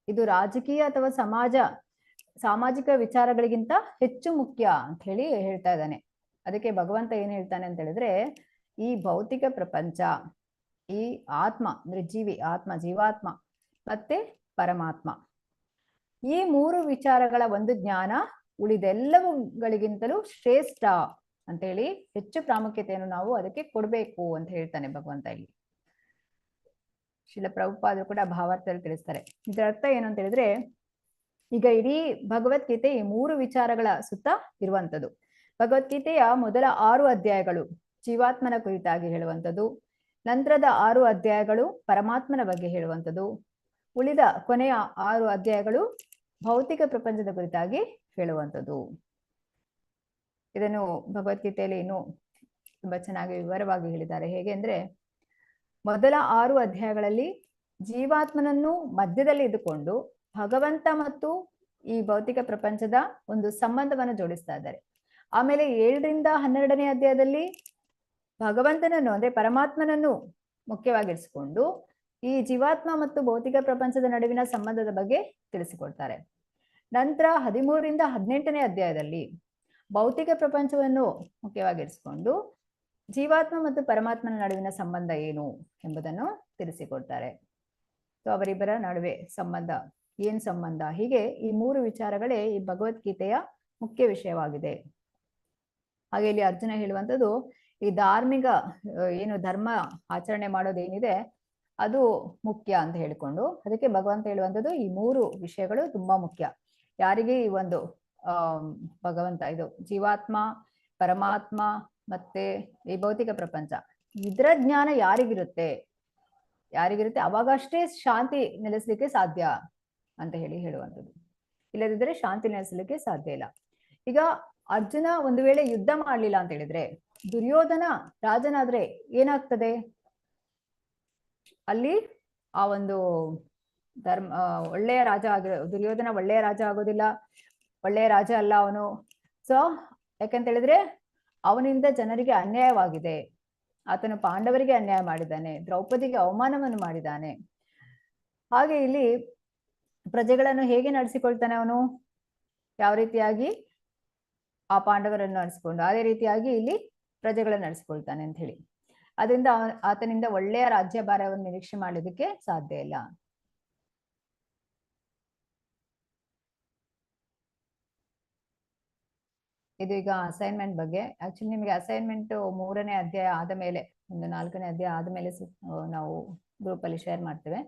ಇದು ರಾಜಕೀಯ ಅಥವಾ ಸಾಮಾಜಿಕ ವಿಚಾರಗಳಿಗಿಂತ ಹೆಚ್ಚು ಮುಖ್ಯ ಅಂತ ಹೇಳಿ ಹೇಳ್ತಾ ಇದ್ದಾನೆ. ಅದಕ್ಕೆ ಭಗವಂತ ಏನ್ ಹೇಳ್ತಾನೆ ಅಂತ ಹೇಳಿದ್ರೆ, ಈ ಭೌತಿಕ ಪ್ರಪಂಚ, ಈ ಆತ್ಮ ಅಂದ್ರೆ ಜೀವಾತ್ಮ ಮತ್ತೆ ಪರಮಾತ್ಮ, ಈ ಮೂರು ವಿಚಾರಗಳ ಒಂದು ಜ್ಞಾನ ಉಳಿದೆಲ್ಲವುಗಳಿಗಿಂತಲೂ ಶ್ರೇಷ್ಠ ಅಂತ ಹೇಳಿ ಹೆಚ್ಚು ಪ್ರಾಮುಖ್ಯತೆಯನ್ನು ನಾವು ಅದಕ್ಕೆ ಕೊಡ್ಬೇಕು ಅಂತ ಹೇಳ್ತಾನೆ ಭಗವಂತ ಇಲ್ಲಿ. ಶಿಲ ಪ್ರಭುಪಾದರು ಕೂಡ ಭಾವಾರ್ಥದಲ್ಲಿ ತಿಳಿಸ್ತಾರೆ. ಇದರ ಅರ್ಥ ಏನು ಅಂತ ಹೇಳಿದ್ರೆ, ಈಗ ಇಡೀ ಭಗವದ್ಗೀತೆ ಈ ಮೂರು ವಿಚಾರಗಳ ಸುತ್ತ ಇರುವಂತದ್ದು. ಭಗವದ್ಗೀತೆಯ ಮೊದಲ 6 ಅಧ್ಯಾಯಗಳು ಜೀವಾತ್ಮನ ಕುರಿತಾಗಿ ಹೇಳುವಂಥದ್ದು, ನಂತರದ 6 ಅಧ್ಯಾಯಗಳು ಪರಮಾತ್ಮನ ಬಗ್ಗೆ ಹೇಳುವಂಥದ್ದು, ಉಳಿದ ಕೊನೆಯ 6 ಅಧ್ಯಾಯಗಳು ಭೌತಿಕ ಪ್ರಪಂಚದ ಕುರಿತಾಗಿ ಹೇಳುವಂಥದ್ದು. ಇದನ್ನು ಭಗವದ್ಗೀತೆಯಲ್ಲಿ ಇನ್ನೂ ತುಂಬಾ ಚೆನ್ನಾಗಿ ವಿವರವಾಗಿ ಹೇಳಿದ್ದಾರೆ. ಹೇಗೆ ಅಂದ್ರೆ, ಮೊದಲ 6 ಅಧ್ಯಾಯಗಳಲ್ಲಿ ಜೀವಾತ್ಮನನ್ನು ಮಧ್ಯದಲ್ಲಿ ಇದ್ದುಕೊಂಡು ಭಗವಂತ ಮತ್ತು ಈ ಭೌತಿಕ ಪ್ರಪಂಚದ ಒಂದು ಸಂಬಂಧವನ್ನು ಜೋಡಿಸ್ತಾ ಇದ್ದಾರೆ. ಆಮೇಲೆ 7 ರಿಂದ 12ನೇ ಅಧ್ಯಾಯದಲ್ಲಿ ಭಗವಂತನನ್ನು ಅಂದ್ರೆ ಪರಮಾತ್ಮನನ್ನು ಮುಖ್ಯವಾಗಿರಿಸಿಕೊಂಡು ಈ ಜೀವಾತ್ಮ ಮತ್ತು ಭೌತಿಕ ಪ್ರಪಂಚದ ನಡುವಿನ ಸಂಬಂಧದ ಬಗ್ಗೆ ತಿಳಿಸಿಕೊಡ್ತಾರೆ. ನಂತರ 13 ರಿಂದ 18ನೇ ಅಧ್ಯಾಯದಲ್ಲಿ ಭೌತಿಕ ಪ್ರಪಂಚವನ್ನು ಮುಖ್ಯವಾಗಿರಿಸಿಕೊಂಡು ಜೀವಾತ್ಮ ಮತ್ತು ಪರಮಾತ್ಮನ ನಡುವಿನ ಸಂಬಂಧ ಏನು ಎಂಬುದನ್ನು ತಿಳಿಸಿಕೊಡ್ತಾರೆ. ಸೊ ಅವರಿಬ್ಬರ ನಡುವೆ ಏನ್ ಸಂಬಂಧ, ಹೀಗೆ ಈ 3 ವಿಚಾರಗಳೇ ಈ ಭಗವದ್ಗೀತೆಯ ಮುಖ್ಯ ವಿಷಯವಾಗಿದೆ. ಹಾಗೆ ಇಲ್ಲಿ ಅರ್ಜುನ ಹೇಳುವಂಥದ್ದು, ಈ ಧಾರ್ಮಿಕ ಏನು ಧರ್ಮ ಆಚರಣೆ ಮಾಡೋದೇನಿದೆ ಅದು ಮುಖ್ಯ ಅಂತ ಹೇಳಿಕೊಂಡು, ಅದಕ್ಕೆ ಭಗವಂತ ಹೇಳುವಂಥದ್ದು ಈ 3 ವಿಷಯಗಳು ತುಂಬಾ ಮುಖ್ಯ. ಯಾರಿಗೆ ಈ ಒಂದು ಭಗವಂತ ಇದು ಜೀವಾತ್ಮ, ಪರಮಾತ್ಮ ಮತ್ತೆ ಈ ಭೌತಿಕ ಪ್ರಪಂಚ, ಇದರ ಜ್ಞಾನ ಯಾರಿಗಿರುತ್ತೆ ಅವಾಗಷ್ಟೇ ಶಾಂತಿ ನೆಲೆಸಲಿಕ್ಕೆ ಸಾಧ್ಯ ಅಂತ ಹೇಳುವಂಥದ್ದು. ಇಲ್ಲದಿದ್ದರೆ ಶಾಂತಿ ನೆಲೆಸಲಿಕ್ಕೆ ಸಾಧ್ಯ ಇಲ್ಲ. ಈಗ ಅರ್ಜುನ ಒಂದು ವೇಳೆ ಯುದ್ಧ ಮಾಡ್ಲಿಲ್ಲ ಅಂತ ಹೇಳಿದ್ರೆ, ದುರ್ಯೋಧನ ರಾಜನಾದ್ರೆ ಏನಾಗ್ತದೆ? ಅಲ್ಲಿ ಆ ಒಂದು ಒಳ್ಳೆಯ ರಾಜ ದುರ್ಯೋಧನ ಒಳ್ಳೆಯ ರಾಜ ಆಗೋದಿಲ್ಲ, ಒಳ್ಳೆಯ ರಾಜ ಅಲ್ಲ ಅವನು. ಸೊ ಯಾಕಂತ ಹೇಳಿದ್ರೆ ಅವನಿಂದ ಜನರಿಗೆ ಅನ್ಯಾಯವಾಗಿದೆ, ಆತನು ಪಾಂಡವರಿಗೆ ಅನ್ಯಾಯ ಮಾಡಿದ್ದಾನೆ, ದ್ರೌಪದಿಗೆ ಅವಮಾನವನ್ನು ಮಾಡಿದ್ದಾನೆ. ಹಾಗೆ ಇಲ್ಲಿ ಪ್ರಜೆಗಳನ್ನು ಹೇಗೆ ನಡೆಸಿಕೊಳ್ತಾನೆ ಅವನು? ಯಾವ ರೀತಿಯಾಗಿ ಆ ಪಾಂಡವರನ್ನು ನಡೆಸಿಕೊಂಡು ಅದೇ ರೀತಿಯಾಗಿ ಇಲ್ಲಿ ಪ್ರಜೆಗಳನ್ನು ನಡೆಸಿಕೊಳ್ತಾನೆ ಅಂತ ಹೇಳಿ, ಅದರಿಂದ ಆತನಿಂದ ಒಳ್ಳೆಯ ರಾಜ್ಯಭಾರವನ್ನು ನಿರೀಕ್ಷೆ ಮಾಡೋದಕ್ಕೆ ಸಾಧ್ಯ ಇಲ್ಲ. ಇದು ಈಗ ಅಸೈನ್ಮೆಂಟ್ ಬಗ್ಗೆ. ಆಕ್ಚುಲಿ ನಿಮಗೆ ಅಸೈನ್ಮೆಂಟ್ 3ನೇ ಅಧ್ಯಾಯ ಆದ ಮೇಲೆ, ಒಂದು 4ನೇ ಅಧ್ಯಾಯ ಆದ್ಮೇಲೆ ನಾವು ಗ್ರೂಪ್ ಅಲ್ಲಿ ಶೇರ್ ಮಾಡ್ತೇವೆ.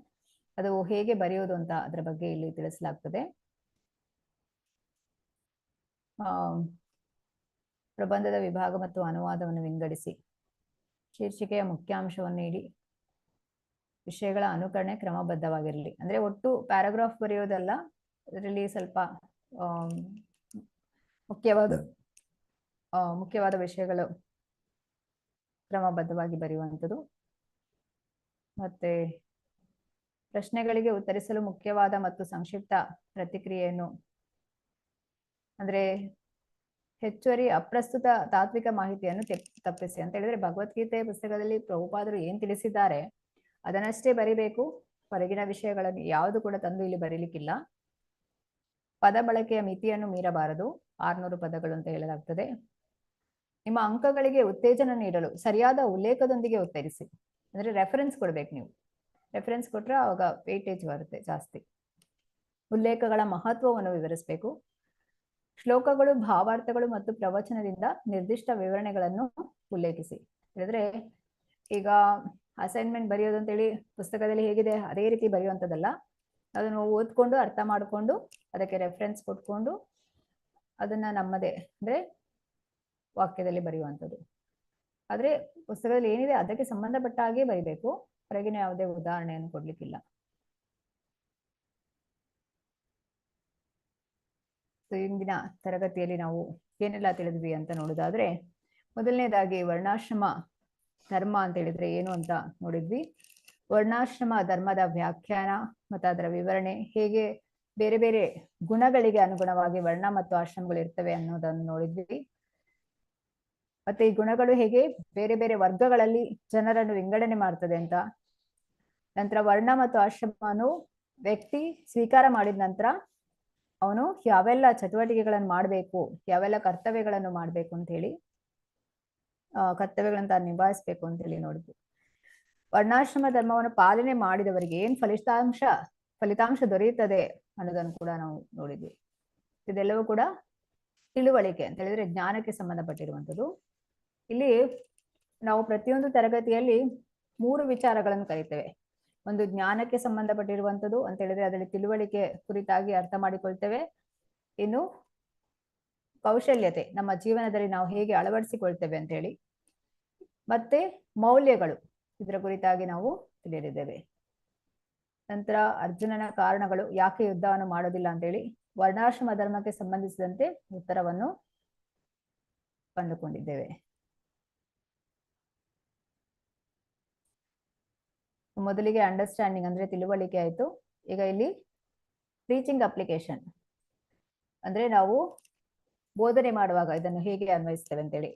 ಅದು ಹೇಗೆ ಬರೆಯೋದು ಅಂತ ಅದರ ಬಗ್ಗೆ ಇಲ್ಲಿ ತಿಳಿಸಲಾಗ್ತದೆ. ಪ್ರಬಂಧದ ವಿಭಾಗ ಮತ್ತು ಅನುವಾದವನ್ನು ವಿಂಗಡಿಸಿ, ಶೀರ್ಷಿಕೆಯ ಮುಖ್ಯಾಂಶವನ್ನು ನೀಡಿ, ವಿಷಯಗಳ ಅನುಕರಣೆ ಕ್ರಮಬದ್ಧವಾಗಿರಲಿ. ಅಂದ್ರೆ ಒಟ್ಟು ಪ್ಯಾರಾಗ್ರಾಫ್ ಬರೆಯೋದಲ್ಲ, ಅದರಲ್ಲಿ ಸ್ವಲ್ಪ ಮುಖ್ಯವಾದ ವಿಷಯಗಳು ಕ್ರಮಬದ್ಧವಾಗಿ ಬರೆಯುವಂಥದ್ದು. ಮತ್ತೆ ಪ್ರಶ್ನೆಗಳಿಗೆ ಉತ್ತರಿಸಲು ಮುಖ್ಯವಾದ ಮತ್ತು ಸಂಕ್ಷಿಪ್ತ ಪ್ರತಿಕ್ರಿಯೆಯನ್ನು ಅಂದ್ರೆ ಹೆಚ್ಚುವರಿ ಅಪ್ರಸ್ತುತ ತಾತ್ವಿಕ ಮಾಹಿತಿಯನ್ನು ತಪ್ಪಿಸಿ ಅಂತ ಹೇಳಿದ್ರೆ ಭಗವದ್ಗೀತೆ ಪುಸ್ತಕದಲ್ಲಿ ಪ್ರಭುಪಾದರು ಏನ್ ತಿಳಿಸಿದ್ದಾರೆ ಅದನ್ನಷ್ಟೇ ಬರಿಬೇಕು. ಹೊರಗಿನ ವಿಷಯಗಳನ್ನು ಯಾವುದು ಕೂಡ ತಂದು ಇಲ್ಲಿ ಬರೀಲಿಕ್ಕಿಲ್ಲ. ಪದ ಬಳಕೆಯ ಮಿತಿಯನ್ನು ಮೀರಬಾರದು. 600 ಪದಗಳು ಅಂತ ಹೇಳಲಾಗ್ತದೆ. ನಿಮ್ಮ ಅಂಕಗಳಿಗೆ ಉತ್ತೇಜನ ನೀಡಲು ಸರಿಯಾದ ಉಲ್ಲೇಖದೊಂದಿಗೆ ಉತ್ತರಿಸಿ. ಅಂದ್ರೆ ರೆಫರೆನ್ಸ್ ಕೊಡ್ಬೇಕು. ನೀವು ರೆಫರೆನ್ಸ್ ಕೊಟ್ರೆ ಅವಾಗ ವೇಟೇಜ್ ಬರುತ್ತೆ ಜಾಸ್ತಿ. ಉಲ್ಲೇಖಗಳ ಮಹತ್ವವನ್ನು ವಿವರಿಸಬೇಕು. ಶ್ಲೋಕಗಳು, ಭಾವಾರ್ಥಗಳು ಮತ್ತು ಪ್ರವಚನದಿಂದ ನಿರ್ದಿಷ್ಟ ವಿವರಣೆಗಳನ್ನು ಉಲ್ಲೇಖಿಸಿ. ಹೇಳಿದ್ರೆ ಈಗ ಅಸೈನ್ಮೆಂಟ್ ಬರೆಯೋದು ಅಂತೇಳಿ ಪುಸ್ತಕದಲ್ಲಿ ಹೇಗಿದೆ ಅದೇ ರೀತಿ ಬರೆಯುವಂಥದ್ದಲ್ಲ. ಅದನ್ನು ಓದ್ಕೊಂಡು ಅರ್ಥ ಮಾಡಿಕೊಂಡು ಅದಕ್ಕೆ ರೆಫರೆನ್ಸ್ ಕೊಟ್ಕೊಂಡು ಅದನ್ನ ನಮ್ಮದೇ ಅಂದ್ರೆ ವಾಕ್ಯದಲ್ಲಿ ಬರೆಯುವಂಥದ್ದು. ಆದ್ರೆ ಪುಸ್ತಕದಲ್ಲಿ ಏನಿದೆ ಅದಕ್ಕೆ ಸಂಬಂಧಪಟ್ಟ ಹಾಗೆ ಬರಿಬೇಕು. ಹೊರಗಿನ ಯಾವುದೇ ಉದಾಹರಣೆಯನ್ನು ಕೊಡ್ಲಿಕ್ಕಿಲ್ಲ. ಇಂದಿನ ತರಗತಿಯಲ್ಲಿ ನಾವು ಏನೆಲ್ಲ ತಿಳಿದ್ವಿ ಅಂತ ನೋಡೋದಾದ್ರೆ, ಮೊದಲನೇದಾಗಿ ವರ್ಣಾಶ್ರಮ ಧರ್ಮ ಅಂತ ಹೇಳಿದ್ರೆ ಏನು ಅಂತ ನೋಡಿದ್ವಿ. ವರ್ಣಾಶ್ರಮ ಧರ್ಮದ ವ್ಯಾಖ್ಯಾನ ಮತ್ತು ಅದರ ವಿವರಣೆ, ಹೇಗೆ ಬೇರೆ ಬೇರೆ ಗುಣಗಳಿಗೆ ಅನುಗುಣವಾಗಿ ವರ್ಣ ಮತ್ತು ಆಶ್ರಮಗಳು ಇರ್ತವೆ ಅನ್ನೋದನ್ನು ನೋಡಿದ್ವಿ. ಮತ್ತೆ ಈ ಗುಣಗಳು ಹೇಗೆ ಬೇರೆ ಬೇರೆ ವರ್ಗಗಳಲ್ಲಿ ಜನರನ್ನು ವಿಂಗಡಣೆ ಮಾಡ್ತದೆ ಅಂತ. ನಂತರ ವರ್ಣ ಮತ್ತು ಆಶ್ರಮವನ್ನು ವ್ಯಕ್ತಿ ಸ್ವೀಕಾರ ಮಾಡಿದ ನಂತರ ಅವನು ಯಾವೆಲ್ಲ ಚಟುವಟಿಕೆಗಳನ್ನು ಮಾಡಬೇಕು, ಯಾವೆಲ್ಲ ಕರ್ತವ್ಯಗಳನ್ನು ಮಾಡಬೇಕು ಅಂತ ಹೇಳಿ ಕರ್ತವ್ಯಗಳನ್ನ ನಿಭಾಯಿಸ್ಬೇಕು ಅಂತ ಹೇಳಿ ನೋಡಿದ್ವಿ. ವರ್ಣಾಶ್ರಮ ಧರ್ಮವನ್ನು ಪಾಲನೆ ಮಾಡಿದವರಿಗೆ ಏನ್ ಫಲಿತಾಂಶ ದೊರೆಯುತ್ತದೆ ಅನ್ನೋದನ್ನು ಕೂಡ ನಾವು ನೋಡಿದ್ವಿ. ಇದೆಲ್ಲವೂ ಕೂಡ ತಿಳುವಳಿಕೆ ಅಂತ ಹೇಳಿದ್ರೆ ಜ್ಞಾನಕ್ಕೆ ಸಂಬಂಧಪಟ್ಟಿರುವಂಥದ್ದು. ಇಲ್ಲಿ ನಾವು ಪ್ರತಿಯೊಂದು ತರಗತಿಯಲ್ಲಿ 3 ವಿಚಾರಗಳನ್ನು ಕಲಿತೇವೆ. ಒಂದು ಜ್ಞಾನಕ್ಕೆ ಸಂಬಂಧಪಟ್ಟಿರುವಂಥದ್ದು ಅಂತ ಹೇಳಿದ್ರೆ ಅದರಲ್ಲಿ ತಿಳುವಳಿಕೆ ಕುರಿತಾಗಿ ಅರ್ಥ ಮಾಡಿಕೊಳ್ತೇವೆ. ಇನ್ನು ಕೌಶಲ್ಯತೆ, ನಮ್ಮ ಜೀವನದಲ್ಲಿ ನಾವು ಹೇಗೆ ಅಳವಡಿಸಿಕೊಳ್ತೇವೆ ಅಂತ ಹೇಳಿ. ಮತ್ತೆ ಮೌಲ್ಯಗಳು, ಇದರ ಕುರಿತಾಗಿ ನಾವು ತಿಳಿದಿದ್ದೇವೆ. ನಂತರ ಅರ್ಜುನನ ಕಾರಣಗಳು, ಯಾಕೆ ಯುದ್ಧವನ್ನು ಮಾಡೋದಿಲ್ಲ ಅಂತ ಹೇಳಿ ವರ್ಣಾಶ್ರಮ ಧರ್ಮಕ್ಕೆ ಸಂಬಂಧಿಸಿದಂತೆ ಉತ್ತರವನ್ನು ಕಂಡುಕೊಂಡಿದ್ದೇವೆ. ಮೊದಲಿಗೆ ಅಂಡರ್ಸ್ಟ್ಯಾಂಡಿಂಗ್ ಅಂದ್ರೆ ತಿಳುವಳಿಕೆ ಆಯ್ತು. ಈಗ ಇಲ್ಲಿ ಟೀಚಿಂಗ್ ಅಪ್ಲಿಕೇಶನ್ ಅಂದ್ರೆ ನಾವು ಬೋಧನೆ ಮಾಡುವಾಗ ಇದನ್ನು ಹೇಗೆ ಅನ್ವಯಿಸ್ತೇವೆ ಅಂತೇಳಿ.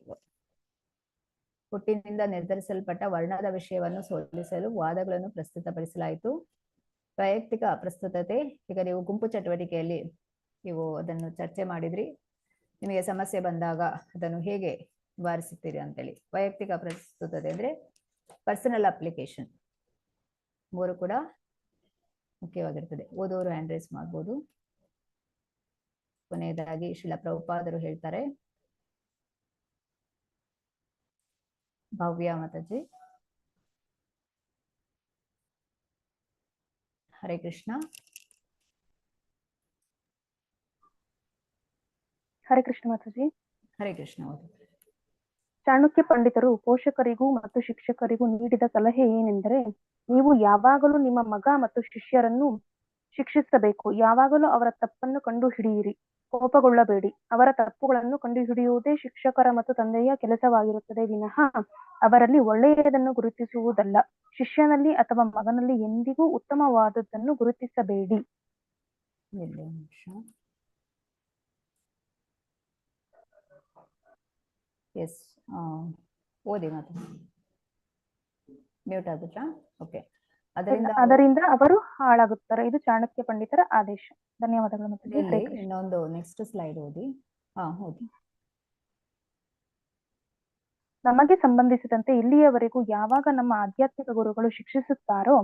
ಹುಟ್ಟಿನಿಂದ ನಿರ್ಧರಿಸಲ್ಪಟ್ಟ ವರ್ಣದ ವಿಷಯವನ್ನು ಸೋಲಿಸಲು ವಾದಗಳನ್ನು ಪ್ರಸ್ತುತಪಡಿಸಲಾಯಿತು. ವೈಯಕ್ತಿಕ ಪ್ರಸ್ತುತತೆ, ಈಗ ನೀವು ಗುಂಪು ಚಟುವಟಿಕೆಯಲ್ಲಿ ನೀವು ಅದನ್ನು ಚರ್ಚೆ ಮಾಡಿದ್ರಿ. ನಿಮಗೆ ಸಮಸ್ಯೆ ಬಂದಾಗ ಅದನ್ನು ಹೇಗೆ ನಿವಾರಿಸುತ್ತೀರಿ ಅಂತೇಳಿ. ವೈಯಕ್ತಿಕ ಪ್ರಸ್ತುತತೆ ಅಂದ್ರೆ ಪರ್ಸನಲ್ ಅಪ್ಲಿಕೇಶನ್. 3 ಕೂಡ ಮುಖ್ಯವಾಗಿರ್ತದೆ. ಓದೋರು ಹ್ಯಾಂಡ್ ರೈಸ್ ಮಾಡ್ಬೋದು. ಕೊನೆಯದಾಗಿ ಶ್ರೀಲ ಪ್ರಭುಪಾದರು ಹೇಳ್ತಾರೆ, ಭವ್ಯ ಮಾತಾಜಿ. ಹರೇ ಕೃಷ್ಣ. ಹರೇ ಕೃಷ್ಣ ಮಾತಾಜಿ. ಹರೇ ಕೃಷ್ಣ. ಚಾಣಕ್ಯ ಪಂಡಿತರು ಪೋಷಕರಿಗೂ ಮತ್ತು ಶಿಕ್ಷಕರಿಗೂ ನೀಡಿದ ಸಲಹೆ ಏನೆಂದರೆ, ನೀವು ಯಾವಾಗಲೂ ನಿಮ್ಮ ಮಗ ಮತ್ತು ಶಿಷ್ಯರನ್ನು ಶಿಕ್ಷಿಸಬೇಕು. ಯಾವಾಗಲೂ ಅವರ ತಪ್ಪನ್ನು ಕಂಡು ಹಿಡಿಯಿರಿ, ಕೋಪಗೊಳ್ಳಬೇಡಿ. ಅವರ ತಪ್ಪುಗಳನ್ನು ಕಂಡುಹಿಡಿಯುವುದೇ ಶಿಕ್ಷಕರ ಮತ್ತು ತಂದೆಯ ಕೆಲಸವಾಗಿರುತ್ತದೆ ವಿನಃ ಅವರಲ್ಲಿ ಒಳ್ಳೆಯದನ್ನು ಗುರುತಿಸುವುದಲ್ಲ. ಶಿಷ್ಯನಲ್ಲಿ ಅಥವಾ ಮಗನಲ್ಲಿ ಎಂದಿಗೂ ಉತ್ತಮವಾದದ್ದನ್ನು ಗುರುತಿಸಬೇಡಿ. ಎಸ್, ಓದಿ ಮಾತು ಮ್ಯೂಟ್ ಆಗುತ್ತಾ? ಓಕೆ. ಅದರಿಂದ ಅವರು ಹಾಳಾಗುತ್ತಾರೆ. ಇದು ಚಾಣಕ್ಯ ಪಂಡಿತರ ಆದೇಶ. ಧನ್ಯವಾದಗಳು. ಇಲ್ಲಿ ಇನ್ನೊಂದು ನೆಕ್ಸ್ಟ್ ಸ್ಲೈಡ್ ಓದಿ. ಓದಿ. ನಮಗೆ ಸಂಬಂಧಿಸಿದಂತೆ ಇಲ್ಲಿಯವರೆಗೂ ಯಾವಾಗ ನಮ್ಮ ಆಧ್ಯಾತ್ಮಿಕ ಗುರುಗಳು ಶಿಕ್ಷಿಸುತ್ತಾರೋ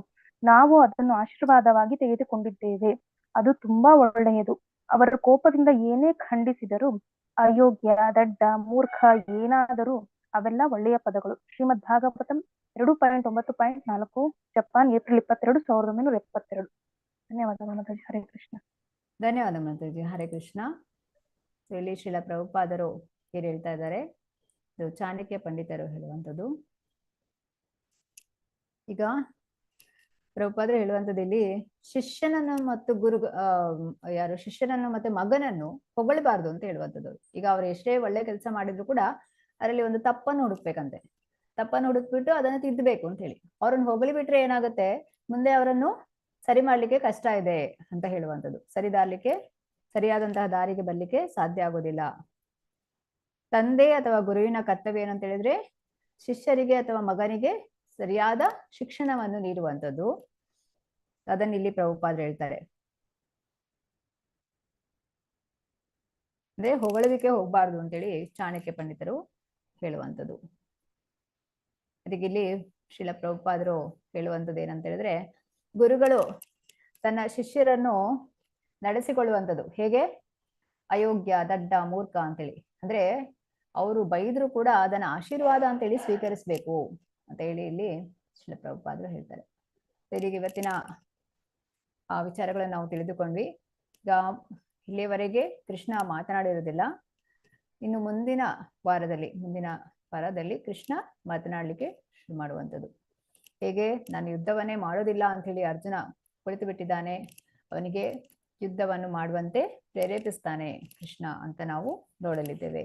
ನಾವು ಅದನ್ನು ಆಶೀರ್ವಾದವಾಗಿ ತೆಗೆದುಕೊಂಡಿದ್ದೇವೆ. ಅದು ತುಂಬಾ ಒಳ್ಳೆಯದು. ಅವರ ಕೋಪದಿಂದ ಏನೇ ಖಂಡಿಸಿದರೂ, ಅಯೋಗ್ಯ, ದಡ್ಡ, ಮೂರ್ಖ ಏನಾದರೂ ಅವೆಲ್ಲ ಒಳ್ಳೆಯ ಪದಗಳು. ಶ್ರೀಮದ್ ಭಾಗವತಂ 2.9.4 ಜಪಾನ್ ಏಪ್ರಿಲ್ 22, 1972. ಧನ್ಯವಾದಗಳು ಮಾತಾಜಿ. ಹರೇ ಕೃಷ್ಣ. ಧನ್ಯವಾದ ಮಾತಾಜಿ. ಹರೇ ಕೃಷ್ಣ. ಇಲ್ಲಿ ಶ್ರೀಲ ಪ್ರಭುಪಾದರು ಏನು ಹೇಳ್ತಾ ಇದ್ದಾರೆ, ಇದು ಚಾಣಕ್ಯ ಪಂಡಿತರು ಹೇಳುವಂಥದ್ದು. ಈಗ ಪ್ರಭುಪಾದರು ಹೇಳುವಂಥದ್ದು ಇಲ್ಲಿ ಶಿಷ್ಯನನ್ನು ಮತ್ತು ಶಿಷ್ಯನನ್ನು ಮತ್ತೆ ಮಗನನ್ನು ಹೊಗಳಬಾರ್ದು ಅಂತ ಹೇಳುವಂಥದ್ದು. ಈಗ ಅವ್ರು ಎಷ್ಟೇ ಒಳ್ಳೆ ಕೆಲಸ ಮಾಡಿದ್ರು ಕೂಡ ಅದರಲ್ಲಿ ಒಂದು ತಪ್ಪನ್ನು ಹುಡುಕ್ಬೇಕಂತೆ. ತಪ್ಪನ್ನು ಹುಡುಕ್ಬಿಟ್ಟು ಅದನ್ನು ತಿದ್ದಬೇಕು ಅಂತ ಹೇಳಿ. ಅವ್ರನ್ನ ಹೊಗಳಿ ಬಿಟ್ರೆ ಏನಾಗುತ್ತೆ, ಮುಂದೆ ಅವರನ್ನು ಸರಿ ಮಾಡ್ಲಿಕ್ಕೆ ಕಷ್ಟ ಇದೆ ಅಂತ ಹೇಳುವಂಥದ್ದು. ಸರಿಯಾದಂತಹ ದಾರಿಗೆ ಬರ್ಲಿಕ್ಕೆ ಸಾಧ್ಯ ಆಗೋದಿಲ್ಲ. ತಂದೆ ಅಥವಾ ಗುರುವಿನ ಕರ್ತವ್ಯ ಏನಂತ ಹೇಳಿದ್ರೆ ಶಿಷ್ಯರಿಗೆ ಅಥವಾ ಮಗನಿಗೆ ಸರಿಯಾದ ಶಿಕ್ಷಣವನ್ನು ನೀಡುವಂಥದ್ದು. ಅದನ್ನ ಇಲ್ಲಿ ಪ್ರಭುಪಾದರು ಹೇಳ್ತಾರೆ. ಅಂದ್ರೆ ಹೊಗಳಲಿಕ್ಕೆ ಹೋಗ್ಬಾರ್ದು ಅಂತೇಳಿ ಚಾಣಕ್ಯ ಪಂಡಿತರು ಹೇಳುವಂಥದ್ದು. ಅದಕ್ಕೆ ಇಲ್ಲಿ ಶ್ರೀಲ ಪ್ರಭುಪಾದರು ಹೇಳುವಂಥದ್ದು ಏನಂತ ಹೇಳಿದ್ರೆ, ಗುರುಗಳು ತನ್ನ ಶಿಷ್ಯರನ್ನು ನಡೆಸಿಕೊಳ್ಳುವಂಥದ್ದು ಹೇಗೆ, ಅಯೋಗ್ಯ, ದಡ್ಡ, ಮೂರ್ಖ ಅಂತೇಳಿ. ಅಂದ್ರೆ ಅವರು ಬೈದ್ರು ಕೂಡ ಅದನ್ನ ಆಶೀರ್ವಾದ ಅಂತೇಳಿ ಸ್ವೀಕರಿಸ್ಬೇಕು ಅಂತ ಹೇಳಿ ಇಲ್ಲಿ ಶ್ರೀಲ ಪ್ರಭುಪಾದರು ಹೇಳ್ತಾರೆ. ಸರಿಗೆ ಇವತ್ತಿನ ಆ ವಿಚಾರಗಳನ್ನು ನಾವು ತಿಳಿದುಕೊಂಡ್ವಿ. ಈಗ ಇಲ್ಲಿಯವರೆಗೆ ಕೃಷ್ಣ ಮಾತನಾಡಿರೋದಿಲ್ಲ. ಇನ್ನು ಮುಂದಿನ ವಾರದಲ್ಲಿ ಕೃಷ್ಣ ಮಾತನಾಡ್ಲಿಕ್ಕೆ ಶುರು ಮಾಡುವಂಥದ್ದು. ಹೇಗೆ ನಾನು ಯುದ್ಧವನ್ನೇ ಮಾಡೋದಿಲ್ಲ ಅಂತ ಹೇಳಿ ಅರ್ಜುನ ಕುಳಿತು ಬಿಟ್ಟಿದ್ದಾನೆ, ಅವನಿಗೆ ಯುದ್ಧವನ್ನು ಮಾಡುವಂತೆ ಪ್ರೇರೇಪಿಸ್ತಾನೆ ಕೃಷ್ಣ ಅಂತ ನಾವು ನೋಡಲಿದ್ದೇವೆ.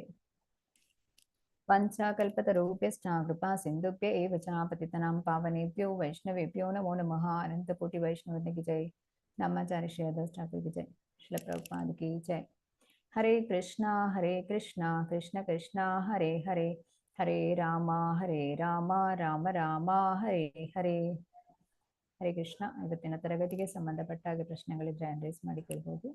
ಪಂಚಕಲ್ಪತರೂಪ್ಯಶ್ಚ ಕೃಪಾ ಸಿಂಧುಭ್ಯ ಏವ ಚ ಪತಿತನಾಂ ಪಾವನೇಭ್ಯೋ ವೈಷ್ಣವೇಭ್ಯೋ ನಮೋ ನಮಃ. ಅನಂತ ಕೋಟಿ ವೈಷ್ಣವನಿಗೆ ಜೈ. ನಮ್ಮಾಚಾರ್ಯ ಶ್ರೀ ಠಾಕೂರ್ ಜೈ. ಶ್ರೀಲ ಪ್ರಭುಪಾದ ಕಿ ಜೈ. ಹರೇ ಕೃಷ್ಣ ಕೃಷ್ಣ ಕೃಷ್ಣ ಹರೇ ಹರೇ, ಹರೇ ರಾಮ ರಾಮ ರಾಮ ಹರೇ ಹರೇ. ಹರೇ ಕೃಷ್ಣ. ಇವತ್ತಿನ ತರಗತಿಗೆ ಸಂಬಂಧಪಟ್ಟ ಹಾಗೆ ಪ್ರಶ್ನೆಗಳಿದ್ರೆ ರೈಸ್ ಮಾಡಿ ಕೇಳ್ಬೋದು.